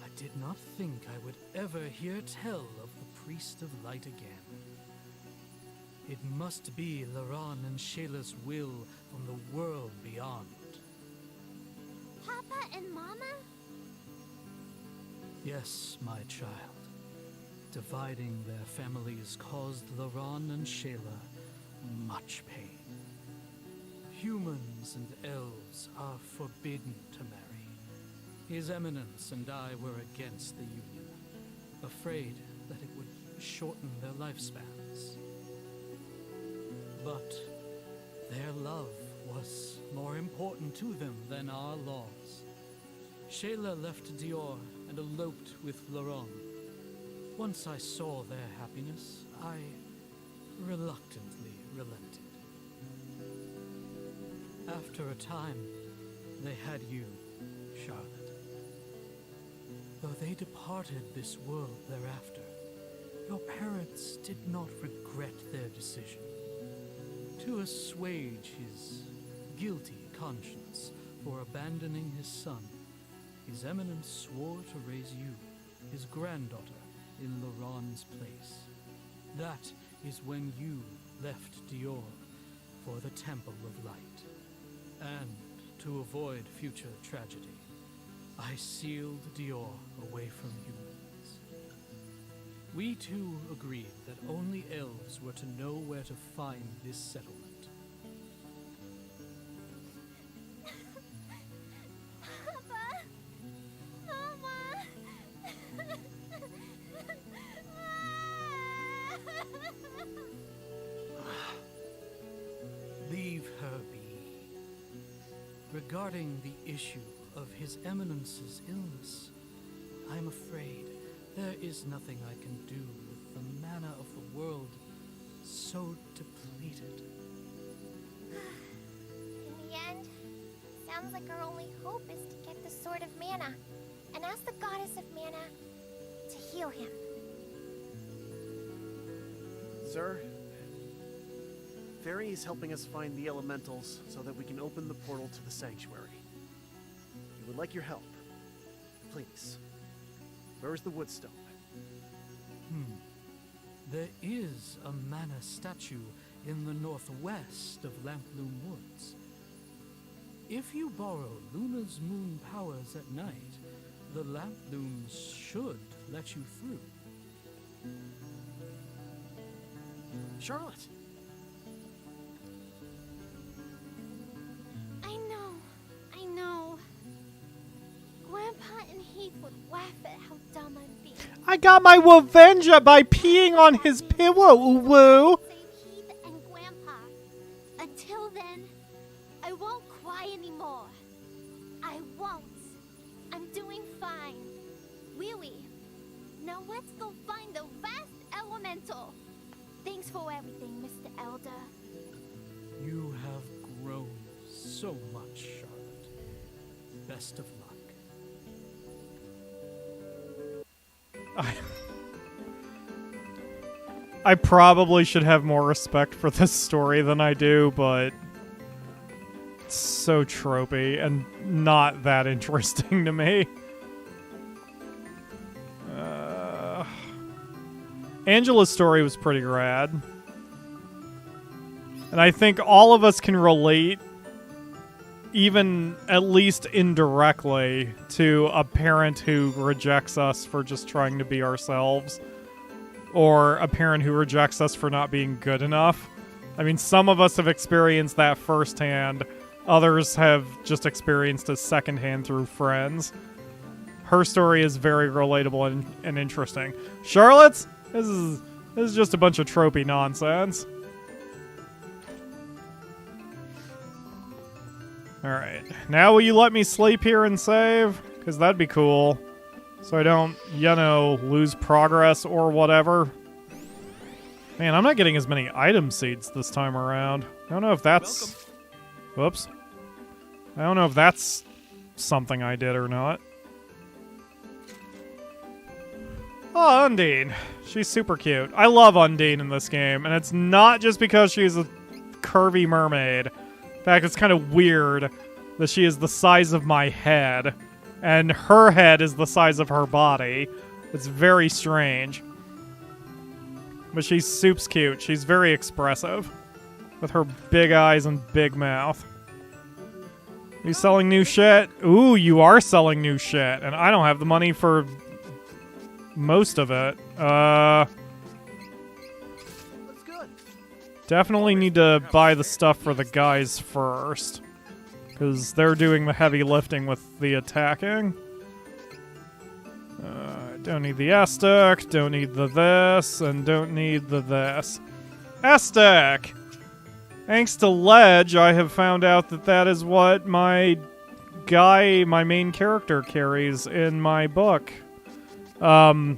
F: I did not think I would ever hear tell of the Priest of Light again. It must be Duran and Shayla's will from the world beyond.
C: Papa and Mama?
F: Yes, my child. Dividing their families caused Duran and Shayla much pain. Humans and elves are forbidden to marry. His Eminence and I were against the union, afraid that it would
K: shorten their lifespans. But their love was more important to them than our laws. Shayla left Dior and eloped with Laurent. Once I saw their happiness, I reluctantly relented. After a time, they had you, Charlotte. Though they departed this world thereafter, your parents did not regret their decision. To assuage his guilty conscience for abandoning his son, His Eminence swore to raise you, his granddaughter, in Laurent's place. That is when you left Dior for the Temple of Light. And to avoid future tragedy, I sealed Dior away from humans. We two agreed that only elves were to know where to find this settlement.
J: Papa! Mama!
K: Leave her be. Regarding the issue of His Eminence's illness, I'm afraid there is nothing I can do with the mana of the world so depleted.
C: In the end, sounds like our only hope is to get the Sword of Mana and ask the Goddess of Mana to heal him.
H: Sir, Fairy is helping us find the elementals so that we can open the portal to the sanctuary. We would like your help. Please. Where is the Woodstone?
K: There is a Manah statue in the northwest of Lamploom Woods. If you borrow Luna's moon powers at night, the Lamplooms should let you through.
H: Charlotte!
C: I know. Grandpa and Heath would laugh at how dumb I'm being.
A: I got my revenge by peeing on his pillow, woo!
C: Save Heath and Grandpa. Until then, I won't cry anymore. I won't. I'm doing fine. Really. Now let's go find the vast elemental. Thanks for everything, Mr. Elder.
K: You have grown so much, Charlotte. Best of luck.
A: I probably should have more respect for this story than I do, but it's so tropey and not that interesting to me. Angela's story was pretty rad. And I think all of us can relate, even at least indirectly, to a parent who rejects us for just trying to be ourselves. Or a parent who rejects us for not being good enough. I mean, some of us have experienced that firsthand. Others have just experienced it secondhand through friends. Her story is very relatable and interesting. Charlotte's? This is just a bunch of tropey nonsense. Alright. Now will you let me sleep here and save? Because that'd be cool. So I don't, you know, lose progress or whatever. Man, I'm not getting as many item seeds this time around. I don't know if that's... Whoops. I don't know if that's something I did or not. Oh, Undine. She's super cute. I love Undine in this game, and it's not just because she's a curvy mermaid. In fact, it's kind of weird that she is the size of my head, and her head is the size of her body. It's very strange. But she's soups cute. She's very expressive, with her big eyes and big mouth. You selling new shit? Ooh, you are selling new shit, and I don't have the money for most of it.
H: That's good.
A: Definitely need to buy the stuff for the guys first, because they're doing the heavy lifting with the attacking. Don't need the S-deck, don't need the this, and don't need the this. S-deck! Thanks to Ledge, I have found out that that is what my main character carries in my book. Ledge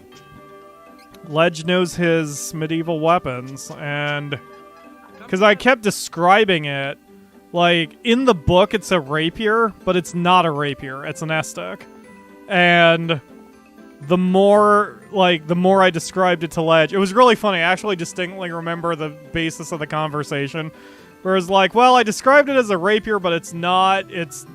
A: knows his medieval weapons, and because I kept describing it, like, in the book it's a rapier, but it's not a rapier, it's an S-deck. And the more I described it to Ledge, it was really funny. I actually distinctly remember the basis of the conversation, where it's like, well, I described it as a rapier, but it's not. It's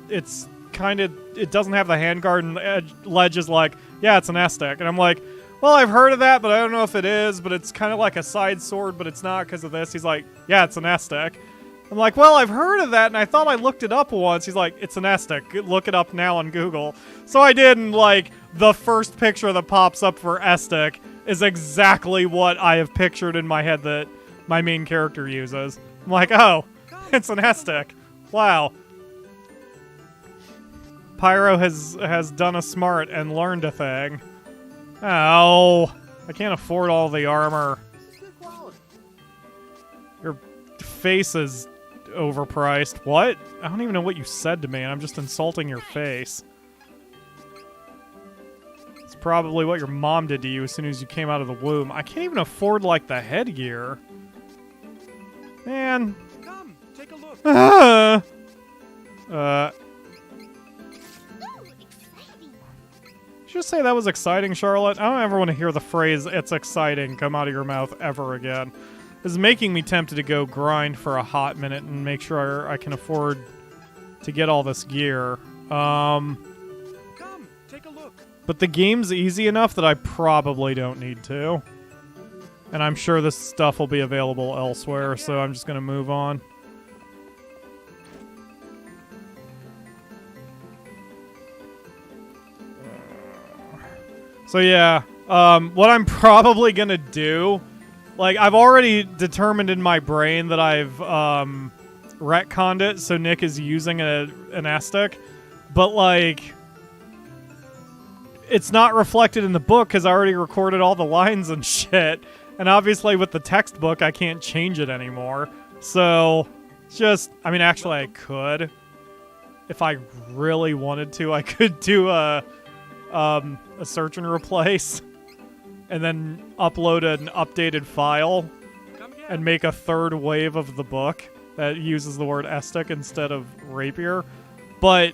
A: kind of, it doesn't have the handguard, and Ledge is like, yeah, it's an S-deck. And I'm like, well, I've heard of that, but I don't know if it is, but it's kind of like a side sword, but it's not because of this. He's like, yeah, it's an S-deck. I'm like, well, I've heard of that, and I thought I looked it up once. He's like, it's an S-deck. Look it up now on Google. So I did, and, like, the first picture that pops up for S-deck is exactly what I have pictured in my head that my main character uses. I'm like, oh, it's an S-deck. Wow. Pyro has done a smart and learned a thing. Oh, I can't afford all the armor. Your face is overpriced. What? I don't even know what you said to me, and I'm just insulting your face. It's probably what your mom did to you as soon as you came out of the womb. I can't even afford, like, the headgear. Man.
H: Come, take a look.
A: Just say that was exciting, Charlotte. I don't ever want to hear the phrase, it's exciting, come out of your mouth ever again. This is making me tempted to go grind for a hot minute and make sure I can afford to get all this gear.
H: Come, take a look.
A: But the game's easy enough that I probably don't need to. And I'm sure this stuff will be available elsewhere, so I'm just going to move on. So yeah, what I'm probably going to do, like, I've already determined in my brain that I've retconned it, so Nick is using an S-deck, but, like, it's not reflected in the book because I already recorded all the lines and shit, and obviously with the textbook I can't change it anymore, so just, I mean, actually I could. If I really wanted to, I could do a search and replace, and then upload an updated file and make a third wave of the book that uses the word S-deck instead of rapier. But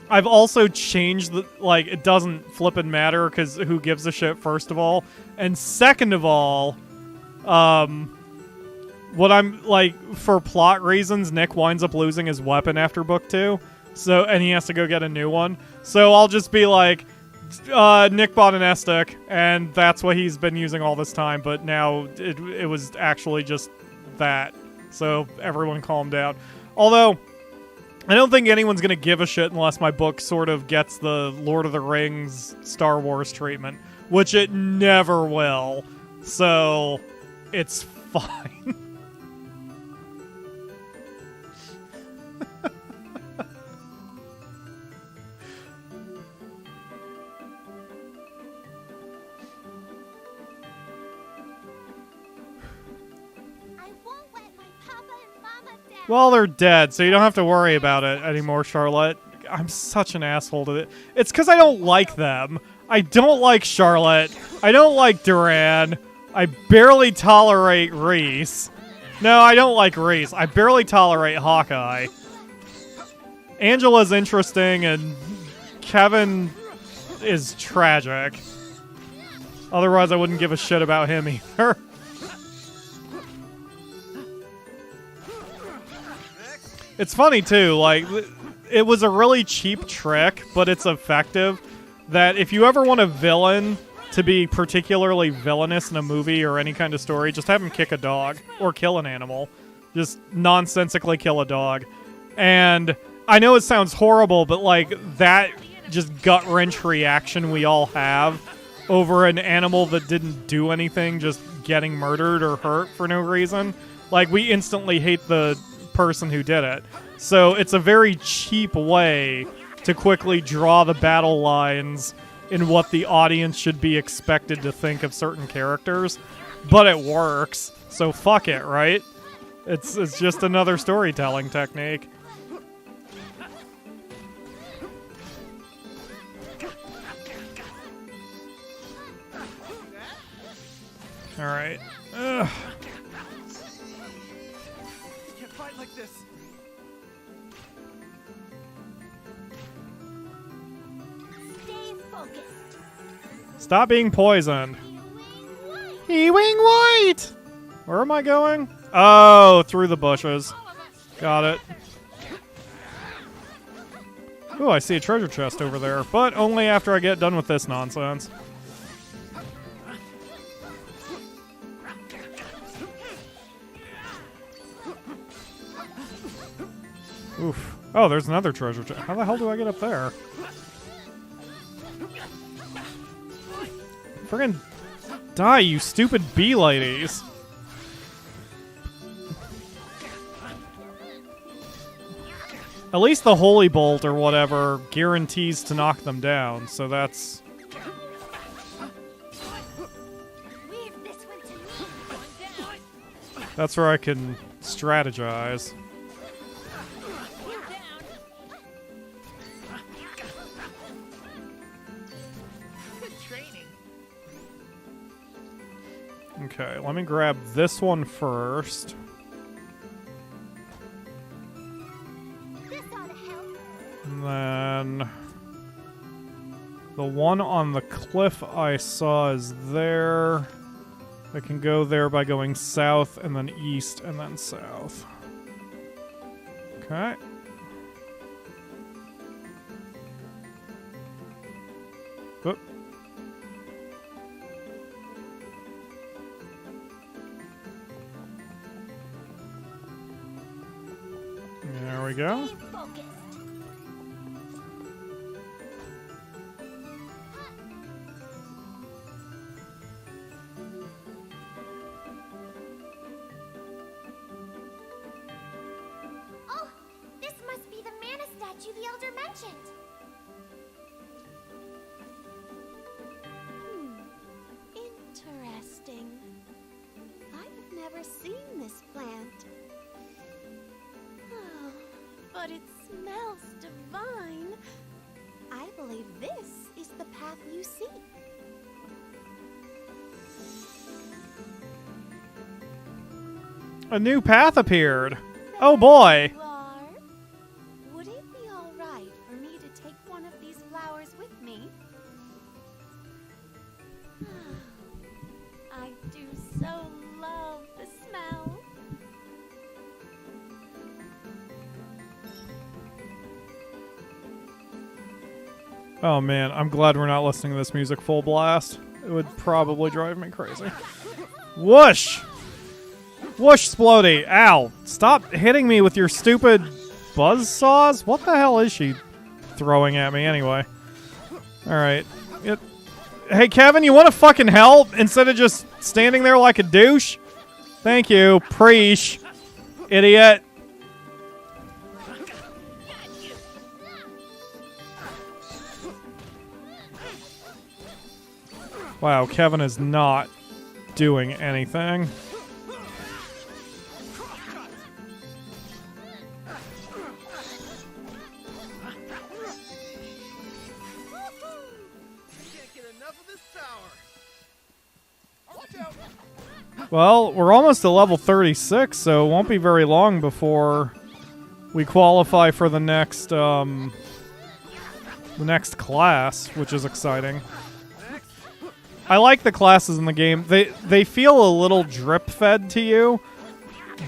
A: I've also changed the, like, it doesn't flippin' matter because who gives a shit, first of all. And second of all, what I'm, like, for plot reasons, Nick winds up losing his weapon after book 2. So, and he has to go get a new one. So I'll just be like, Nick bought an S-deck, and that's what he's been using all this time, but now it was actually just that. So everyone calm down. Although, I don't think anyone's going to give a shit unless my book sort of gets the Lord of the Rings Star Wars treatment, which it never will. So, it's fine. Well, they're dead, so you don't have to worry about it anymore, Charlotte. I'm such an asshole to it. It's because I don't like them. I don't like Charlotte. I don't like Duran. I barely tolerate Reese. No, I don't like Reese. I barely tolerate Hawkeye. Angela's interesting, and Kevin is tragic. Otherwise, I wouldn't give a shit about him either. It's funny, too, like, it was a really cheap trick, but it's effective, that if you ever want a villain to be particularly villainous in a movie or any kind of story, just have him kick a dog, or kill an animal. Just nonsensically kill a dog. And I know it sounds horrible, but, like, that just gut-wrench reaction we all have over an animal that didn't do anything, just getting murdered or hurt for no reason, like, we instantly hate the person who did it. So it's a very cheap way to quickly draw the battle lines in what the audience should be expected to think of certain characters, but it works. So fuck it, right? It's just another storytelling technique. All right. Ugh.
B: Can't fight like this.
J: Stay focused.
A: Stop being poisoned. Ewing White! Where am I going? Oh, through the bushes. Got it. Ooh, I see a treasure chest over there, but only after I get done with this nonsense. Oof. Oh, there's another treasure chest. How the hell do I get up there? Friggin' die, you stupid bee ladies. At least the Holy Bolt or whatever guarantees to knock them down, so that's... That's where I can strategize. Okay, let me grab this one first. And then the one on the cliff I saw is there. I can go there by going south and then east and then south. Okay. Oop. There we go.
J: Oh, this must be the Manah statue the Elder mentioned.
L: Interesting. I've never seen this plant. Oh, but it smells divine. I believe this is the path you seek.
A: A new path appeared. Oh boy.
L: You are. Would it be all right for me to take one of these flowers with me? I do so love the smell.
A: Oh man, I'm glad we're not listening to this music full blast. It would probably drive me crazy. Whoosh! Whoosh, Splody! Ow! Stop hitting me with your stupid buzzsaws! What the hell is she throwing at me anyway? Alright. Hey Kevin, you want to fucking help instead of just standing there like a douche? Thank you. Preach. Idiot. Wow, Kevin is not doing anything. Well, we're almost to level 36, so it won't be very long before we qualify for the next class, which is exciting. I like the classes in the game. They feel a little drip-fed to you,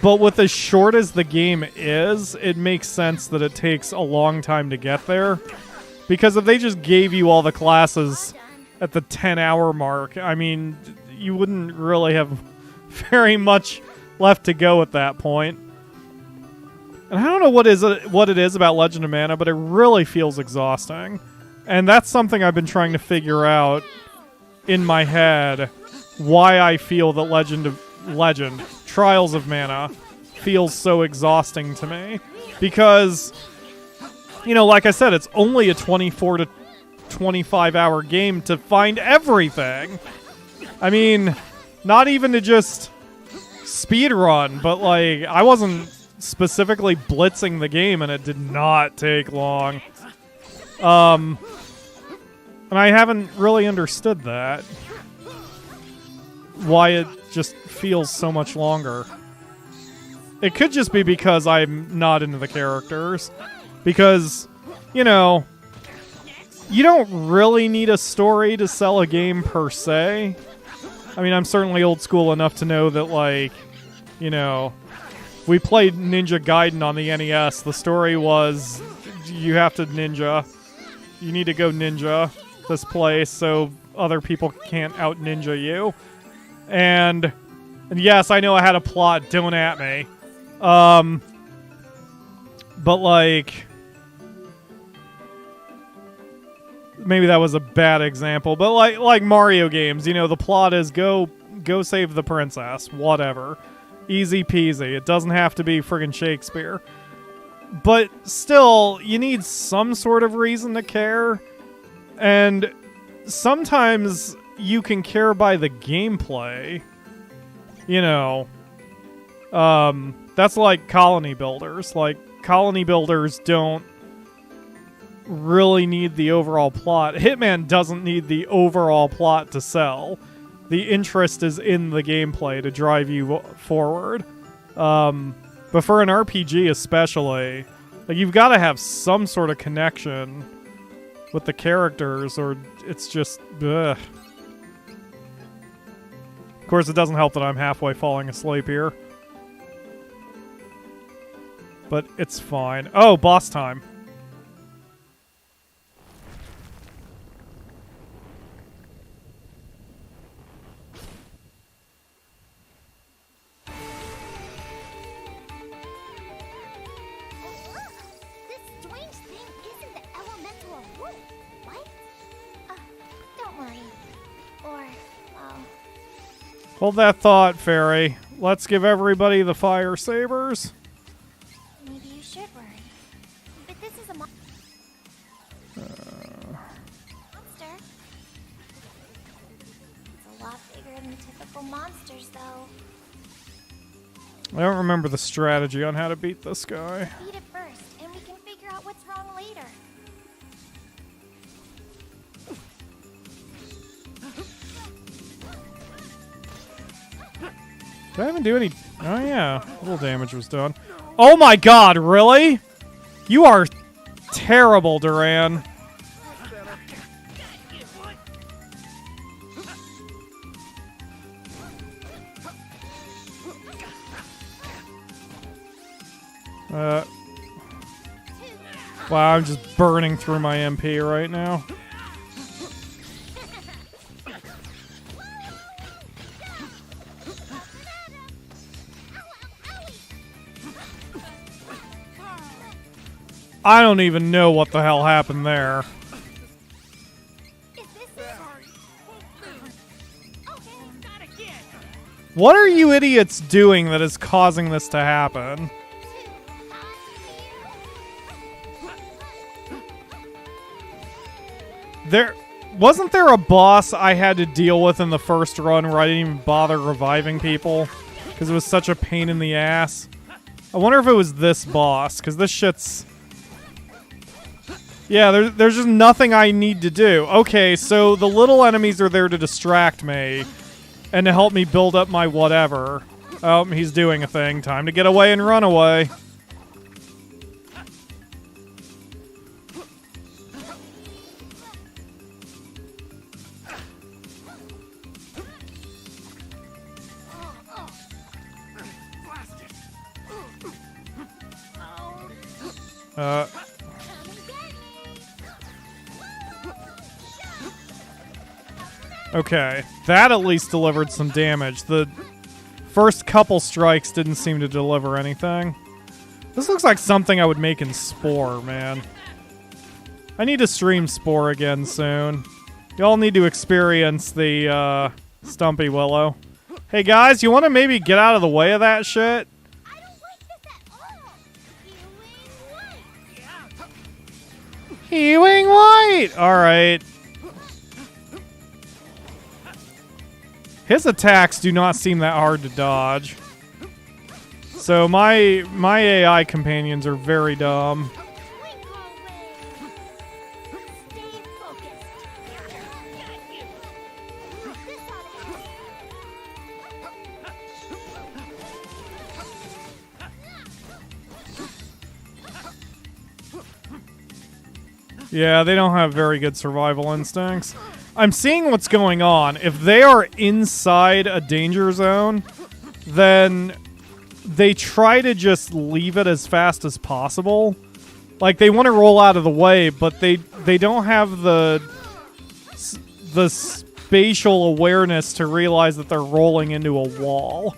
A: but with as short as the game is, it makes sense that it takes a long time to get there. Because if they just gave you all the classes at the 10-hour mark, I mean, you wouldn't really have very much left to go at that point. And I don't know what it is about Legend of Manah, but it really feels exhausting. And that's something I've been trying to figure out in my head, why I feel that Trials of Manah feels so exhausting to me. Because, you know, like I said, it's only a 24 to 25-hour game to find everything. I mean, not even to just speed run, but like I wasn't specifically blitzing the game, and it did not take long. And I haven't really understood that. Why it just feels so much longer. It could just be because I'm not into the characters. Because, you know, you don't really need a story to sell a game per se. I mean, I'm certainly old school enough to know that, like, you know, we played Ninja Gaiden on the NES. The story was you have to ninja. You need to go ninja this place so other people can't out ninja you. And yes, I know I had a plot. Don't at me. But like, maybe that was a bad example. But like Mario games, you know, the plot is go save the princess. Whatever, easy peasy. It doesn't have to be friggin' Shakespeare. But still, you need some sort of reason to care, and sometimes you can care by the gameplay. You know, that's like colony builders. Like, colony builders don't really need the overall plot. Hitman doesn't need the overall plot to sell. The interest is in the gameplay to drive you forward. But for an RPG especially, like, you've got to have some sort of connection with the characters, or it's just, ugh. Of course, it doesn't help that I'm halfway falling asleep here. But it's fine. Oh, boss time. Hold that thought, Fairy. Let's give everybody the fire sabers.
C: Maybe you should worry. But this is a monster. It's a lot bigger than typical monsters, though.
A: I don't remember the strategy on how to beat this guy.
C: Beat it first, and we can figure out what's wrong later.
A: Did I even do any... Oh, yeah. A little damage was done. Oh, my God. Really? You are terrible, Duran. Wow, I'm just burning through my MP right now. I don't even know what the hell happened there. What are you idiots doing that is causing this to happen? Wasn't there a boss I had to deal with in the first run where I didn't even bother reviving people because it was such a pain in the ass? I wonder if it was this boss, because this shit's... Yeah, there's just nothing I need to do. Okay, so the little enemies are there to distract me and to help me build up my whatever. Oh, he's doing a thing. Time to get away and run away. Okay, that at least delivered some damage. The first couple strikes didn't seem to deliver anything. This looks like something I would make in Spore, man. I need to stream Spore again soon. Y'all need to experience the Stumpy Willow. Hey guys, you want to maybe get out of the way of that shit? Ewing White! Alright. His attacks do not seem that hard to dodge. So my AI companions are very dumb. Yeah, they don't have very good survival instincts. I'm seeing what's going on. If they are inside a danger zone, then they try to just leave it as fast as possible. Like, they want to roll out of the way, but they don't have the spatial awareness to realize that they're rolling into a wall.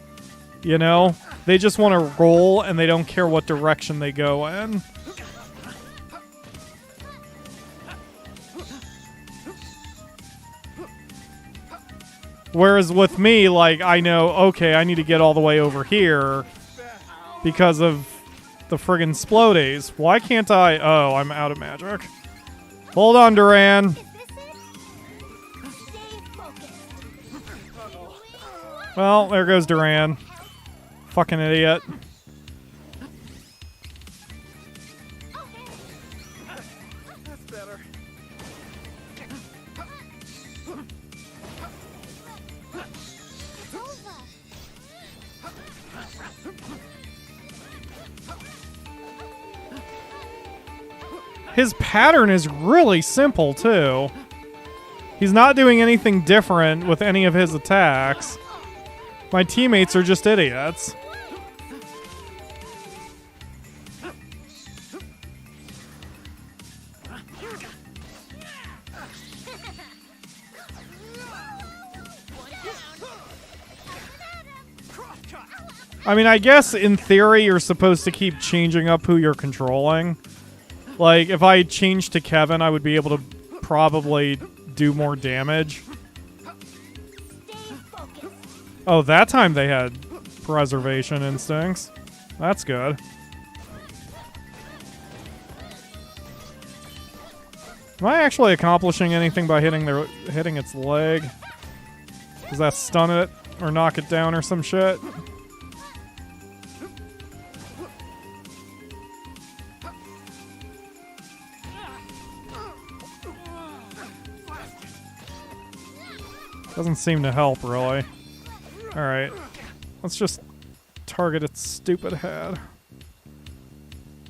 A: You know? They just want to roll, and they don't care what direction they go in. Whereas with me, like, I know, okay, I need to get all the way over here because of the friggin' Splodies. Why can't I? Oh, I'm out of magic. Hold on, Duran. Well, there goes Duran. Fucking idiot.
H: That's better.
A: His pattern is really simple, too. He's not doing anything different with any of his attacks. My teammates are just idiots. I mean, I guess in theory you're supposed to keep changing up who you're controlling. Like, if I changed to Kevin, I would be able to probably do more damage. Oh, that time they had preservation instincts. That's good. Am I actually accomplishing anything by hitting its leg? Does that stun it or knock it down or some shit? Doesn't seem to help, really. Alright. Let's just target its stupid head.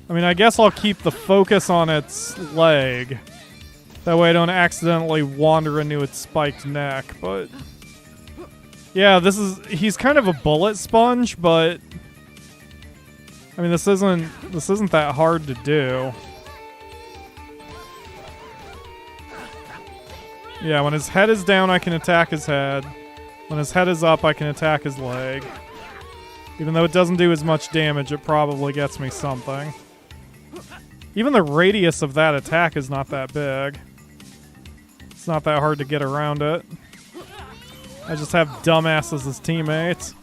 A: I mean, I guess I'll keep the focus on its leg. That way I don't accidentally wander into its spiked neck, but... Yeah, he's kind of a bullet sponge, but... I mean, this isn't that hard to do. Yeah, when his head is down, I can attack his head. When his head is up, I can attack his leg. Even though it doesn't do as much damage, it probably gets me something. Even the radius of that attack is not that big. It's not that hard to get around it. I just have dumbasses as teammates.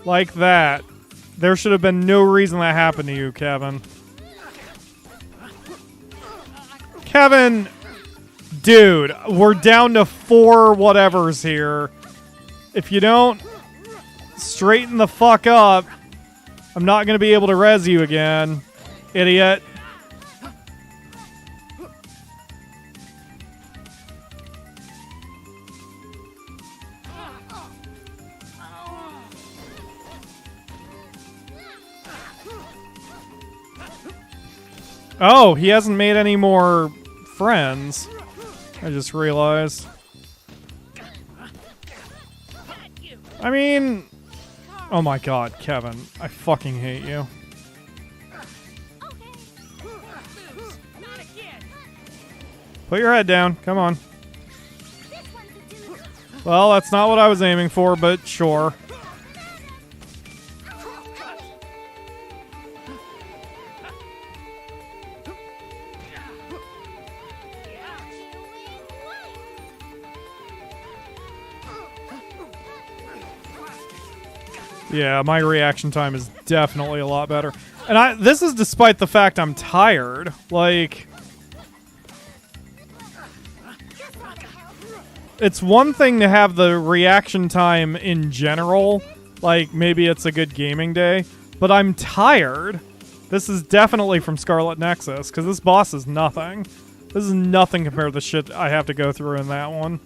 A: Like that. There should have been no reason that happened to you, Kevin. Kevin, dude, we're down to 4 whatevers here. If you don't straighten the fuck up, I'm not going to be able to res you again, idiot. Oh, he hasn't made any more friends. I just realized. I mean... Oh my god, Kevin. I fucking hate you. Put your head down. Come on. Well, that's not what I was aiming for, but sure. Yeah, my reaction time is definitely a lot better. And this is despite the fact I'm tired. Like, it's one thing to have the reaction time in general. Like, maybe it's a good gaming day. But I'm tired. This is definitely from Scarlet Nexus, because this boss is nothing. This is nothing compared to the shit I have to go through in that one.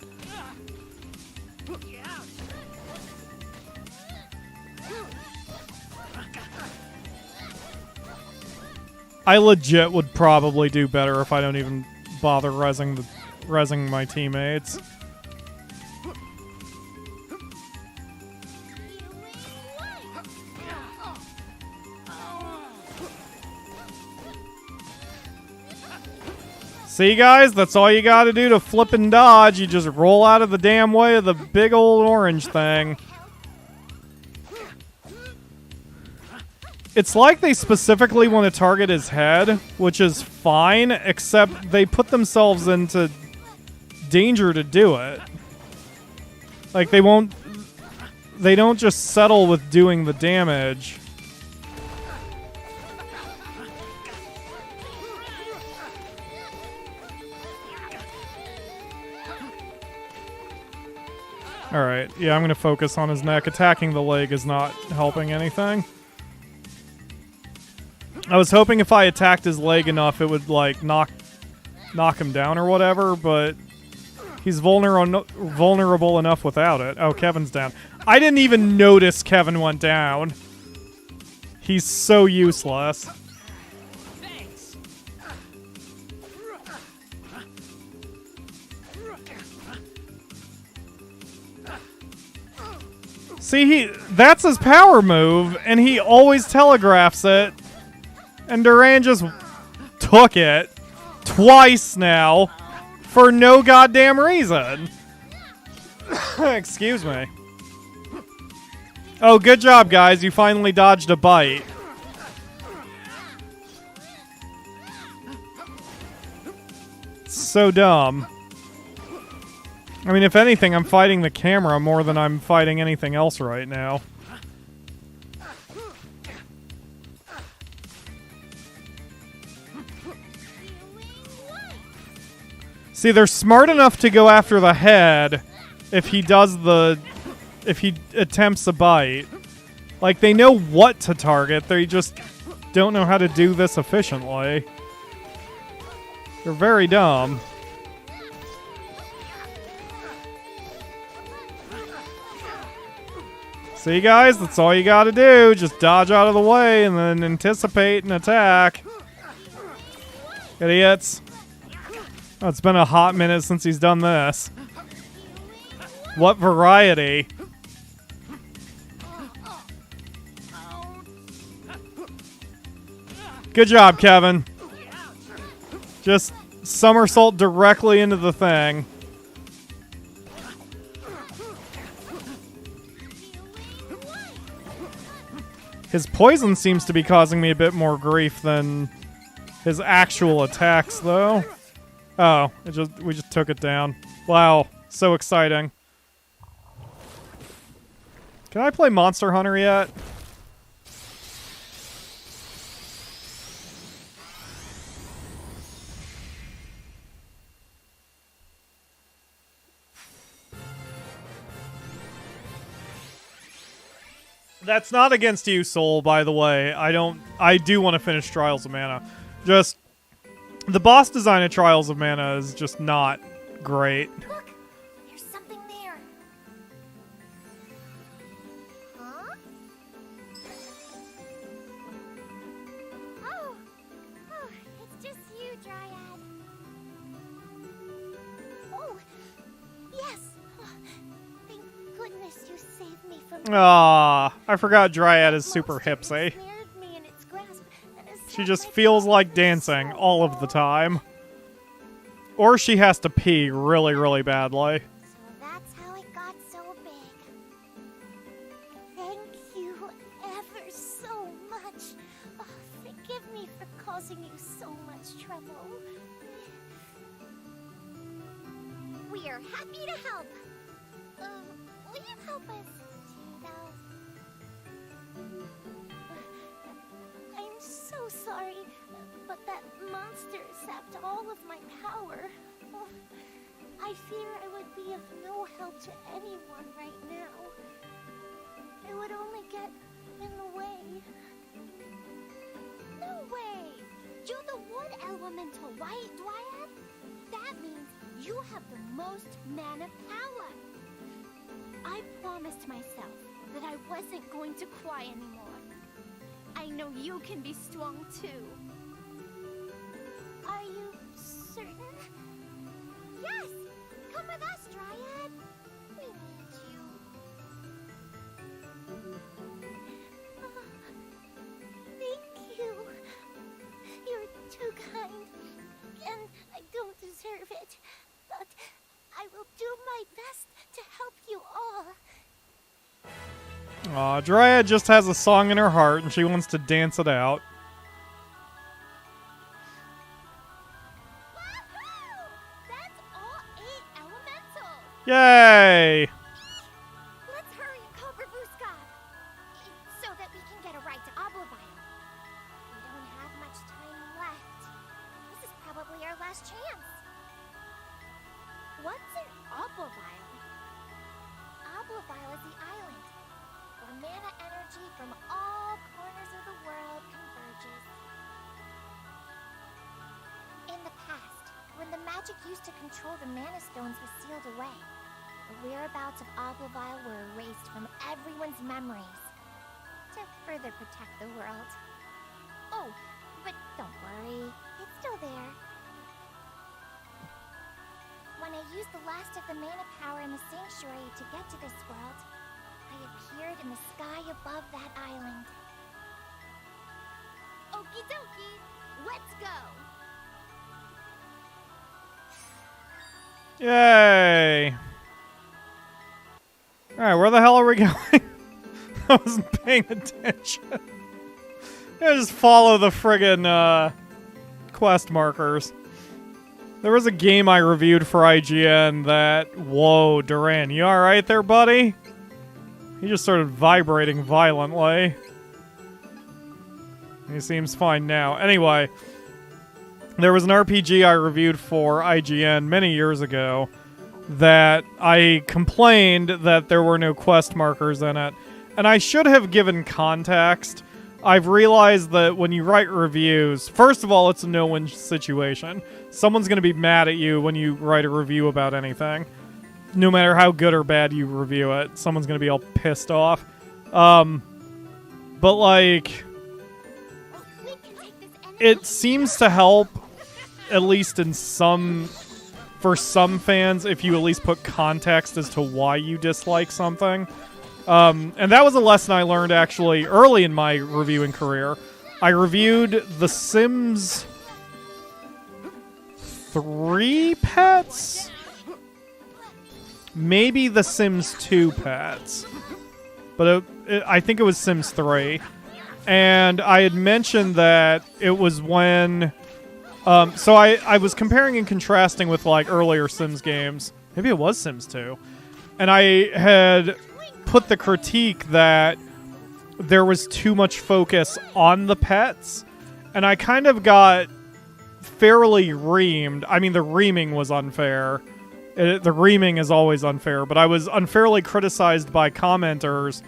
A: I legit would probably do better if I don't even bother rezzing my teammates. See, guys? That's all you gotta do to flip and dodge. You just roll out of the damn way of the big old orange thing. It's like they specifically want to target his head, which is fine, except they put themselves into danger to do it. Like, they don't just settle with doing the damage. Alright, yeah, I'm gonna focus on his neck. Attacking the leg is not helping anything. I was hoping if I attacked his leg enough, it would, like, knock him down or whatever, but he's vulnerable enough without it. Oh, Kevin's down. I didn't even notice Kevin went down. He's so useless.
E: Thanks.
A: See, that's his power move, and he always telegraphs it. And Duran just took it twice now for no goddamn reason. Excuse me. Oh, good job, guys. You finally dodged a bite. So dumb. I mean, if anything, I'm fighting the camera more than I'm fighting anything else right now. See, they're smart enough to go after the head if he attempts a bite. Like, they know what to target, they just don't know how to do this efficiently. They're very dumb. See, guys? That's all you gotta do. Just dodge out of the way and then anticipate and attack. Idiots. Oh, it's been a hot minute since he's done this. What variety? Good job, Kevin. Just somersault directly into the thing. His poison seems to be causing me a bit more grief than his actual attacks, though. Oh, we just took it down. Wow, so exciting. Can I play Monster Hunter yet? That's not against you, Soul, by the way. I do want to finish Trials of Manah. Just, the boss design of Trials of Manah is just not great.
C: Look, there's something there. Huh? Oh, it's just you, Dryad. Oh, yes. Thank goodness you saved me from.
A: Ah, I forgot Dryad is super hipsy. She just feels like dancing all of the time. Or she has to pee really, really badly.
C: So that's how it got so big. Thank you ever so much. Oh, forgive me for causing you so much trouble. We are happy to help. Will you help us too, though?
L: That monster sapped all of my power. Oh, I fear I would be of no help to anyone right now. It would only get in the way. No way! You're the wood elemental, right, Dryad? That means you have the most mana power. I promised myself that I wasn't going to cry anymore. I know you can be strong too. Are you certain? Yes! Come with us, Dryad! We need you. Thank you. You're too kind, and I don't deserve it. But I will do my best to help you all.
A: Aw, Dryad just has a song in her heart and she wants to dance it out.
L: Woohoo! That's all 8 elementals!
A: Yay!
C: Let's hurry and call Babushka, so that we can get a ride to Oblivion. We don't have much time left. This is probably our last chance. What's an Oblivion? Oblivion is the island where mana energy from all corners of the world converges. In the past, when the magic used to control the mana stones was sealed away, the whereabouts of Oblivion were erased from everyone's memories to further protect the world. Oh, but don't worry, it's still there. When I used the last of the mana power in the sanctuary to get to this world, I appeared in the sky above that island. Okie dokie, let's go!
A: Yay! Alright, where the hell are we going? I wasn't paying attention. Yeah, just follow the friggin' quest markers. There was a game I reviewed for IGN that... Whoa, Duran, you alright there, buddy? He just started vibrating violently. He seems fine now. Anyway, there was an RPG I reviewed for IGN many years ago that I complained that there were no quest markers in it. And I should have given context. I've realized that when you write reviews, first of all, it's a no-win situation. Someone's going to be mad at you when you write a review about anything. No matter how good or bad you review it, someone's going to be all pissed off. But, like, it seems to help, at least in some... For some fans, if you at least put context as to why you dislike something. And that was a lesson I learned, actually, early in my reviewing career. I reviewed The Sims 3 pets? Maybe The Sims 2 pets. But I think it was Sims 3. And I had mentioned that it was when... so I was comparing and contrasting with, like, earlier Sims games. Maybe it was Sims 2. And I had put the critique that there was too much focus on the pets. And I kind of got fairly reamed. I mean, the reaming was unfair. The reaming is always unfair. But I was unfairly criticized by commenters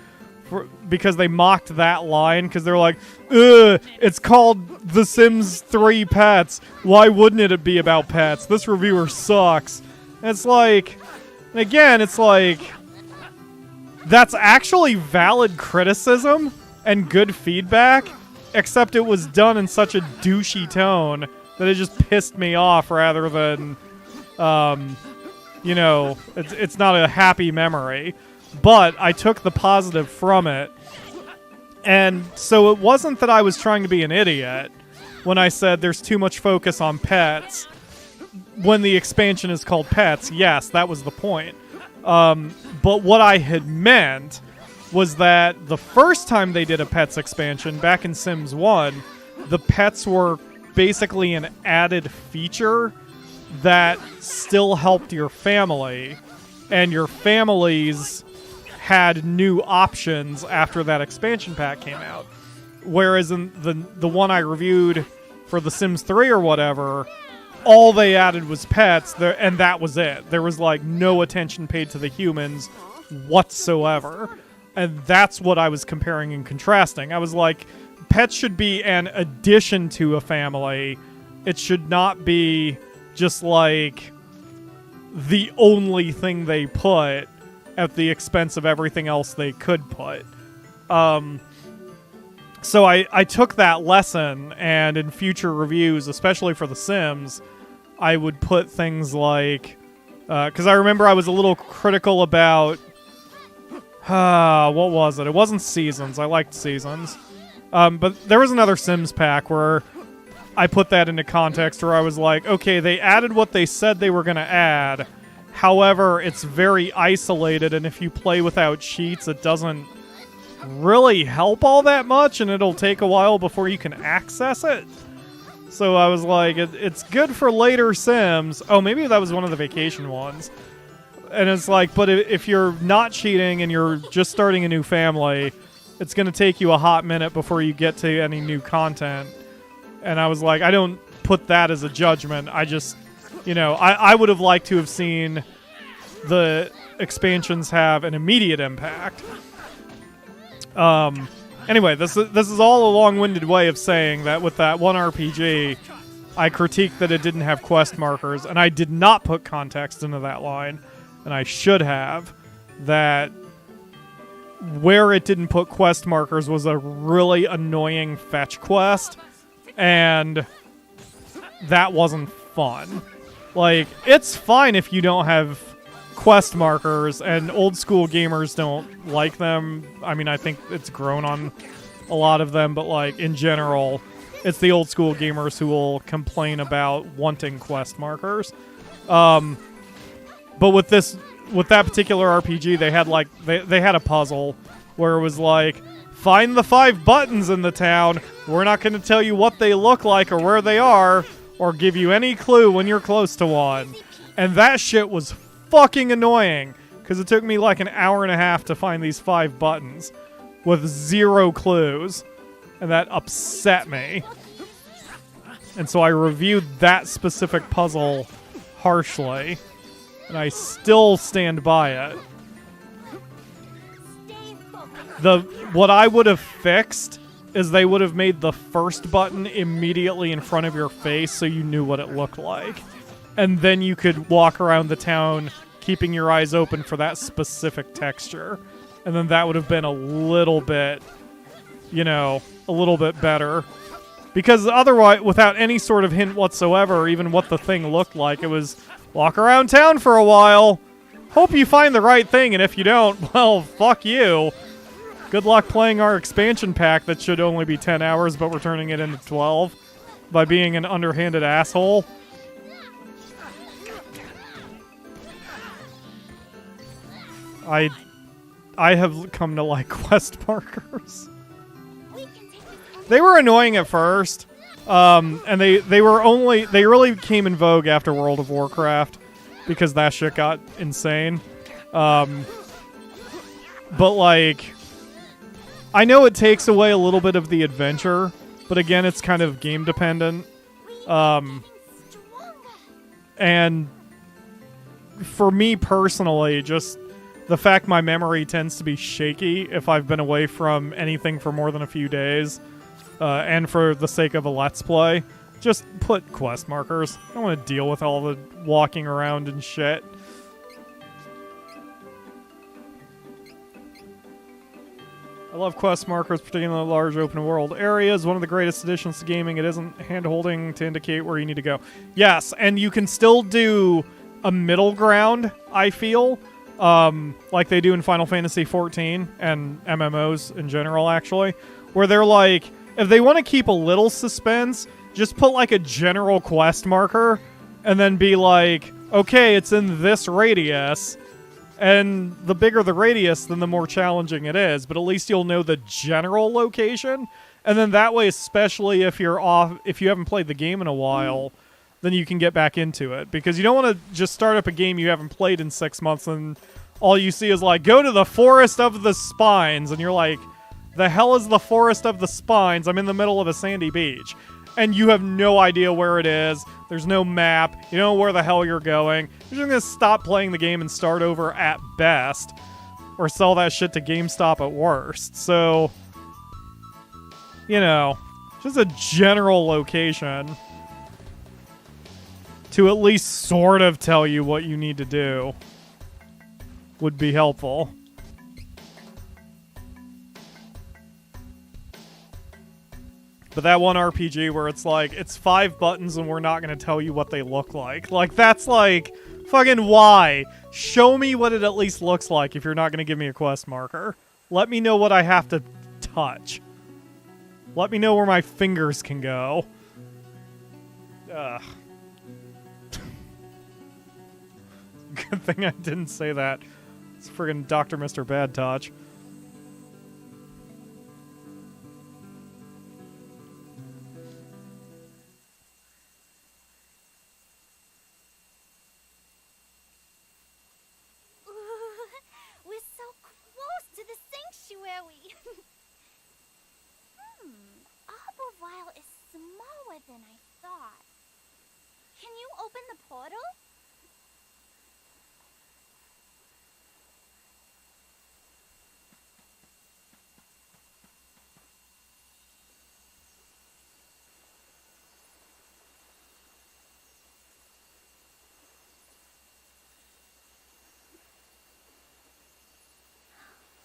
A: because they mocked that line, because they're like, ugh, it's called The Sims 3 Pets. Why wouldn't it be about pets? This reviewer sucks. And it's like, again, it's like, that's actually valid criticism and good feedback, except it was done in such a douchey tone that it just pissed me off rather than, you know, it's not a happy memory. But I took the positive from it. And so it wasn't that I was trying to be an idiot when I said there's too much focus on pets. When the expansion is called Pets, yes, that was the point. But what I had meant was that the first time they did a Pets expansion, back in Sims 1, the pets were basically an added feature that still helped your family. And your families had new options after that expansion pack came out. Whereas in the one I reviewed for The Sims 3 or whatever, all they added was pets, and that was it. There was, like, no attention paid to the humans whatsoever. And that's what I was comparing and contrasting. I was like, pets should be an addition to a family. It should not be just, like, the only thing they put at the expense of everything else they could put. So I took that lesson, and in future reviews, especially for The Sims, I would put things like... because I remember I was a little critical about... what was it? It wasn't Seasons. I liked Seasons. But there was another Sims pack where I put that into context where I was like, okay, they added what they said they were going to add. However, it's very isolated, and if you play without cheats, it doesn't really help all that much, and it'll take a while before you can access it. So I was like, it's good for later Sims. Oh, maybe that was one of the vacation ones. And it's like, but if you're not cheating and you're just starting a new family, it's going to take you a hot minute before you get to any new content. And I was like, I don't put that as a judgment. I just, you know, I would have liked to have seen the expansions have an immediate impact. Anyway, this is all a long-winded way of saying that with that one RPG, I critiqued that it didn't have quest markers, and I did not put context into that line, and I should have. That where it didn't put quest markers was a really annoying fetch quest, and that wasn't fun. Like, it's fine if you don't have quest markers, and old school gamers don't like them. I mean, I think it's grown on a lot of them, but like in general, it's the old school gamers who will complain about wanting quest markers. But with that particular RPG, they had like they had a puzzle where it was like, find the 5 buttons in the town. We're not going to tell you what they look like or where they are, or give you any clue when you're close to one. And that shit was fucking annoying, because it took me like an hour and a half to find these 5 buttons with 0 clues, and that upset me. And so I reviewed that specific puzzle harshly, and I still stand by it. What I would have fixed is they would have made the first button immediately in front of your face so you knew what it looked like. And then you could walk around the town keeping your eyes open for that specific texture. And then that would have been a little bit, you know, a little bit better. Because otherwise, without any sort of hint whatsoever, even what the thing looked like, it was walk around town for a while, hope you find the right thing, and if you don't, well, fuck you. Good luck playing our expansion pack that should only be 10 hours, but we're turning it into 12 by being an underhanded asshole. I have come to like quest markers. They were annoying at first, and they really came in vogue after World of Warcraft because that shit got insane. But like, I know it takes away a little bit of the adventure, but again, it's kind of game dependent. And for me personally, just the fact my memory tends to be shaky if I've been away from anything for more than a few days, and for the sake of a Let's Play, just put quest markers. I don't want to deal with all the walking around and shit. I love quest markers, particularly in large open world areas. One of the greatest additions to gaming. It isn't hand-holding to indicate where you need to go. Yes, and you can still do a middle ground, I feel, like they do in Final Fantasy XIV and MMOs in general, actually, where they're like, if they want to keep a little suspense, just put like a general quest marker and then be like, okay, it's in this radius. And the bigger the radius, then the more challenging it is. But at least you'll know the general location. And then that way, especially if you haven't played the game in a while, then you can get back into it. Because you don't want to just start up a game you haven't played in 6 months and all you see is like, go to the Forest of the Spines. And you're like, the hell is the Forest of the Spines? I'm in the middle of a sandy beach. and you have no idea where it is. There's no map. You don't know where the hell you're going. You're just gonna stop playing the game and start over at best, or sell that shit to GameStop at worst. So, you know, just a general location to at least sort of tell you what you need to do would be helpful. But that one RPG where it's like, it's 5 buttons and we're not going to tell you what they look like. Like, that's like, fucking why? Show me what it at least looks like if you're not going to give me a quest marker. Let me know what I have to touch. Let me know where my fingers can go. Ugh. Good thing I didn't say that. It's friggin' Dr. Mr. Bad Touch.
L: We're so close to the sanctuary. Arbor Vial is smaller than I thought. Can you open the portal?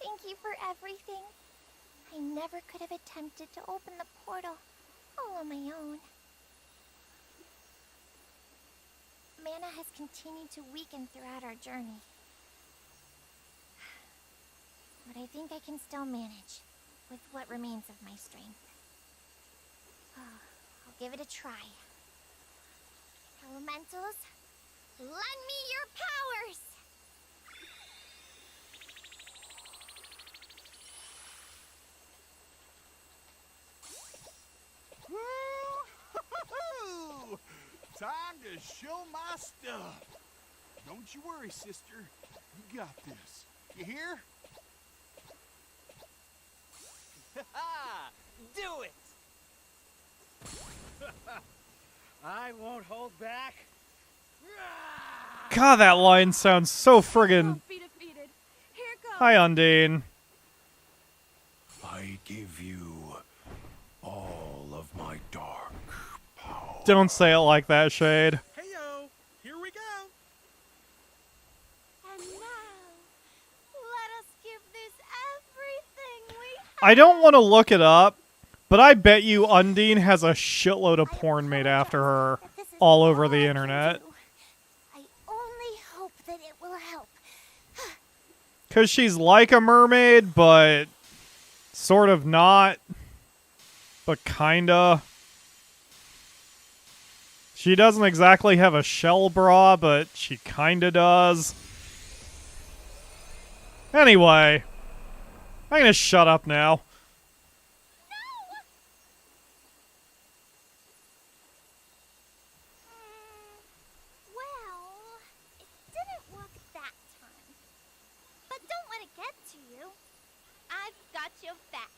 L: Thank you for everything. I never could have attempted to open the portal all on my own. Manah has continued to weaken throughout our journey. But I think I can still manage with what remains of my strength. I'll give it a try. Elementals, lend me your powers!
B: Woo-hoo-hoo! Time to show my stuff. Don't you worry, sister. You got this. You hear?
F: Do it! I won't hold back.
A: God, that line sounds so friggin'...
D: Won't be defeated. Here goes.
A: Hi, Undine.
B: I give you all of my dark power.
A: Don't say it like that, Shade.
G: Heyo, here we go.
L: And now, let us give this everything we have.
A: I don't want to look it up, but I bet you Undine has a shitload of porn made after her all over the internet.
L: I only hope that it will help.
A: Because she's like a mermaid, but sort of not. But kinda. She doesn't exactly have a shell bra, but she kinda does. Anyway, I'm gonna shut up now.
L: Well, it didn't work that time. But don't let it get to you. I've got your back.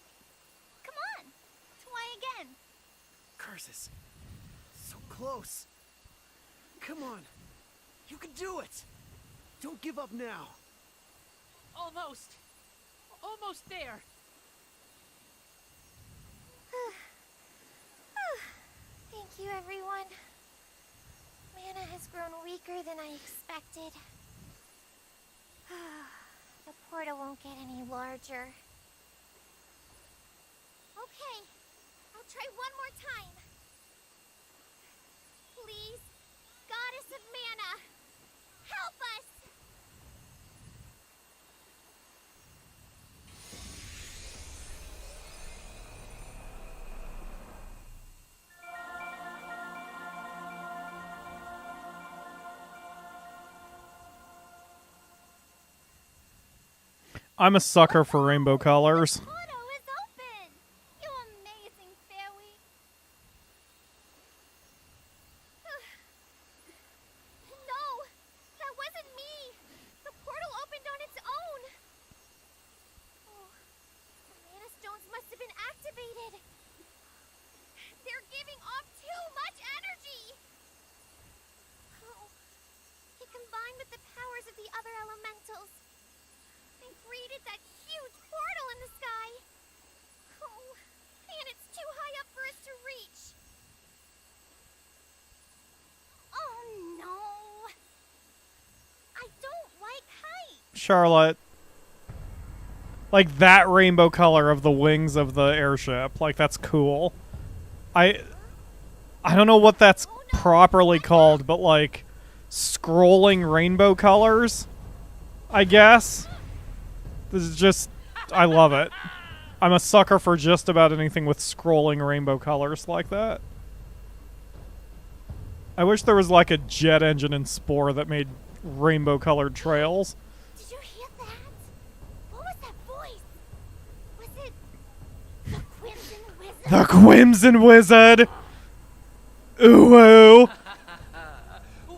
L: Come on, try again.
H: Curses. So close. Come on. You can do it. Don't give up now.
E: Almost. Almost there.
L: Thank you, everyone. Manah has grown weaker than I expected. The portal won't get any larger. Okay, I'll try one more time. Please, Goddess of Manah, help us!
A: I'm a sucker for rainbow colors.
L: The portal is open! You amazing fairy! No! That wasn't me! The portal opened on its own! Oh, the mana stones must have been activated! They're giving off
A: Charlotte. Like, that rainbow color of the wings of the airship. Like, that's cool. I don't know what that's properly called, but, like, scrolling rainbow colors, I guess. This is just... I love it. I'm a sucker for just about anything with scrolling rainbow colors like that. I wish there was, like, a jet engine in Spore that made rainbow-colored trails.
L: Did you hear that? What was that voice? Was it the Crimson Wizard?
A: The Crimson Wizard! Ooh.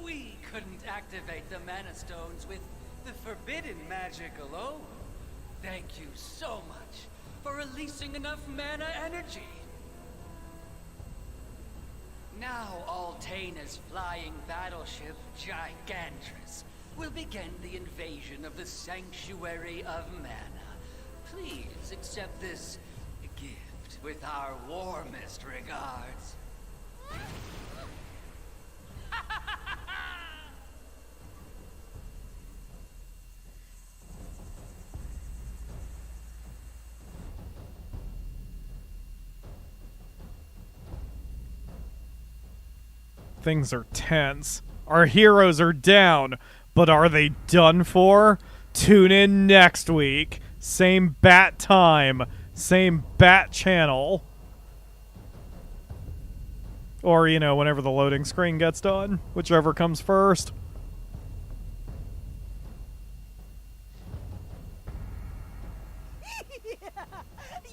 M: We couldn't activate the Mana Stones with the forbidden magic alone. Thank you so much for releasing enough mana energy. Now Altena's flying battleship, Gigantress, will begin the invasion of the Sanctuary of Mana. Please accept this gift with our warmest regards.
A: Things are tense. Our heroes are down, but are they done for? Tune in next week. Same bat time, same bat channel. Or, you know, whenever the loading screen gets done, whichever comes first.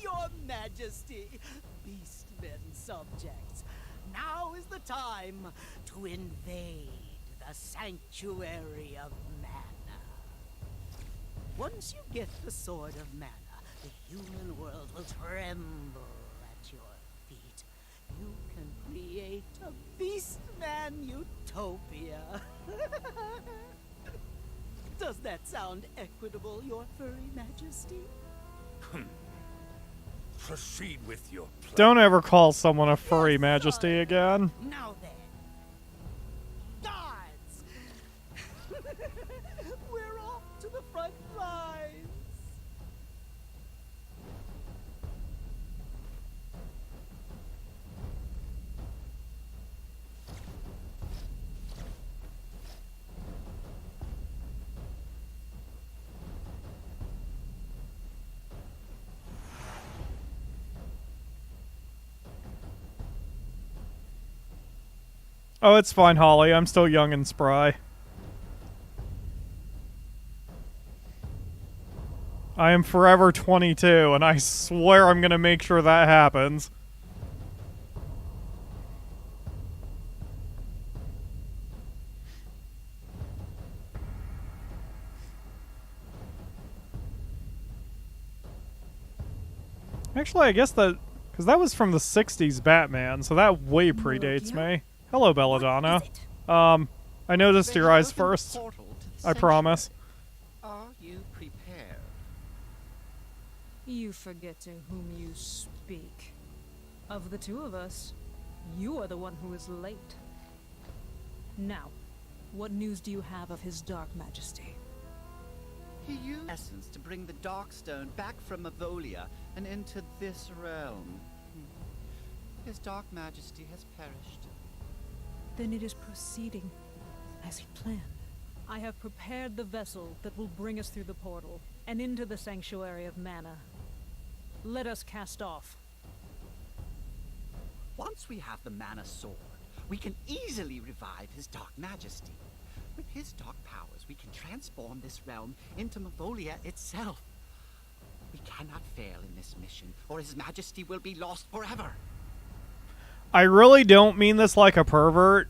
I: Your Majesty, beastmen subjects, now is the time to invade the Sanctuary of Mana. Once you get the Sword of Mana, the human world will tremble at your feet. You can create a beastman utopia. Does that sound equitable, your furry Majesty?
B: Proceed with your plan.
A: Don't ever call someone a furry majesty again.
I: Now then, guards! We're off to the front lines!
A: Oh, it's fine, Holly. I'm still young and spry. I am forever 22, and I swear I'm gonna make sure that happens. Actually, I guess that... because that was from the 60s Batman, so that way predates me. Hello, Belladonna. I noticed your eyes first. I promise.
M: Are you prepared?
D: You forget to whom you speak. Of the two of us, you are the one who is late. Now, what news do you have of His Dark Majesty?
N: He used essence to bring the Darkstone back from Mavolia and into this realm. His Dark Majesty has perished.
D: Then it is proceeding as he planned. I have prepared the vessel that will bring us through the portal and into the Sanctuary of Mana. Let us cast off.
N: Once we have the Mana Sword, we can easily revive His Dark Majesty. With his dark powers, we can transform this realm into Mavolia itself. We cannot fail in this mission, or His Majesty will be lost forever.
A: I really don't mean this like a pervert.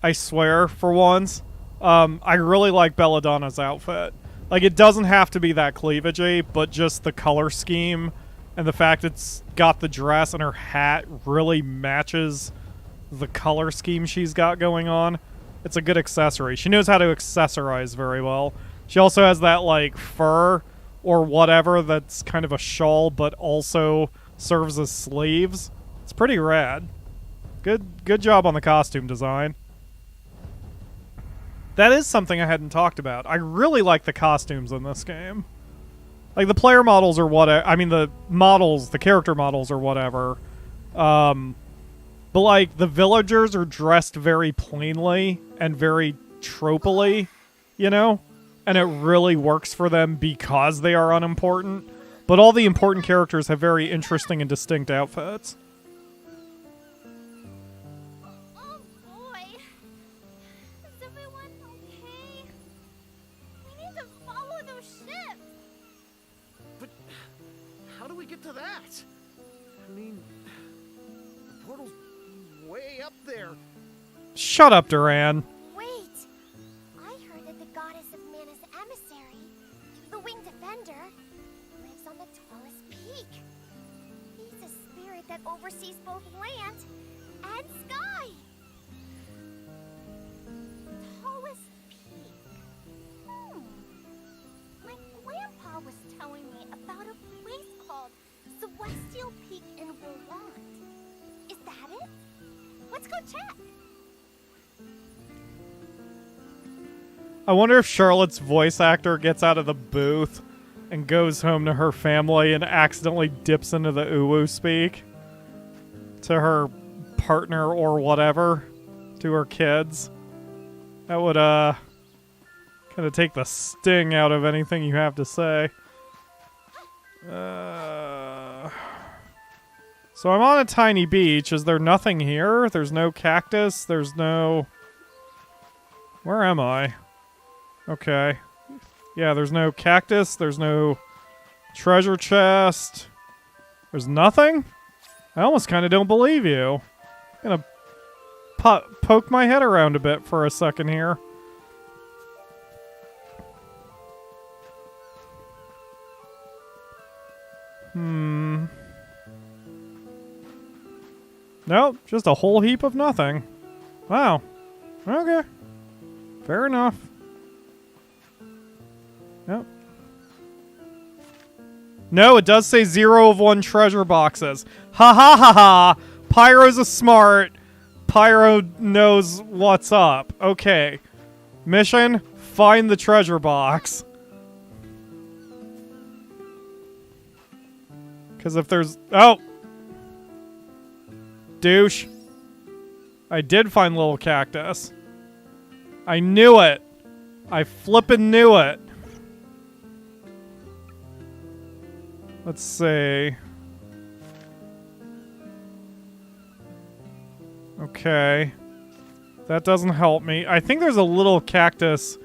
A: I swear, for once. I really like Belladonna's outfit. Like, it doesn't have to be that cleavagey, but just the color scheme and the fact it's got the dress and her hat really matches the color scheme she's got going on. It's a good accessory. She knows how to accessorize very well. She also has that, like, fur or whatever that's kind of a shawl but also serves as sleeves. It's pretty rad. Good job on the costume design. that is something I hadn't talked about. I really like the costumes in this game. Like, the player models or whatever. I mean, the models, the character models or whatever. But, like, the villagers are dressed very plainly and very tropily, you know? And it really works for them because they are unimportant. But all the important characters have very interesting and distinct outfits.
L: Oh boy. Is everyone okay? We need to follow those ships.
H: But how do we get to that? I mean, the portal's way up there.
A: Shut up, Duran.
L: Wait. I heard that the goddess of Manah's emissary, the winged defender, lives on the tallest peak. He's a spirit that oversees both land and sky. Tallest peak. My grandpa was telling me about a place called Celestial Peak in Duran. Is that it? Let's go check.
A: I wonder if Charlotte's voice actor gets out of the booth and goes home to her family and accidentally dips into the uwu speak to her partner or whatever, to her kids. That would, kind of take the sting out of anything you have to say. So I'm on a tiny beach. Is there nothing here? There's no cactus. There's no... Where am I? Okay. Yeah, there's no cactus. There's no treasure chest. There's nothing? I almost kind of don't believe you. I'm gonna poke my head around a bit for a second here. Nope, just a whole heap of nothing. Wow. Okay. Fair enough. Yep. No, it does say 0 of 1 treasure boxes. Ha ha ha ha! Pyro's a smart. Pyro knows what's up. Okay. Mission, find the treasure box. Because if there's... Oh! Douche. I did find little cactus. I knew it. I flippin' knew it. Let's see. Okay. That doesn't help me. I think there's a little cactus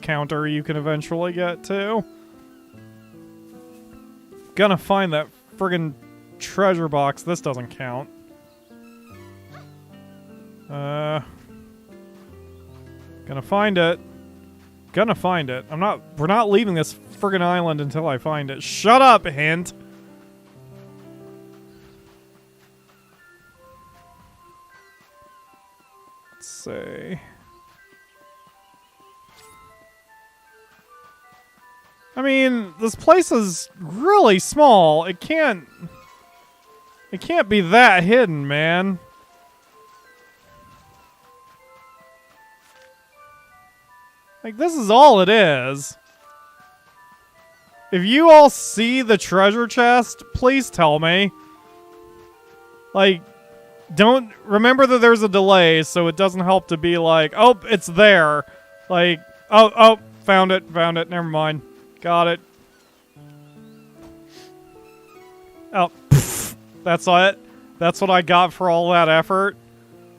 A: counter you can eventually get to. Gonna find that friggin' treasure box. This doesn't count. Gonna find it. Gonna find it. We're not leaving this friggin' island until I find it. Shut up, hint! Let's see. I mean, this place is really small. It can't be that hidden, man. Like, this is all it is. If you all see the treasure chest, please tell me. Like, don't... Remember that there's a delay, so it doesn't help to be like, oh, it's there. Like, oh, found it, never mind. Got it. Oh, pff, that's it. That's what I got for all that effort.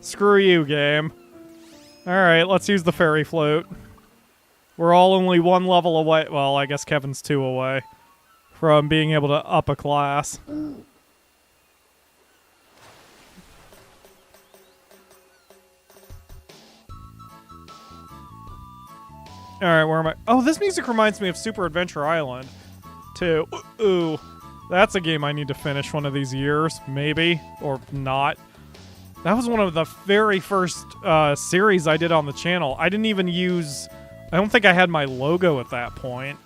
A: Screw you, game. Alright, let's use the fairy float. We're all only 1 level away. Well, I guess Kevin's 2 away from being able to up a class. Alright, where am I? Oh, this music reminds me of Super Adventure Island, too. Ooh, that's a game I need to finish one of these years, maybe, or not. That was one of the very first series I did on the channel. I didn't even use... I don't think I had my logo at that point.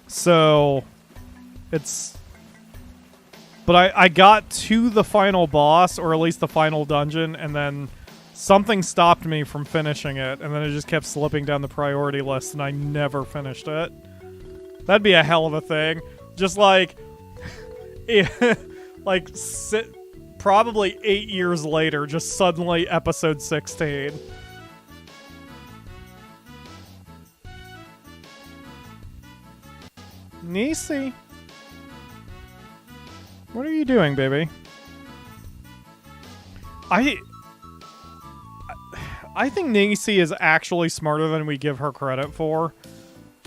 A: So, it's... But I got to the final boss, or at least the final dungeon, and then something stopped me from finishing it, and then it just kept slipping down the priority list, and I never finished it. That'd be a hell of a thing. Just like, like probably 8 years later, just suddenly episode 16. Nisi. What are you doing, baby? I think Nisi is actually smarter than we give her credit for.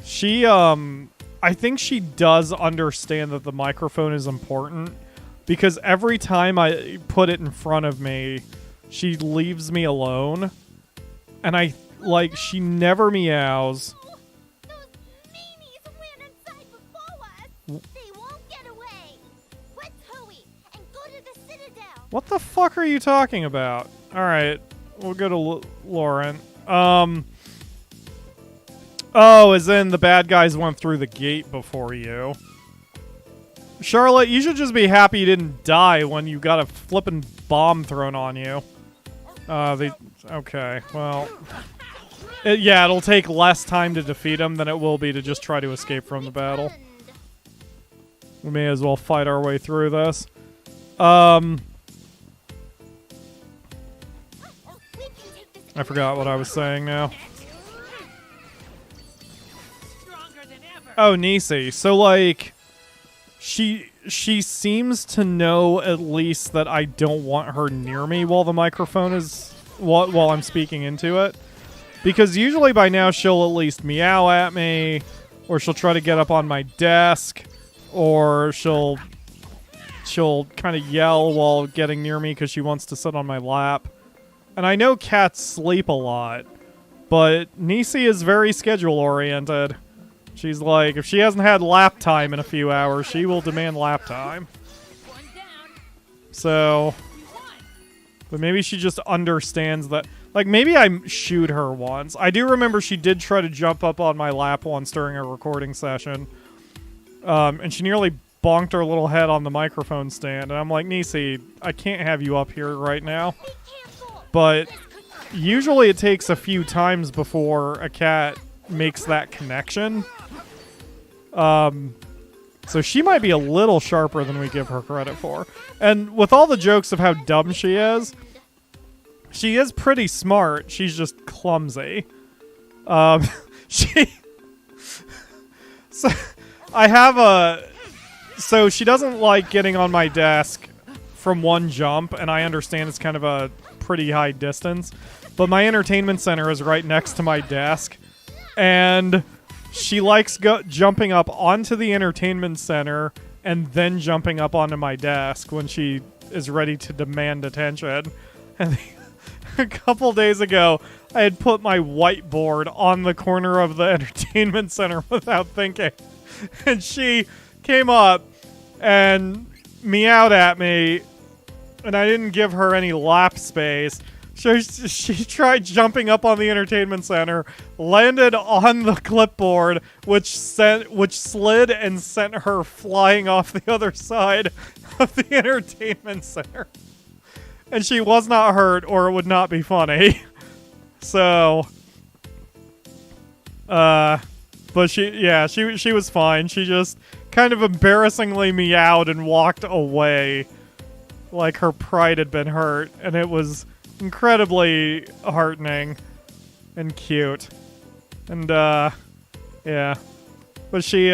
A: She, I think she does understand that the microphone is important, because every time I put it in front of me, she leaves me alone. And she never meows. What the fuck are you talking about? Alright, we'll go to Lauren. Oh, as in the bad guys went through the gate before you. Charlotte, you should just be happy you didn't die when you got a flippin' bomb thrown on you. Okay, well... yeah, it'll take less time to defeat them than it will be to just try to escape from the battle. We may as well fight our way through this. I forgot what I was saying now. Oh, Nisi. So, like, she seems to know at least that I don't want her near me while the microphone is... while I'm speaking into it. Because usually by now she'll at least meow at me, or she'll try to get up on my desk, or she'll kind of yell while getting near me because she wants to sit on my lap. And I know cats sleep a lot, but Nisi is very schedule-oriented. She's like, if she hasn't had lap time in a few hours, she will demand lap time. So, but maybe she just understands that. Like, maybe I shoot her once. I do remember she did try to jump up on my lap once during a recording session. And she nearly bonked her little head on the microphone stand. And I'm like, Nisi, I can't have you up here right now. But usually it takes a few times before a cat makes that connection. So she might be a little sharper than we give her credit for. And with all the jokes of how dumb she is pretty smart. She's just clumsy. So I have so she doesn't like getting on my desk from one jump, and I understand it's kind of a pretty high distance, but my entertainment center is right next to my desk, and she likes jumping up onto the entertainment center and then jumping up onto my desk when she is ready to demand attention. And a couple days ago, I had put my whiteboard on the corner of the entertainment center without thinking, and she came up and meowed at me, and I didn't give her any lap space. She tried jumping up on the entertainment center, landed on the clipboard, which slid and sent her flying off the other side of the entertainment center. And she was not hurt, or it would not be funny. So, but she was fine. She just kind of embarrassingly meowed and walked away, like her pride had been hurt, and it was incredibly heartening and cute. And yeah, but she's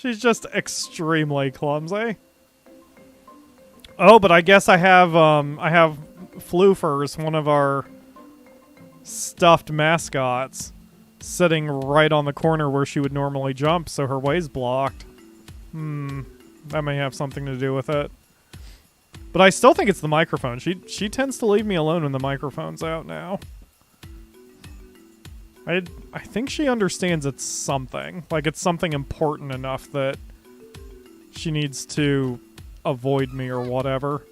A: just extremely clumsy. Oh, but I guess I have Floofers, one of our stuffed mascots, sitting right on the corner where she would normally jump, so her way's blocked. That may have something to do with it. But I still think it's the microphone. She tends to leave me alone when the microphone's out now. I think she understands it's something. Like, it's something important enough that she needs to avoid me or whatever.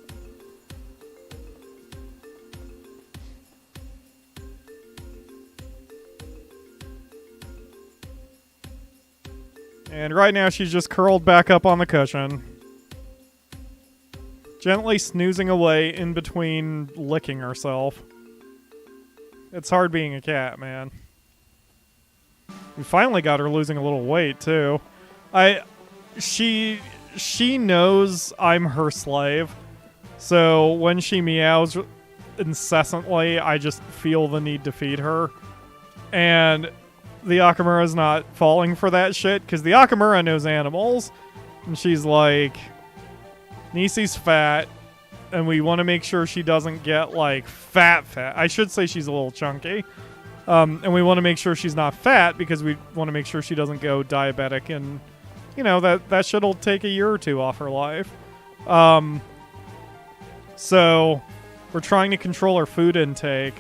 A: And right now she's just curled back up on the cushion. Gently snoozing away in between licking herself. It's hard being a cat, man. We finally got her losing a little weight, too. She knows I'm her slave. So when she meows incessantly, I just feel the need to feed her. And the Akamura's not falling for that shit, because the Akamura knows animals. And she's like, Nisi's fat, and we want to make sure she doesn't get, like, fat. I should say she's a little chunky. And we want to make sure she's not fat, because we want to make sure she doesn't go diabetic, and, you know, that shit'll take a year or two off her life. So we're trying to control her food intake,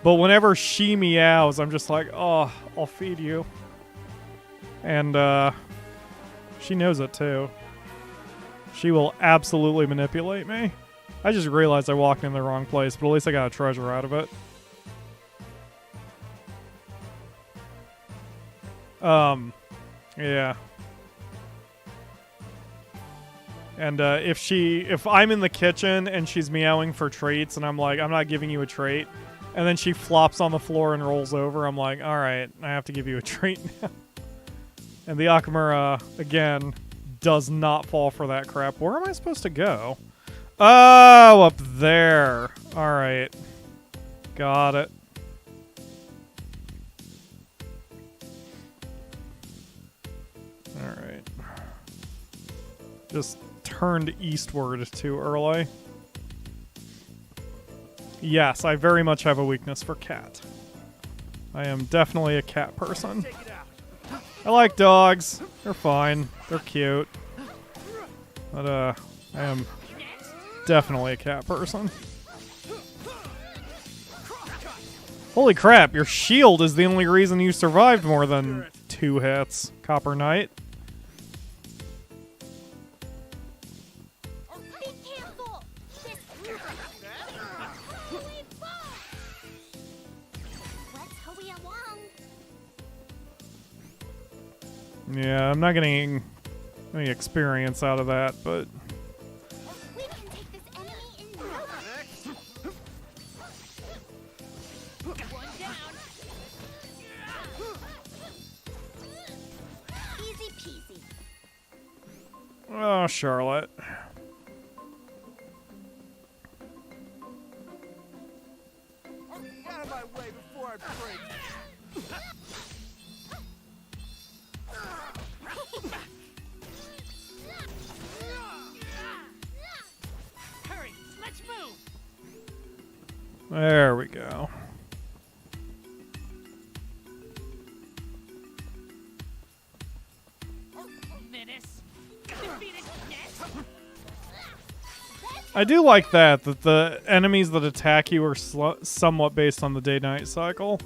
A: but whenever she meows, I'm just like, oh, I'll feed you. And she knows it too. She will absolutely manipulate me. I just realized I walked in the wrong place, but at least I got a treasure out of it. Yeah. And if I'm in the kitchen and she's meowing for treats and I'm like, I'm not giving you a treat, and then she flops on the floor and rolls over, I'm like, all right, I have to give you a treat now. And the Akamura, again, does not fall for that crap. Where am I supposed to go? Oh, up there. All right. Got it. All right. Just turned eastward too early. Yes, I very much have a weakness for cat. I am definitely a cat person. I like dogs. They're fine. They're cute. But, I am definitely a cat person. Holy crap, your shield is the only reason you survived more than 2 hits, Copper Knight. Yeah, I'm not getting any experience out of that, but... Oh, Charlotte.
B: Out of my way before I break.
E: Hurry, let's move.
A: There we go. I do like that the enemies that attack you are somewhat based on the day-night cycle.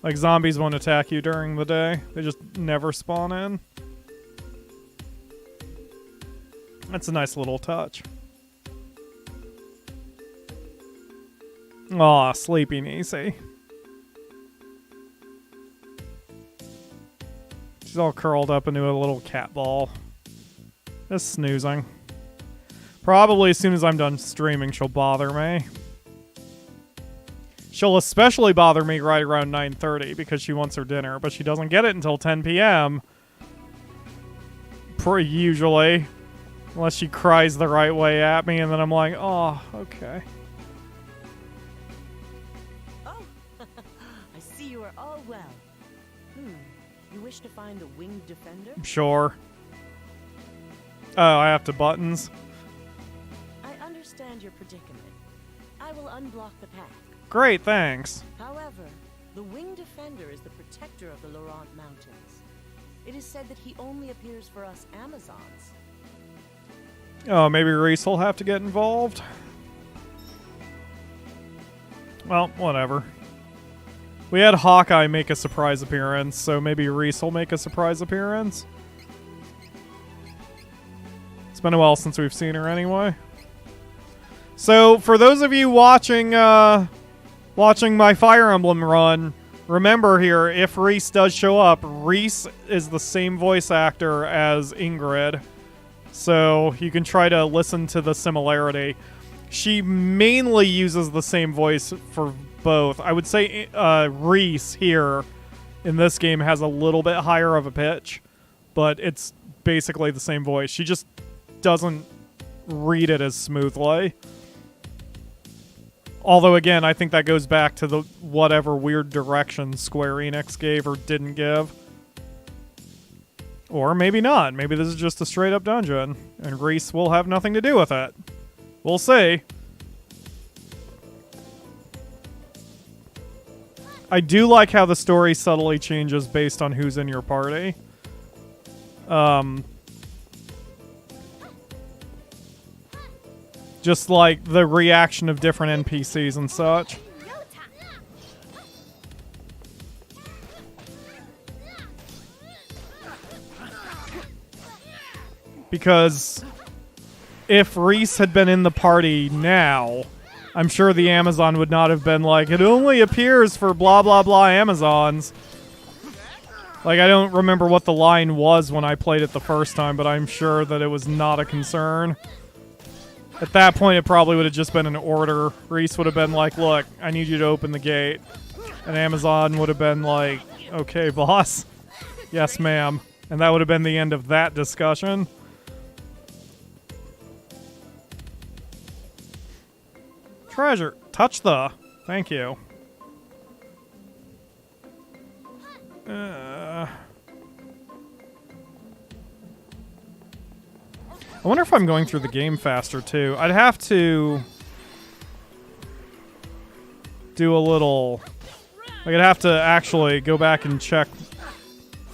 A: Like, zombies won't attack you during the day. They just never spawn in. That's a nice little touch. Aw, sleepy Nisi. She's all curled up into a little cat ball. Just snoozing. Probably as soon as I'm done streaming, she'll bother me. She'll especially bother me right around 9:30 because she wants her dinner, but she doesn't get it until 10 p.m. Usually. Unless she cries the right way at me, and then I'm like, oh, okay.
I: Oh, I see you are all well. You wish to find the winged defender?
A: Sure. Oh, I have to buttons.
I: I understand your predicament. I will unblock the path.
A: Great, thanks.
I: However, the winged defender is the protector of the Laurent Mountains. It is said that he only appears for us Amazons.
A: Oh, maybe Reese will have to get involved. Well, whatever. We had Hawkeye make a surprise appearance, so maybe Reese will make a surprise appearance. It's been a while since we've seen her anyway. So, for those of you watching watching my Fire Emblem run, remember here, if Reese does show up, Reese is the same voice actor as Ingrid. So you can try to listen to the similarity. She mainly uses the same voice for both. I would say Reese here in this game has a little bit higher of a pitch, but it's basically the same voice. She just doesn't read it as smoothly. Although, again, I think that goes back to the whatever weird direction Square Enix gave or didn't give. Or maybe not. Maybe this is just a straight-up dungeon, and Reese will have nothing to do with it. We'll see. I do like how the story subtly changes based on who's in your party. Just like the reaction of different NPCs and such. Because if Reese had been in the party now, I'm sure the Amazon would not have been like, it only appears for blah blah blah Amazons. Like, I don't remember what the line was when I played it the first time, but I'm sure that it was not a concern. At that point, it probably would have just been an order. Reese would have been like, look, I need you to open the gate. And Amazon would have been like, okay, boss. Yes, ma'am. And that would have been the end of that discussion. Treasure. Touch the. Thank you. I wonder if I'm going through the game faster, too. I'd have to do a little... Like, I'd have to actually go back and check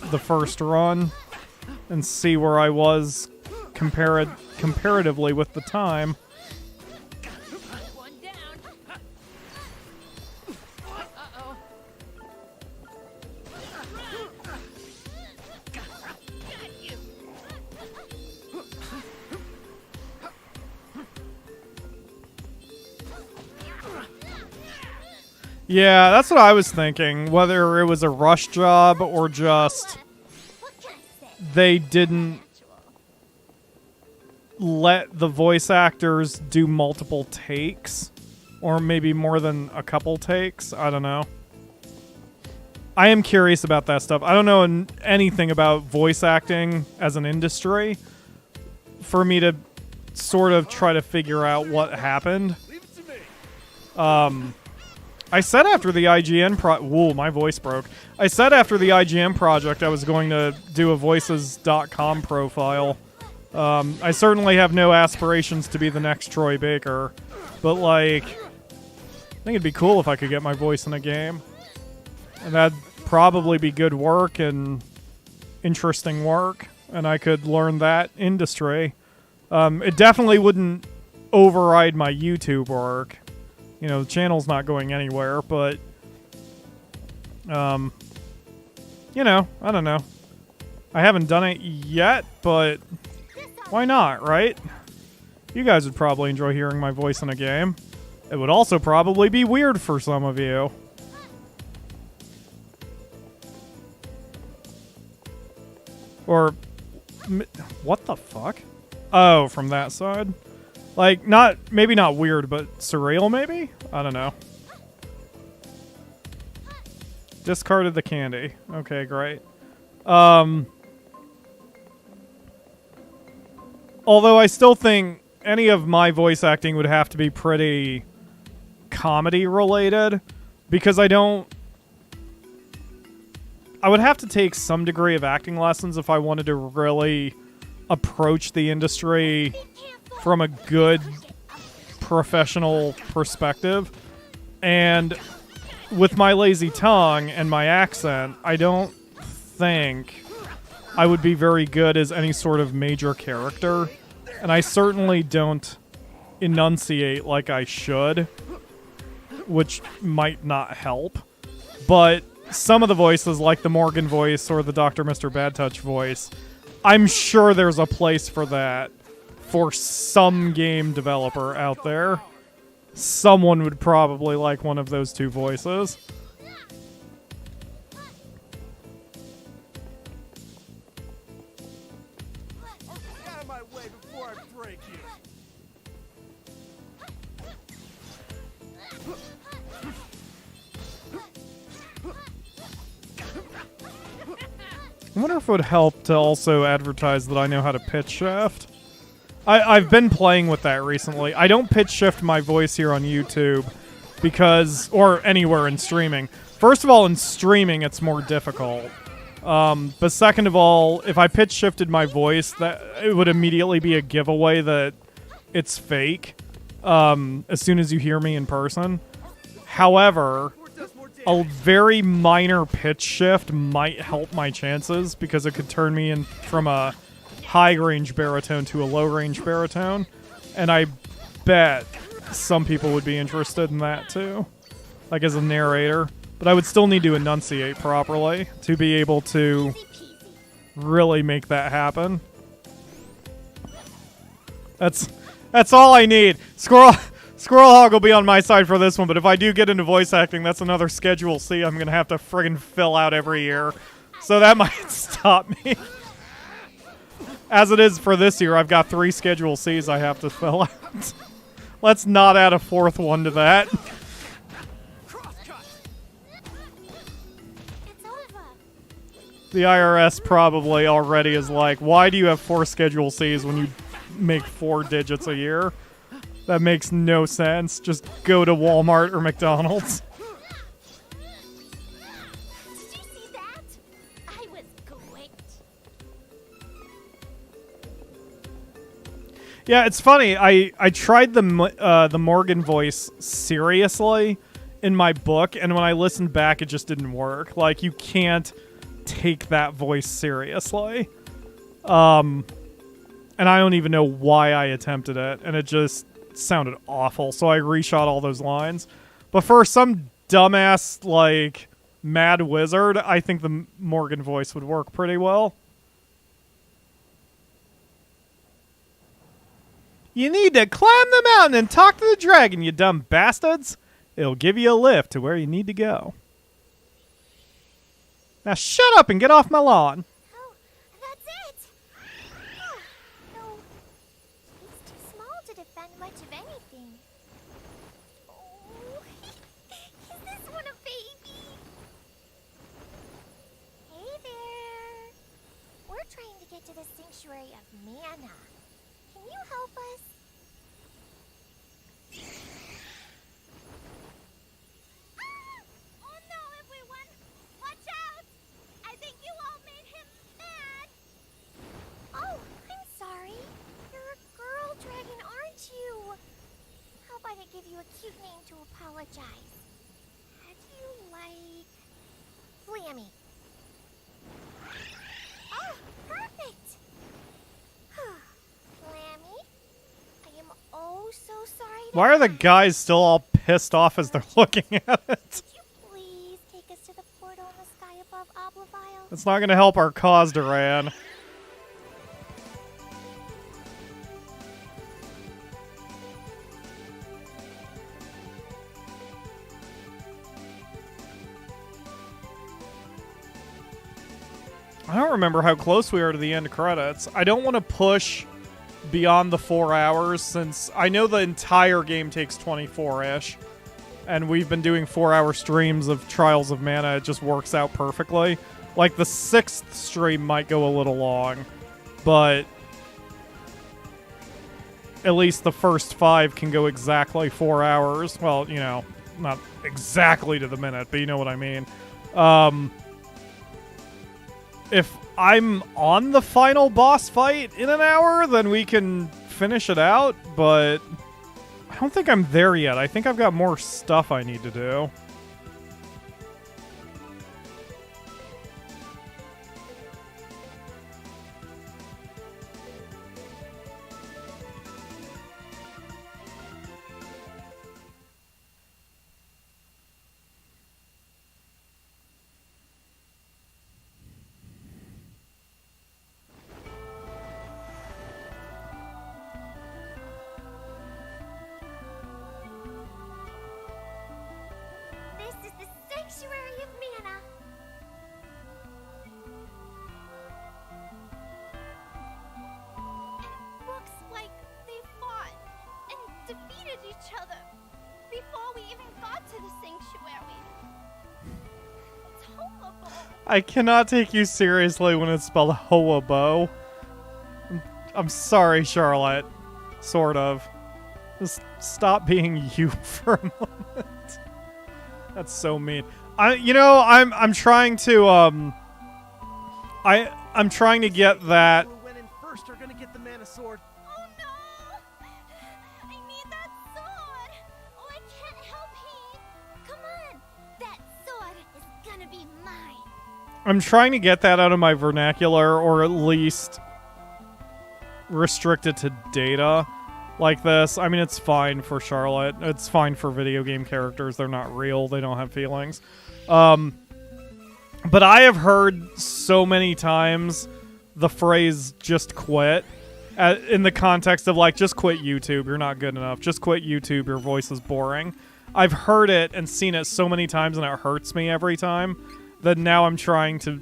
A: the first run and see where I was comparatively with the time. Yeah, that's what I was thinking. Whether it was a rush job or just they didn't let the voice actors do multiple takes. Or maybe more than a couple takes. I don't know. I am curious about that stuff. I don't know anything about voice acting as an industry for me to sort of try to figure out what happened. I said after the IGN whoa, my voice broke. I said after the IGN project I was going to do a voices.com profile. I certainly have no aspirations to be the next Troy Baker, but like, I think it'd be cool if I could get my voice in a game. And that'd probably be good work and interesting work, and I could learn that industry. It definitely wouldn't override my YouTube work. You know, the channel's not going anywhere, but, you know, I don't know. I haven't done it yet, but why not, right? You guys would probably enjoy hearing my voice in a game. It would also probably be weird for some of you. Or, what the fuck? Oh, from that side? Like, maybe not weird, but surreal, maybe? I don't know. Discarded the candy. Okay, great. Although I still think any of my voice acting would have to be pretty comedy-related, because I would have to take some degree of acting lessons if I wanted to really approach the industry from a good professional perspective. And with my lazy tongue and my accent, I don't think I would be very good as any sort of major character. And I certainly don't enunciate like I should, which might not help. But some of the voices, like the Morgan voice or the Dr. Mr. Bad Touch voice, I'm sure there's a place for that. For some game developer out there, someone would probably like one of those two voices. I wonder if it would help to also advertise that I know how to pitch shift. I've been playing with that recently. I don't pitch shift my voice here on YouTube because, or anywhere in streaming. First of all, in streaming, it's more difficult. But second of all, if I pitch shifted my voice, that it would immediately be a giveaway that it's fake as soon as you hear me in person. However, a very minor pitch shift might help my chances because it could turn me in from a high-range baritone to a low-range baritone. And I bet some people would be interested in that too, like as a narrator. But I would still need to enunciate properly to be able to really make that happen. That's all I need. Squirrel Hog will be on my side for this one, but if I do get into voice acting, that's another Schedule C I'm going to have to friggin' fill out every year. So that might stop me. As it is for this year, I've got 3 Schedule Cs I have to fill out. Let's not add a 4th one to that. The IRS probably already is like, why do you have 4 Schedule Cs when you make 4 digits a year? That makes no sense. Just go to Walmart or McDonald's.
L: Did you see that? I was great.
A: Yeah, it's funny. I tried the Morgan voice seriously in my book, and when I listened back, it just didn't work. Like, you can't take that voice seriously. And I don't even know why I attempted it, and it just sounded awful, so I reshot all those lines. But for some dumbass, like, mad wizard, I think the Morgan voice would work pretty well. You need to climb the mountain and talk to the dragon, you dumb bastards. It'll give you a lift to where you need to go. Now shut up and get off my lawn.
L: Oh, that's it. No, he's too small to defend much of anything. Oh, is this one a baby? Hey there. We're trying to get to the sanctuary of Manah. Can you help us? Oh no, everyone! Watch out! I think you all made him mad! Oh, I'm sorry. You're a girl dragon, aren't you? How about I give you a cute name to apologize? How do you like... Flammy? Oh, perfect! Flammy, I am oh so sorry.
A: Why are the guys still all pissed off as they're looking at it?
L: Could you please take us to the portal in the sky above Oblivion?
A: It's not going to help our cause, Duran. I don't remember how close we are to the end credits. I don't want to push beyond the 4 hours since I know the entire game takes 24-ish. And we've been doing 4-hour streams of Trials of Manah. It just works out perfectly. Like, the 6th stream might go a little long, but at least the first 5 can go exactly 4 hours. Well, you know, not exactly to the minute, but you know what I mean. If I'm on the final boss fight in an hour, then we can finish it out, but I don't think I'm there yet. I think I've got more stuff I need to do.
L: This is the sanctuary of Manah. It looks like they fought and defeated each other before we even got to the sanctuary. It's horrible.
A: I cannot take you seriously when it's spelled hoabo. I'm sorry, Charlotte. Sort of. Just stop being you for a moment. That's so mean. I'm trying to I'm trying to get that.
H: Who went in first are gonna get the Mana Sword.
L: Oh no! I need that sword! Oh, I can't help Heath! Come on! That sword is gonna be mine!
A: I'm trying to get that out of my vernacular, or at least restrict it to data like this. I mean, it's fine for Charlotte. It's fine for video game characters. They're not real. They don't have feelings. But I have heard so many times the phrase "just quit" in the context of like, just quit YouTube. You're not good enough. Just quit YouTube. Your voice is boring. I've heard it and seen it so many times, and it hurts me every time that now I'm trying to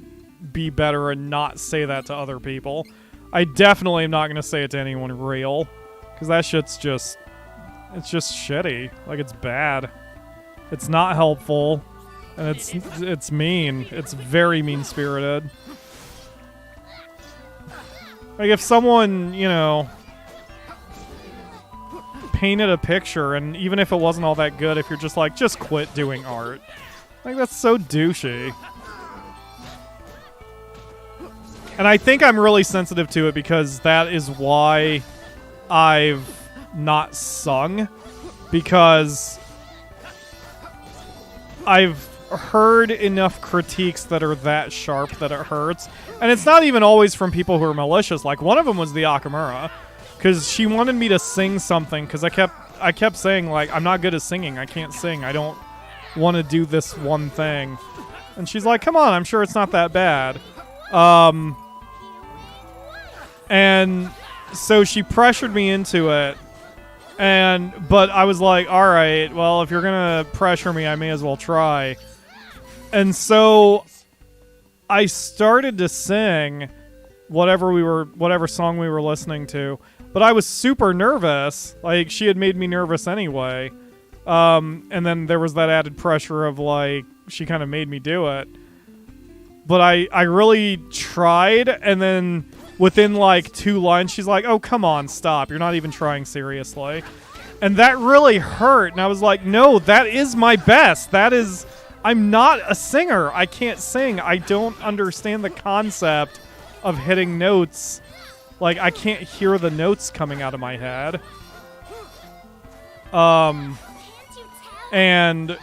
A: be better and not say that to other people. I definitely am not going to say it to anyone real, because that shit's just... it's just shitty. Like, it's bad. It's not helpful. And it's mean. It's very mean-spirited. Like, if someone, you know, painted a picture, and even if it wasn't all that good, if you're just like, just quit doing art. Like, that's so douchey. And I think I'm really sensitive to it because that is why I've not sung. Because I've heard enough critiques that are that sharp that it hurts. And it's not even always from people who are malicious. Like, one of them was the Akamura. Because she wanted me to sing something. Because I kept saying, like, I'm not good at singing. I can't sing. I don't want to do this one thing. And she's like, come on, I'm sure it's not that bad. And so she pressured me into it. But I was like, all right, well, if you're going to pressure me, I may as well try. And so I started to sing whatever song we were listening to. But I was super nervous. Like, she had made me nervous anyway. And then there was that added pressure of, like, she kind of made me do it. But I really tried, and then within, like, 2 lines, she's like, oh, come on, stop. You're not even trying seriously. And that really hurt. And I was like, no, that is my best. I'm not a singer. I can't sing. I don't understand the concept of hitting notes. Like, I can't hear the notes coming out of my head. And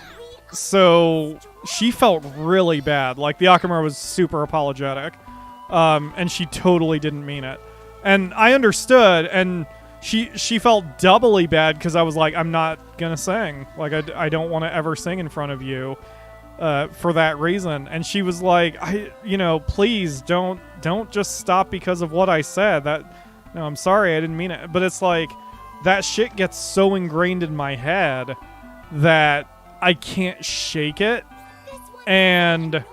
A: so she felt really bad. Like, the Akamura was super apologetic. And she totally didn't mean it. And I understood, and she felt doubly bad because I was like, I'm not gonna sing. Like, I don't want to ever sing in front of you for that reason. And she was like, please don't just stop because of what I said. No, I'm sorry, I didn't mean it. But it's like, that shit gets so ingrained in my head that I can't shake it. And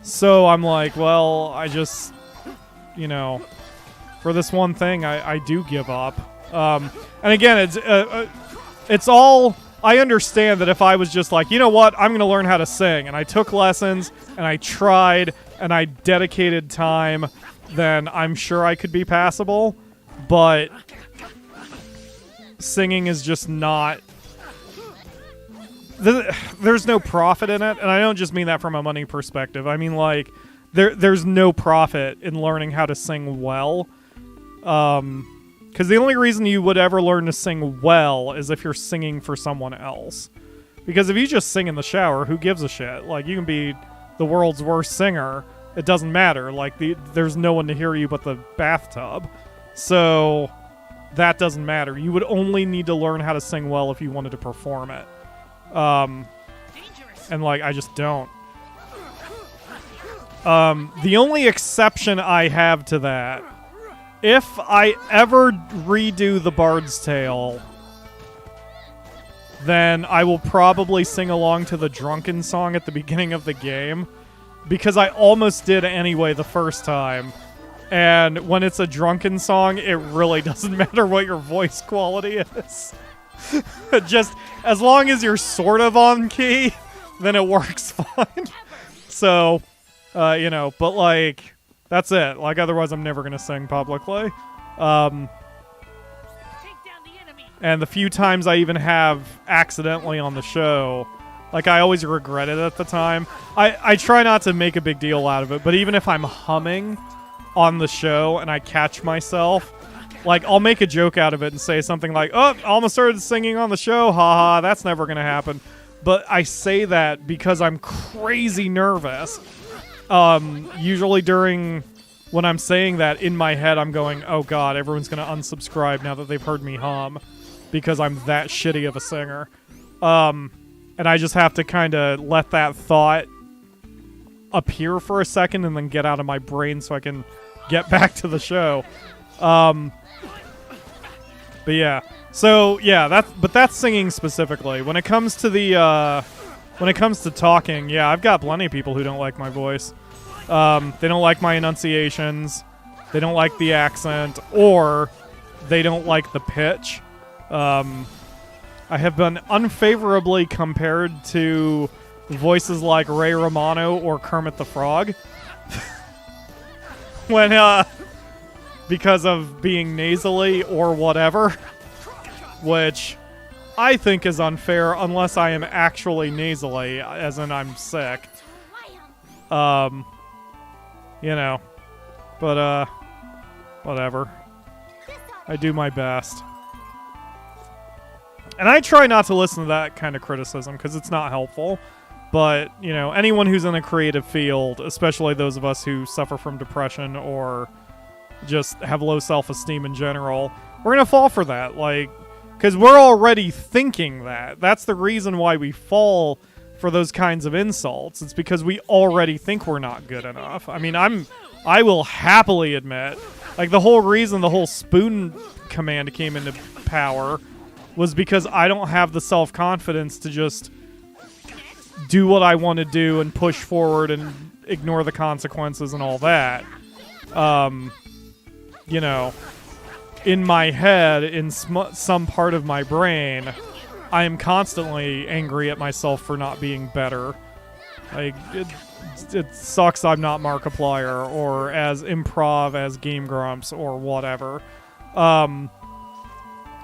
A: so I'm like, well, I just, for this one thing, I do give up. And again, it's all... I understand that if I was just like, you know what, I'm going to learn how to sing, and I took lessons, and I tried, and I dedicated time, then I'm sure I could be passable. But singing is just not... There's no profit in it, and I don't just mean that from a money perspective. I mean, like, there's no profit in learning how to sing well. Because the only reason you would ever learn to sing well is if you're singing for someone else. Because if you just sing in the shower, who gives a shit? Like, you can be the world's worst singer. It doesn't matter. Like, there's no one to hear you but the bathtub. So, that doesn't matter. You would only need to learn how to sing well if you wanted to perform it. And, like, I just don't. The only exception I have to that, if I ever redo the Bard's Tale, then I will probably sing along to the Drunken song at the beginning of the game, because I almost did anyway the first time. And when it's a Drunken song, it really doesn't matter what your voice quality is. Just as long as you're sort of on key, then it works fine. So, You know, but like that's it. Like otherwise I'm never gonna sing publicly. And the few times I even have accidentally on the show, like I always regret it at the time. I try not to make a big deal out of it, but even if I'm humming on the show and I catch myself, like I'll make a joke out of it and say something like, "Oh, I almost started singing on the show. Haha, that's never gonna happen." But I say that because I'm crazy nervous. Usually when I'm saying that in my head, I'm going, "Oh God, everyone's gonna unsubscribe now that they've heard me hum," because I'm that shitty of a singer. And I just have to kind of let that thought appear for a second and then get out of my brain so I can get back to the show. But yeah, so yeah, that's singing specifically. When it comes to talking, yeah, I've got plenty of people who don't like my voice. They don't like my enunciations, they don't like the accent, or they don't like the pitch. I have been unfavorably compared to voices like Ray Romano or Kermit the Frog. Because of being nasally or whatever, which I think is unfair unless I am actually nasally, as in I'm sick. You know, but whatever. I do my best. And I try not to listen to that kind of criticism because it's not helpful. But, you know, anyone who's in a creative field, especially those of us who suffer from depression or just have low self-esteem in general, we're going to fall for that. Like, because we're already thinking that. That's the reason why we fall for those kinds of insults. It's because we already think we're not good enough. I mean, I will happily admit, like, the whole reason the whole spoon command came into power was because I don't have the self-confidence to just do what I want to do and push forward and ignore the consequences and all that. You know, in my head, in some part of my brain, I am constantly angry at myself for not being better. Like, it sucks I'm not Markiplier or as improv as Game Grumps or whatever.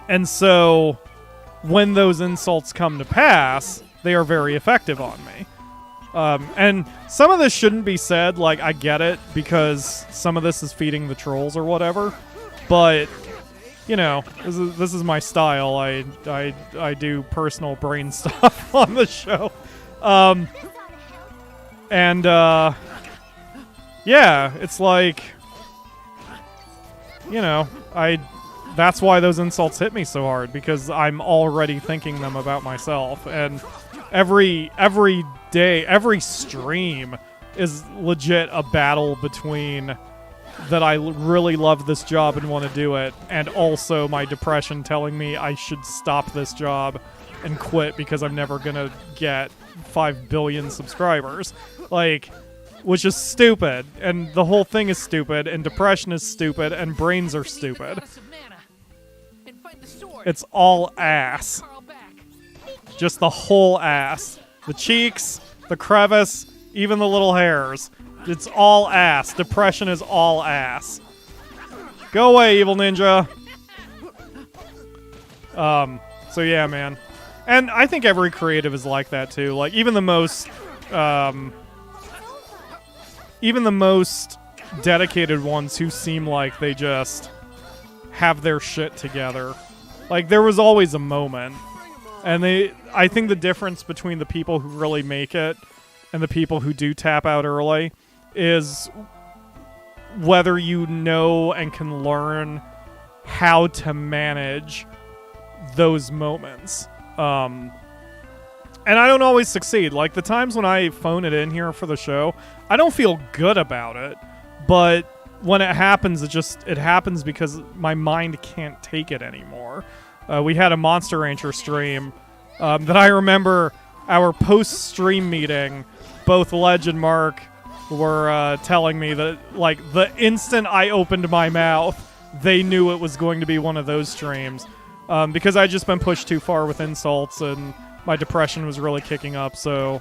A: And so, when those insults come to pass, they are very effective on me. And some of this shouldn't be said, like, I get it, because some of this is feeding the trolls or whatever, but, you know, this is my style. I do personal brain stuff on the show. Yeah, it's like, you know, that's why those insults hit me so hard, because I'm already thinking them about myself. And every day, every stream is legit a battle between that I really love this job and want to do it, and also my depression telling me I should stop this job and quit because I'm never going to get 5 billion subscribers. Like, which is stupid, and the whole thing is stupid, and depression is stupid, and brains are stupid. It's all ass. Just the whole ass. The cheeks, the crevice, even the little hairs. It's all ass. Depression is all ass. Go away, evil ninja. So yeah, man. And I think every creative is like that too. Like, even the most dedicated ones who seem like they just have their shit together. Like, there was always a moment. And I think the difference between the people who really make it and the people who do tap out early is whether you know and can learn how to manage those moments. And I don't always succeed. Like, the times when I phone it in here for the show, I don't feel good about it. But when it happens, it happens because my mind can't take it anymore. We had a Monster Rancher stream that I remember our post-stream meeting, both Ledge and Mark were telling me that, like, the instant I opened my mouth, they knew it was going to be one of those streams. Because I'd just been pushed too far with insults and my depression was really kicking up, so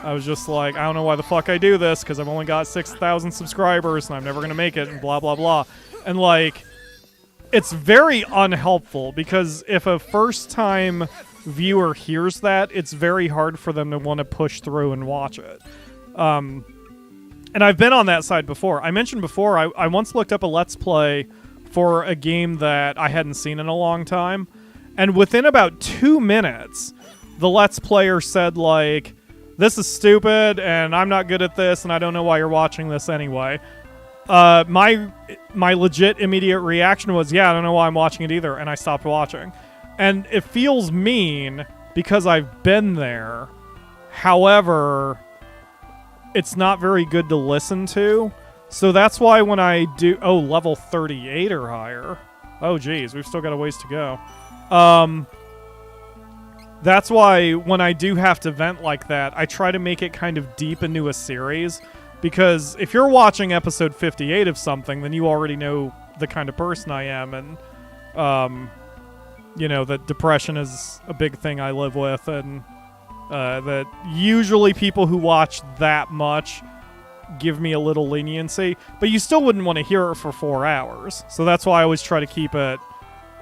A: I was just like, I don't know why the fuck I do this, because I've only got 6,000 subscribers, and I'm never going to make it, and blah, blah, blah. And, like, it's very unhelpful, because if a first-time viewer hears that, it's very hard for them to want to push through and watch it. And I've been on that side before. I mentioned before, I once looked up a Let's Play for a game that I hadn't seen in a long time, and within about 2 minutes, the Let's Player said, like, this is stupid, and I'm not good at this, and I don't know why you're watching this anyway. My legit immediate reaction was, yeah, I don't know why I'm watching it either, and I stopped watching. And it feels mean because I've been there. However, it's not very good to listen to. So that's why when I do... Oh, level 38 or higher. Oh, geez, we've still got a ways to go. That's why when I do have to vent like that, I try to make it kind of deep into a series. Because if you're watching episode 58 of something, then you already know the kind of person I am. And, you know, that depression is a big thing I live with. And that usually people who watch that much give me a little leniency. But you still wouldn't want to hear it for 4 hours. So that's why I always try to keep it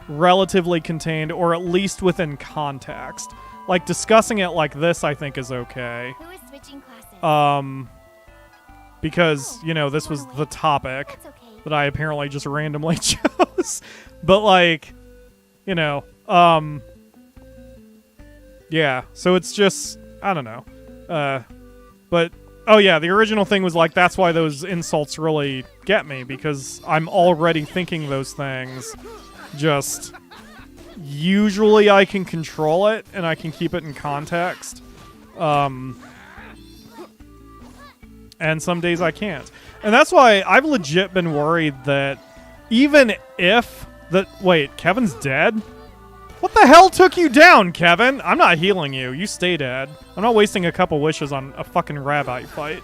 A: relatively contained, or at least within context. Like, discussing it like this, I think, is okay.
C: Who is switching classes?
A: Because, you know, this was the topic that I apparently just randomly chose. But, like, you know, yeah, so it's just, I don't know. But, oh yeah, the original thing was like, that's why those insults really get me, because I'm already thinking those things. Just, usually I can control it, and I can keep it in context. And some days I can't. And that's why I've legit been worried that even if... Wait, Kevin's dead? What the hell took you down, Kevin? I'm not healing you. You stay dead. I'm not wasting a couple wishes on a fucking rabbi fight.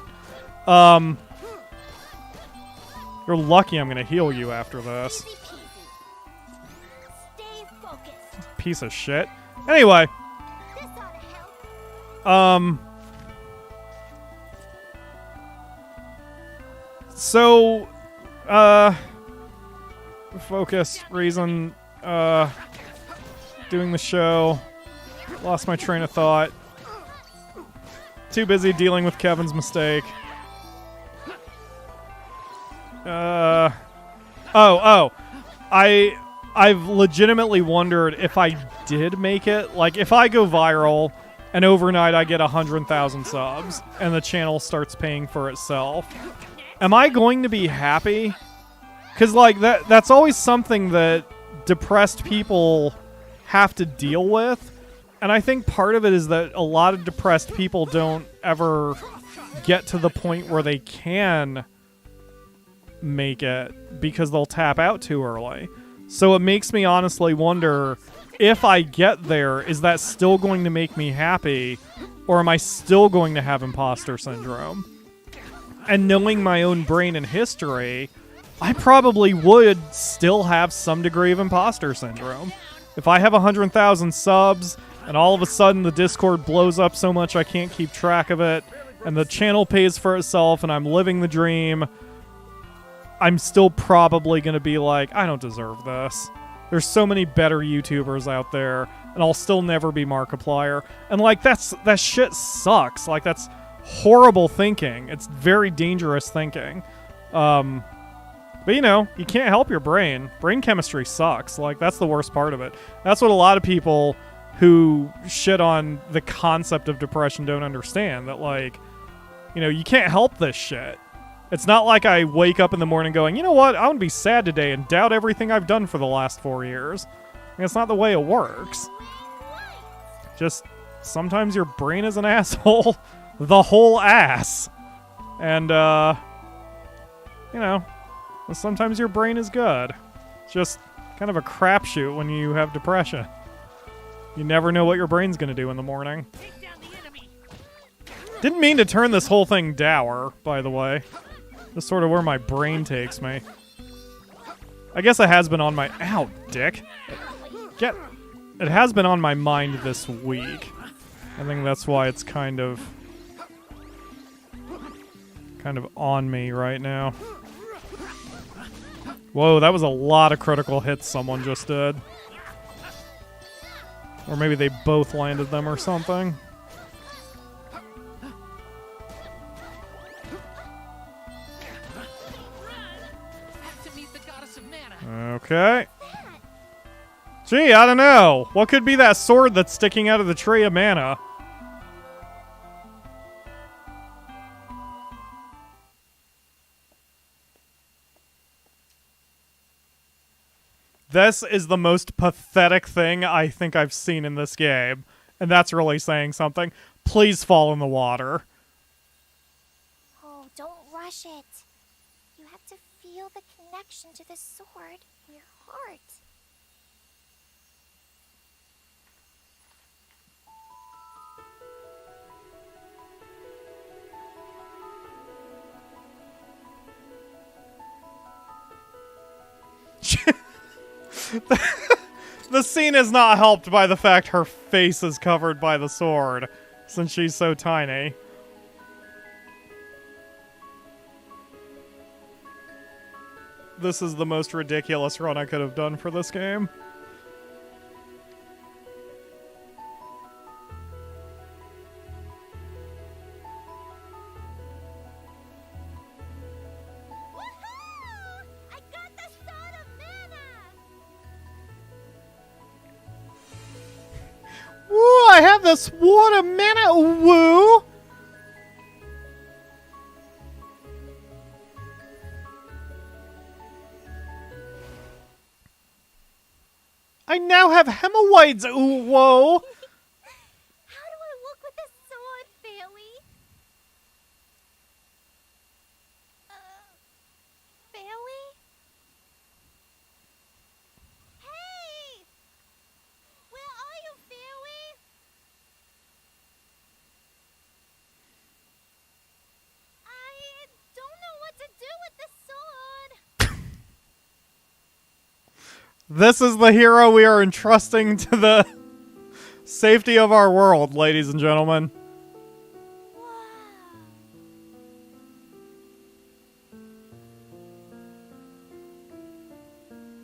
A: You're lucky I'm gonna heal you after this. Piece of shit. Anyway. So, focus, reason, doing the show, lost my train of thought, too busy dealing with Kevin's mistake. I've legitimately wondered if I did make it, like, if I go viral and overnight I get 100,000 subs and the channel starts paying for itself, am I going to be happy? Because, like, that's always something that depressed people have to deal with. And I think part of it is that a lot of depressed people don't ever get to the point where they can make it because they'll tap out too early. So it makes me honestly wonder, if I get there, is that still going to make me happy? Or am I still going to have imposter syndrome? And knowing my own brain and history, I probably would still have some degree of imposter syndrome. If I have 100,000 subs, and all of a sudden the Discord blows up so much I can't keep track of it, and the channel pays for itself, and I'm living the dream, I'm still probably going to be like, I don't deserve this. There's so many better YouTubers out there, and I'll still never be Markiplier. And, like, that shit sucks. Like, that's horrible thinking. It's very dangerous thinking. But, you know, you can't help your brain. Brain chemistry sucks. Like, that's the worst part of it. That's what a lot of people who shit on the concept of depression don't understand. That, like, you know, you can't help this shit. It's not like I wake up in the morning going, you know what, I want to be sad today and doubt everything I've done for the last 4 years. It's not the way it works. Just, sometimes your brain is an asshole. The whole ass. And, you know, sometimes your brain is good. It's just kind of a crapshoot when you have depression. You never know what your brain's going to do in the morning. Didn't mean to turn this whole thing dour, by the way. That's sort of where my brain takes me. I guess it has been on my... Ow, dick. It has been on my mind this week. I think that's why it's kind of kind of on me right now. Whoa, that was a lot of critical hits someone just did. Or maybe they both landed them or something. Okay. Gee, I don't know. What could be that sword that's sticking out of the tree of mana? This is the most pathetic thing I think I've seen in this game. And that's really saying something. Please fall in the water.
C: Oh, don't rush it. You have to feel the connection to the sword in your heart.
A: The scene is not helped by the fact her face is covered by the sword, since she's so tiny. This is the most ridiculous run I could have done for this game. Woo, I have the sword of mana, woo! I now have hemorrhoids, ooh, whoa!
C: How do I look with this sword, Bailey? Bailey? Hey! Where are you, Bailey? I don't know what to do with this sword.
A: This is the hero we are entrusting to the safety of our world, ladies and gentlemen.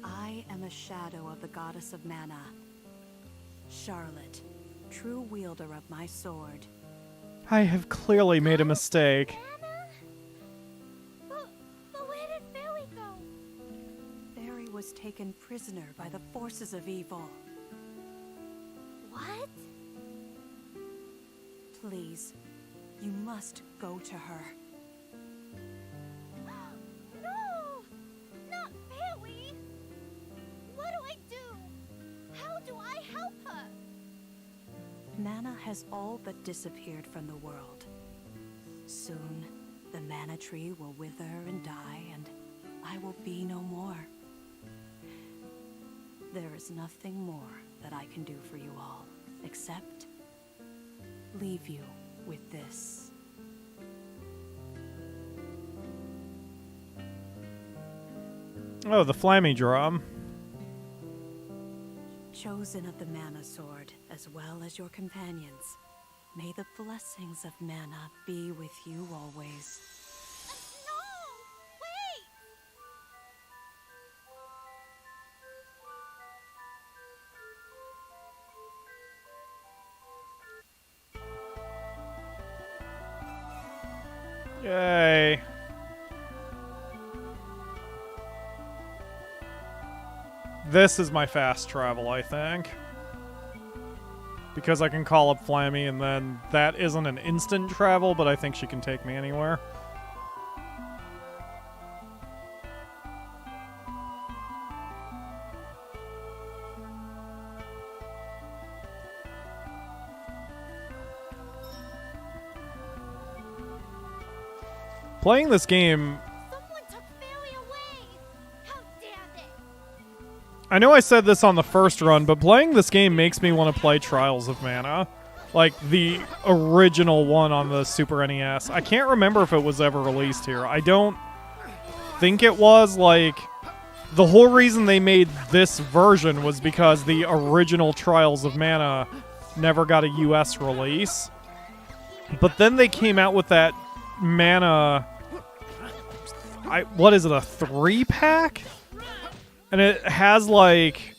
O: I am a shadow of the goddess of Manah. Charlotte, true wielder of my sword.
A: I have clearly made a mistake.
C: But where did Bailey go?
O: Barry was taken prisoner by the forces of evil.
C: What?
O: Please, you must go to her.
C: No! Not Bailey! What do I do? How do I help her?
O: Manah has all but disappeared from the world. Soon, the mana tree will wither and die, and I will be no more. There is nothing more that I can do for you all, except leave you with this.
A: Oh, the flammy drum.
O: Chosen of the Mana Sword, as well as your companions, may the blessings of Manah be with you always.
A: Yay. This is my fast travel, I think. Because I can call up Flammy, and then that isn't an instant travel, but I think she can take me anywhere. Playing this game... I know I said this on the first run, but playing this game makes me want to play Trials of Mana. Like, the original one on the Super NES. I can't remember if it was ever released here. I don't think it was. Like, the whole reason they made this version was because the original Trials of Mana never got a US release. But then they came out with that Mana what is it, a 3-pack? And it has like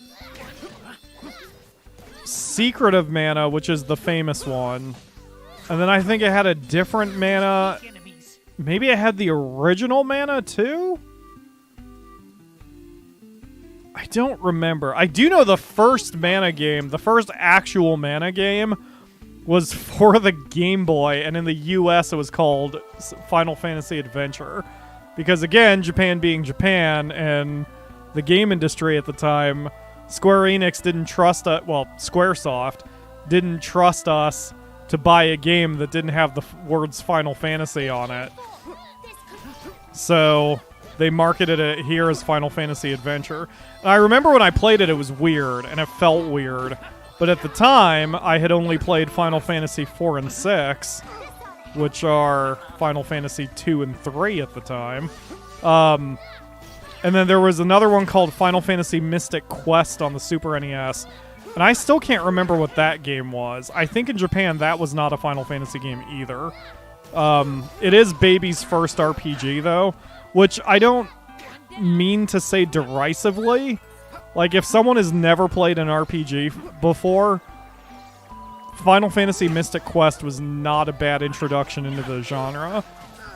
A: Secret of Mana, which is the famous one. And then I think it had a different mana. Maybe it had the original mana too? I don't remember. I do know the first mana game, the first actual mana game, was for the Game Boy, and in the US it was called Final Fantasy Adventure. Because again, Japan being Japan, and the game industry at the time, Square Enix didn't trust us, well, Squaresoft didn't trust us to buy a game that didn't have the words Final Fantasy on it. So they marketed it here as Final Fantasy Adventure. And I remember when I played it, it was weird, and it felt weird. But at the time, I had only played Final Fantasy 4 and 6, which are Final Fantasy 2 and 3 at the time. And then there was another one called Final Fantasy Mystic Quest on the Super NES. And I still can't remember what that game was. I think in Japan, that was not a Final Fantasy game either. It is Baby's first RPG, though, which I don't mean to say derisively. Like, if someone has never played an RPG before, Final Fantasy Mystic Quest was not a bad introduction into the genre.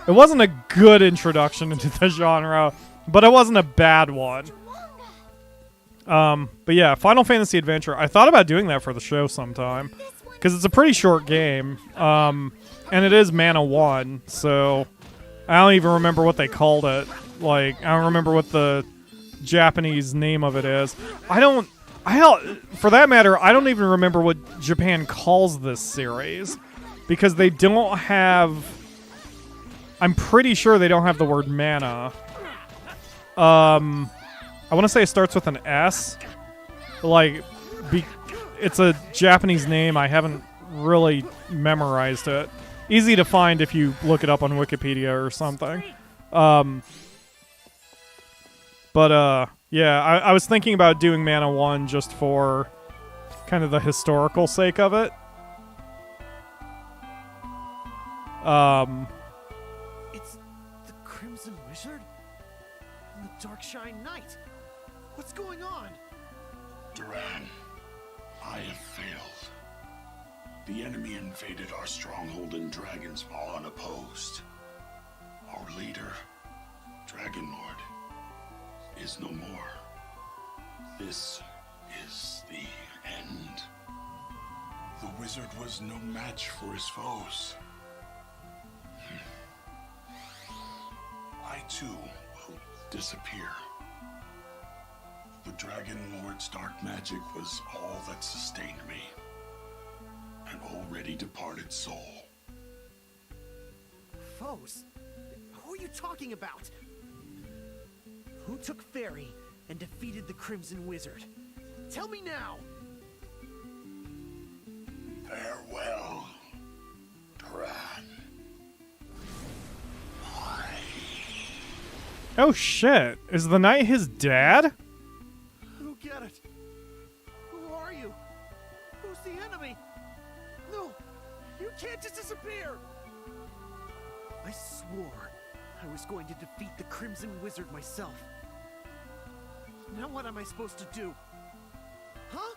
A: It wasn't a good introduction into the genre, but it wasn't a bad one. But yeah, Final Fantasy Adventure. I thought about doing that for the show sometime, because it's a pretty short game, and it is Mana 1, so I don't even remember what they called it. Like, I don't remember what the Japanese name of it is. For that matter, I don't even remember what Japan calls this series, because they don't have, I'm pretty sure they don't have the word mana. I want to say it starts with an S. Like, it's a Japanese name. I haven't really memorized it. Easy to find if you look it up on Wikipedia or something. Yeah, I was thinking about doing Mana 1 just for kind of the historical sake of it.
H: It's the Crimson Wizard? And the Darkshine Knight? What's going on?
P: Duran, I have failed. The enemy invaded our stronghold in Dragon's Maw unopposed. Our leader, Dragon Lord, is no more. This is the end. The wizard was no match for his foes. I too will disappear. The Dragon Lord's dark magic was all that sustained me. An already departed soul.
H: Foes? Who are you talking about? Who took Fairy and defeated the Crimson Wizard? Tell me now!
P: Farewell, Duran.
A: Oh shit, is the knight his dad?
H: I don't get it. Who are you? Who's the enemy? No, you can't just disappear! I swore I was going to defeat the Crimson Wizard myself. Now what am I supposed to do? Huh?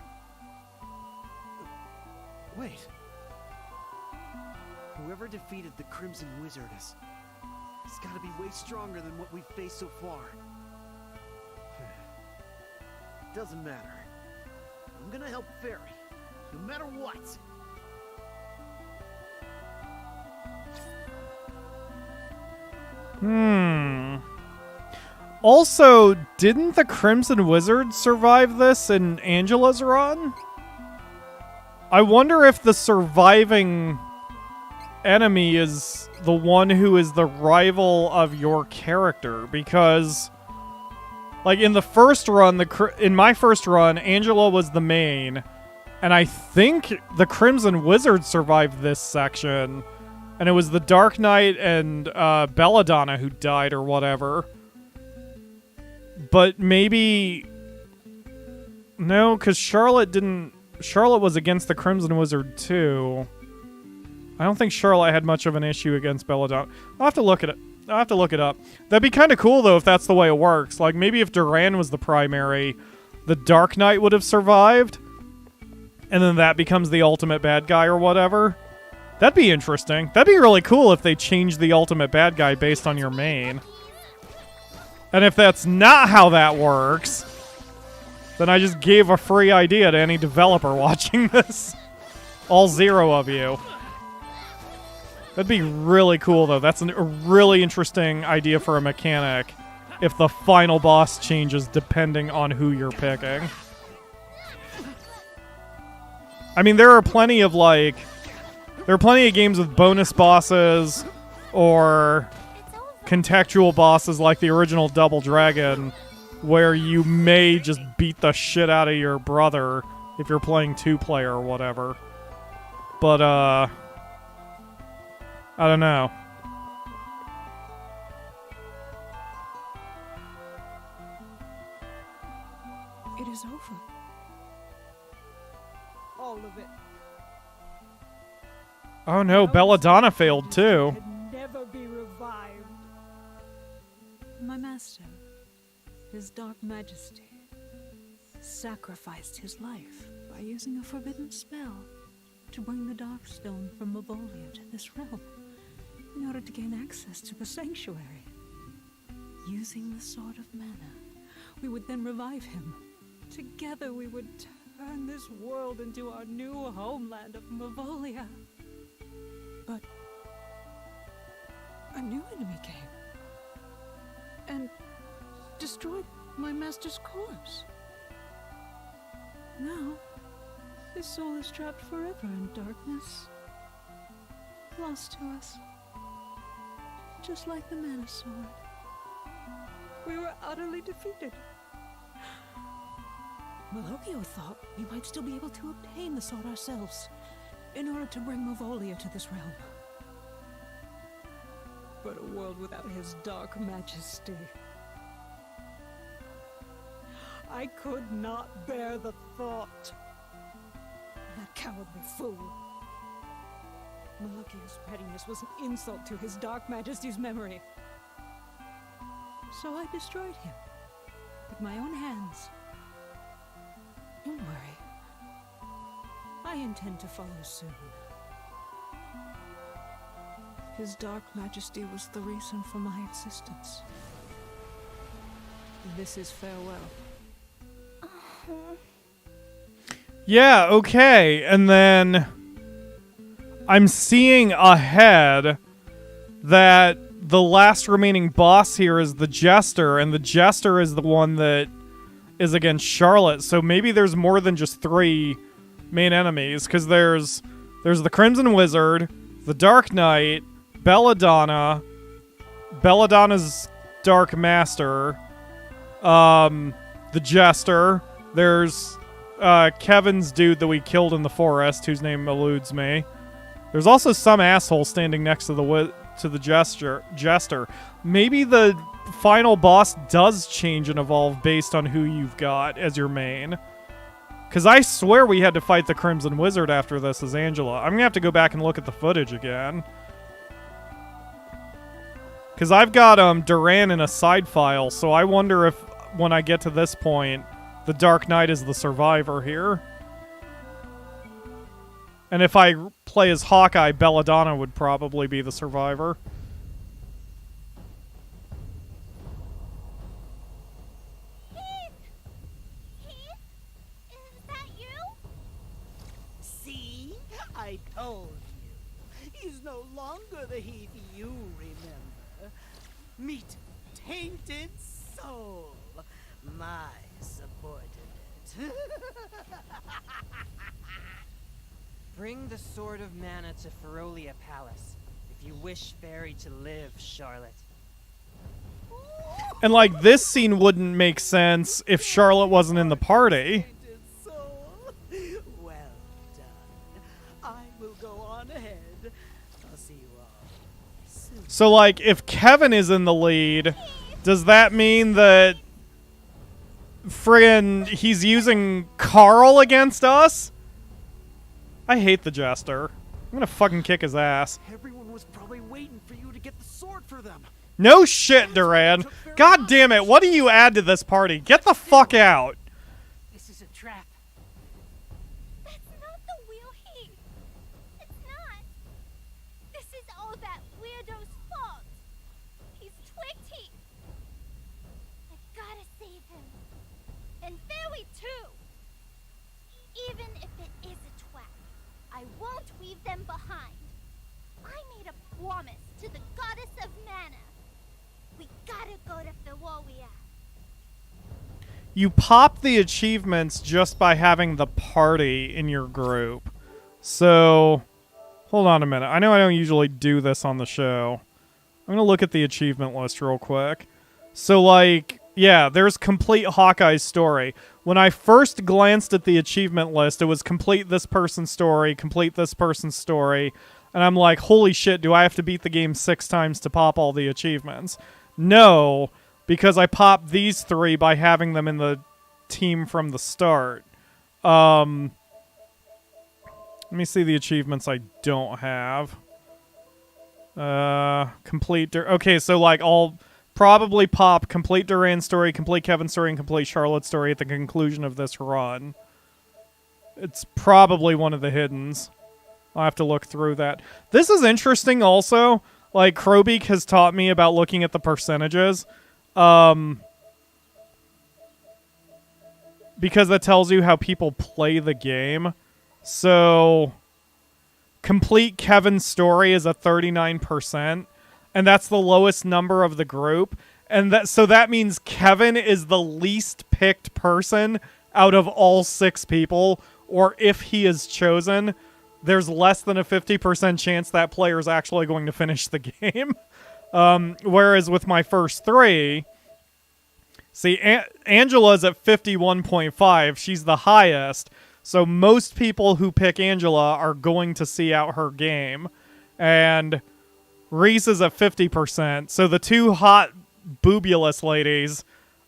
H: Wait. Whoever defeated the Crimson Wizard has gotta be way stronger than what we've faced so far. Doesn't matter. I'm gonna help Fairy, no matter what.
A: Also, didn't the Crimson Wizard survive this in Angela's run? I wonder if the surviving enemy is the one who is the rival of your character, because like in the first run, in my first run, Angela was the main, and I think the Crimson Wizard survived this section, and it was the Dark Knight and Belladonna who died or whatever. But maybe no, because Charlotte was against the Crimson Wizard too. I don't think Charlotte had much of an issue against Belladonna. I'll have to look at it. I'll have to look it up. That'd be kind of cool, though, if that's the way it works. Like, maybe if Duran was the primary, the Dark Knight would have survived, and then that becomes the ultimate bad guy or whatever. That'd be interesting. That'd be really cool if they changed the ultimate bad guy based on your main. And if that's not how that works, then I just gave a free idea to any developer watching this. All 0 of you. That'd be really cool, though. That's a really interesting idea for a mechanic if the final boss changes depending on who you're picking. I mean, there are plenty of, like... There are plenty of games with bonus bosses or contextual bosses like the original Double Dragon where you may just beat the shit out of your brother if you're playing 2-player or whatever. But, I don't know.
D: It is over. All of it.
A: Oh no, Belladonna failed too.
D: Could never be revived.
O: My master, his Dark Majesty, sacrificed his life by using a forbidden spell to bring the Darkstone from Mavolia to this realm in order to gain access to the sanctuary. Using the Sword of Manah, we would then revive him. Together we would turn this world into our new homeland of Mavolia. But a new enemy came and destroyed my master's corpse. Now, his soul is trapped forever in darkness, lost to us, just like the Manah Sword. We were utterly defeated. Malogio thought we might still be able to obtain the sword ourselves in order to bring Mavolia to this realm. But a world without his Dark Majesty. I could not bear the thought. That cowardly fool. Malogio's pettiness was an insult to his Dark Majesty's memory. So I destroyed him with my own hands. Don't worry. I intend to follow soon. His Dark Majesty was the reason for my existence. This is farewell.
A: Yeah, okay. And then I'm seeing ahead that the last remaining boss here is the Jester, and the Jester is the one that is against Charlotte. So maybe there's more than just 3 main enemies, because there's the Crimson Wizard, the Dark Knight, Belladonna, Belladonna's Dark Master, the Jester, there's Kevin's dude that we killed in the forest, whose name eludes me. There's also some asshole standing next to the Jester. Maybe the final boss does change and evolve based on who you've got as your main. Because I swear we had to fight the Crimson Wizard after this as Angela. I'm going to have to go back and look at the footage again. Because I've got Duran in a side file, so I wonder if when I get to this point, the Dark Knight is the survivor here. And if I play as Hawkeye, Belladonna would probably be the survivor.
I: See? I told you. He's no longer the Heath you remember. Meet Tainted Soul, my subordinate.
Q: Bring the Sword of Manah to Ferolia Palace, if you wish Fairy to live, Charlotte.
A: And, like, this scene wouldn't make sense if Charlotte wasn't in the party.
I: Well done. I will go on ahead. I'll see you all soon.
A: So, like, if Kevin is in the lead, does that mean that friggin' he's using Carl against us? I hate the Jester. I'm gonna fucking kick his ass.
H: Everyone was probably waiting for you to get the sword for them.
A: No shit, Duran. God damn it, what do you add to this party? Get the fuck out.
E: This is a trap.
C: That's not the wheel heat. It's not. This is all that weirdo's fault. He's twigged he. I've gotta save him. And Fairy too. Even if it is a trap, I won't leave them behind. I made a promise to the goddess of Manah. We gotta go to Ferolia.
A: You pop the achievements just by having the party in your group. So, hold on a minute. I know I don't usually do this on the show. I'm gonna look at the achievement list real quick. So, like, yeah, there's complete Hawkeye's story. When I first glanced at the achievement list, it was complete this person's story, complete this person's story. And I'm like, holy shit, do I have to beat the game 6 times to pop all the achievements? No, because I popped these 3 by having them in the team from the start. Let me see the achievements I don't have. Complete... Okay, so, like, I'll probably pop complete Duran's story, complete Kevin's story, and complete Charlotte's story at the conclusion of this run. It's probably one of the hiddens. I'll have to look through that. This is interesting also. Like, Crowbeak has taught me about looking at the percentages. Because that tells you how people play the game. So, complete Kevin's story is a 39%. And that's the lowest number of the group. And so that means Kevin is the least picked person out of all 6 people. Or if he is chosen, there's less than a 50% chance that player is actually going to finish the game. Whereas with my first 3, see, Angela's at 51.5. She's the highest. So most people who pick Angela are going to see out her game. And Reese is at 50%. So the 2 hot boobulous ladies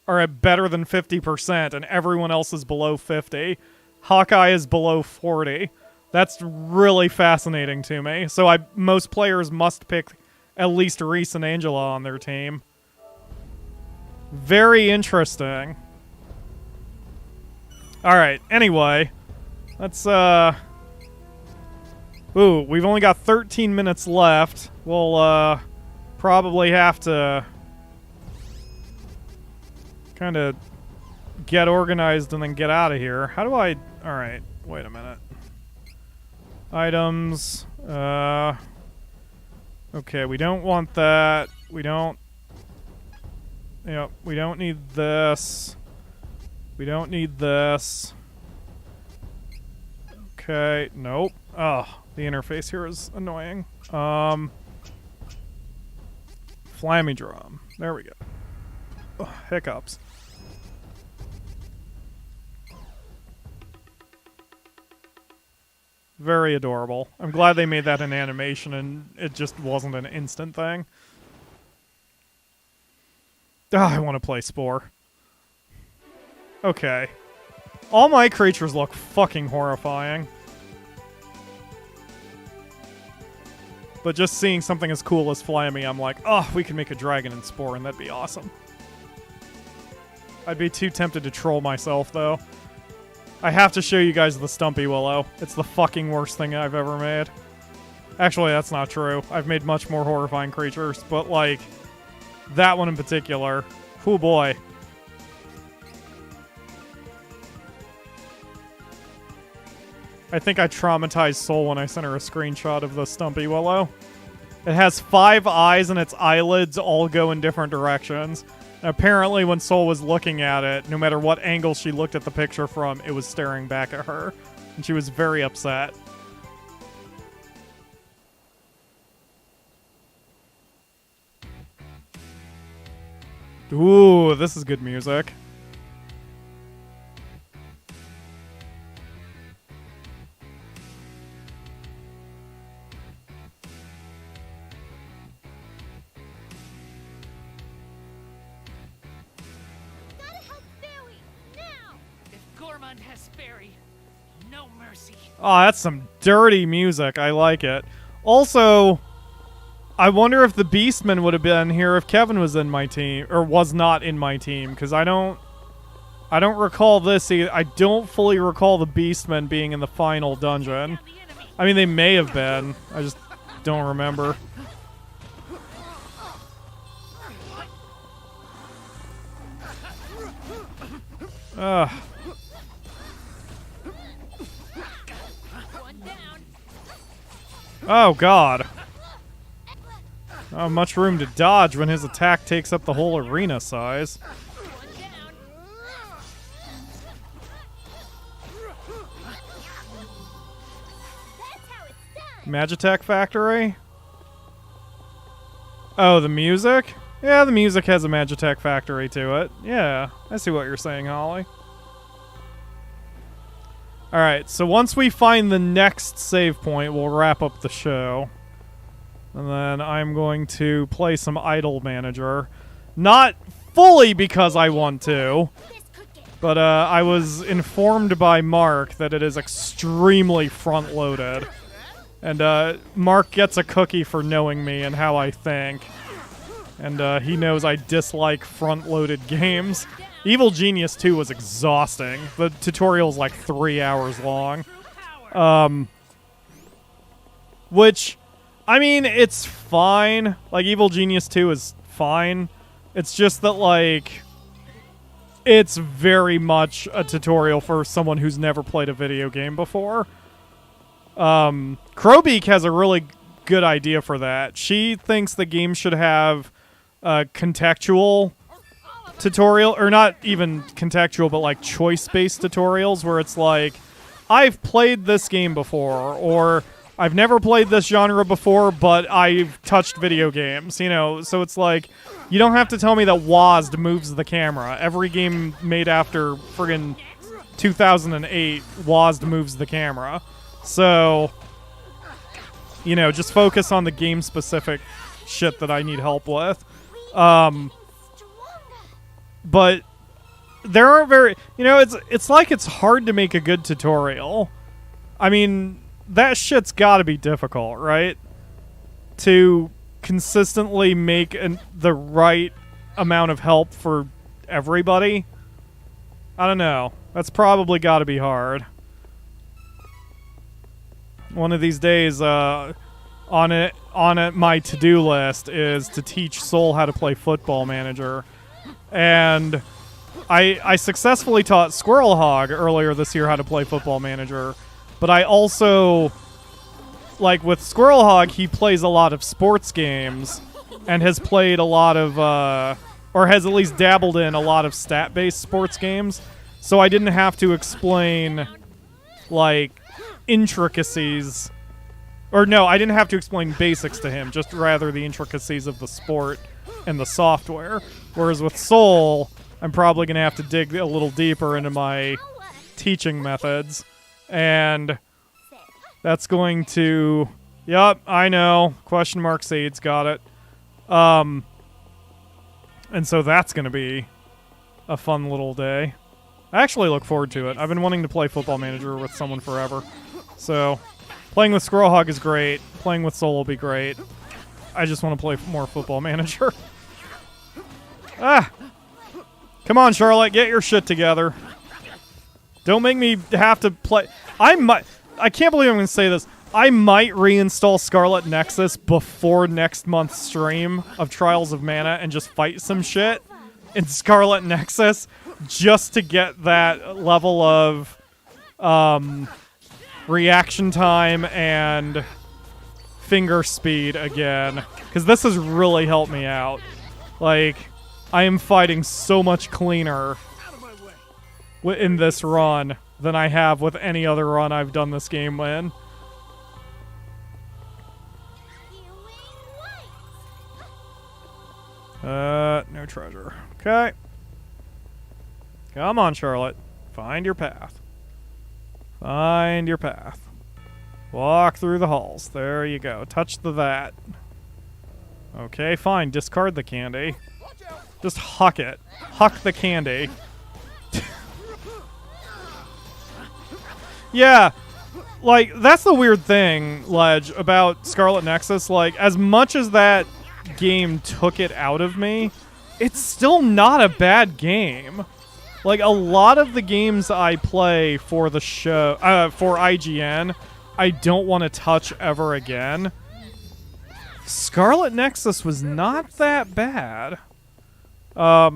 A: are at better than 50%. And everyone else is below 50. Hawkeye is below 40. That's really fascinating to me. So most players must pick at least Reese and Angela on their team. Very interesting. Alright, anyway. Let's, Ooh, we've only got 13 minutes left. We'll, probably have to kind of get organized and then get out of here. How do I... Alright, wait a minute. Items. Okay, we don't want that. We don't... Yep, we don't need this. We don't need this. Okay, nope. Oh, the interface here is annoying. Flammy drum. There we go. Ugh, hiccups. Very adorable. I'm glad they made that an animation and it just wasn't an instant thing. I want to play Spore. Okay. All my creatures look fucking horrifying. But just seeing something as cool as Flammy, I'm like, oh, we can make a dragon in Spore and that'd be awesome. I'd be too tempted to troll myself, though. I have to show you guys the Stumpy Willow. It's the fucking worst thing I've ever made. Actually, that's not true. I've made much more horrifying creatures, but, like, that one in particular. Oh boy. I think I traumatized Soul when I sent her a screenshot of the Stumpy Willow. It has 5 eyes and its eyelids all go in different directions. And apparently when Soul was looking at it, no matter what angle she looked at the picture from, it was staring back at her. And she was very upset. Ooh, this is good music. Oh, that's some dirty music. I like it. Also, I wonder if the Beastman would have been here if Kevin was in my team, or was not in my team, because I don't recall this either. I don't fully recall the Beastmen being in the final dungeon. I mean, they may have been. I just don't remember. Ugh. Oh, God. Not much room to dodge when his attack takes up the whole arena size. Magitech Factory? Oh, the music? Yeah, the music has a Magitech Factory to it. Yeah, I see what you're saying, Holly. Alright, so once we find the next save point, we'll wrap up the show. And then I'm going to play some Idol Manager. Not fully because I want to, but I was informed by Mark that it is extremely front-loaded. And Mark gets a cookie for knowing me and how I think. And he knows I dislike front-loaded games. Evil Genius 2 was exhausting. The tutorial's like 3 hours long. Which, I mean, it's fine. Like, Evil Genius 2 is fine. It's just that, like, it's very much a tutorial for someone who's never played a video game before. Crowbeak has a really good idea for that. She thinks the game should have contextual tutorial, or not even contextual, but like choice-based tutorials where it's like, I've played this game before, or I've never played this genre before, but I've touched video games, you know? So it's like, you don't have to tell me that WASD moves the camera. Every game made after friggin' 2008, WASD moves the camera. So, you know, just focus on the game-specific shit that I need help with. But there aren't very... You know, it's like it's hard to make a good tutorial. I mean, that shit's gotta be difficult, right? To consistently make the right amount of help for everybody. I don't know. That's probably gotta be hard. One of these days, my to-do list is to teach Soul how to play Football Manager. And I successfully taught Squirrel Hog earlier this year how to play Football Manager. But I also, like with Squirrel Hog, he plays a lot of sports games and has played a lot of, or has at least dabbled in a lot of stat-based sports games. So I didn't have to explain, like, intricacies, or no, I didn't have to explain basics to him, just rather the intricacies of the sport and the software. Whereas with Soul, I'm probably going to have to dig a little deeper into my teaching methods, and that's going to... Yep, I know. Question mark Seeds, got it. And so that's going to be a fun little day. I actually look forward to it. I've been wanting to play Football Manager with someone forever. So, playing with Squirrel Hog is great. Playing with Soul will be great. I just want to play more Football Manager. Ah! Come on, Charlotte, get your shit together. Don't make me have to play... I can't believe I'm going to say this. I might reinstall Scarlet Nexus before next month's stream of Trials of Mana and just fight some shit in Scarlet Nexus just to get that level of reaction time and finger speed again. Because this has really helped me out. Like, I am fighting so much cleaner in this run than I have with any other run I've done this game in. No treasure. Okay. Come on, Charlotte. Find your path. Find your path. Walk through the halls. There you go. Touch the that. Okay, fine. Discard the candy. Just huck it. Huck the candy. Yeah. like, that's the weird thing, Ledge, about Scarlet Nexus. Like, as much as that game took it out of me, it's still not a bad game. Like, a lot of the games I play for the show, for IGN, I don't want to touch ever again. Scarlet Nexus was not that bad. I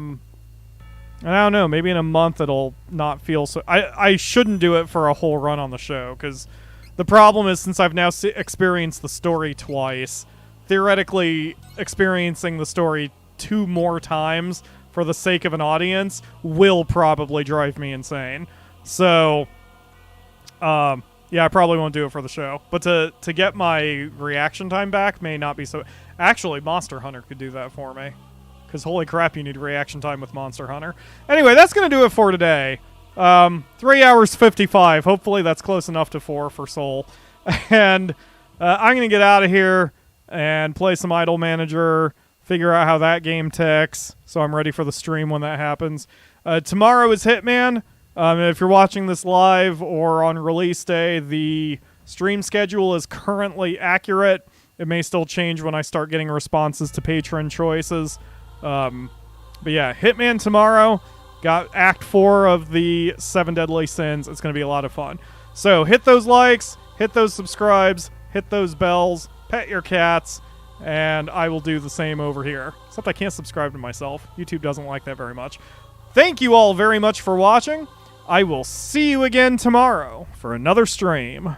A: don't know, maybe in a month it'll not feel so... I shouldn't do it for a whole run on the show, because the problem is, since I've now experienced the story twice, theoretically experiencing the story 2 more times for the sake of an audience will probably drive me insane. So, yeah, I probably won't do it for the show. But to get my reaction time back may not be so... Actually, Monster Hunter could do that for me. Because holy crap, you need reaction time with Monster Hunter. Anyway, that's going to do it for today. 3 hours 55. Hopefully that's close enough to 4 for Soul. And I'm going to get out of here and play some Idle Manager, figure out how that game ticks, so I'm ready for the stream when that happens. Tomorrow is Hitman. If you're watching this live or on release day, the stream schedule is currently accurate. It may still change when I start getting responses to patron choices. But yeah, Hitman tomorrow. Got Act 4 of the 7 Deadly Sins. It's going to be a lot of fun. So hit those likes, hit those subscribes, hit those bells, pet your cats, and I will do the same over here. Except I can't subscribe to myself. YouTube doesn't like that very much. Thank you all very much for watching. I will see you again tomorrow for another stream.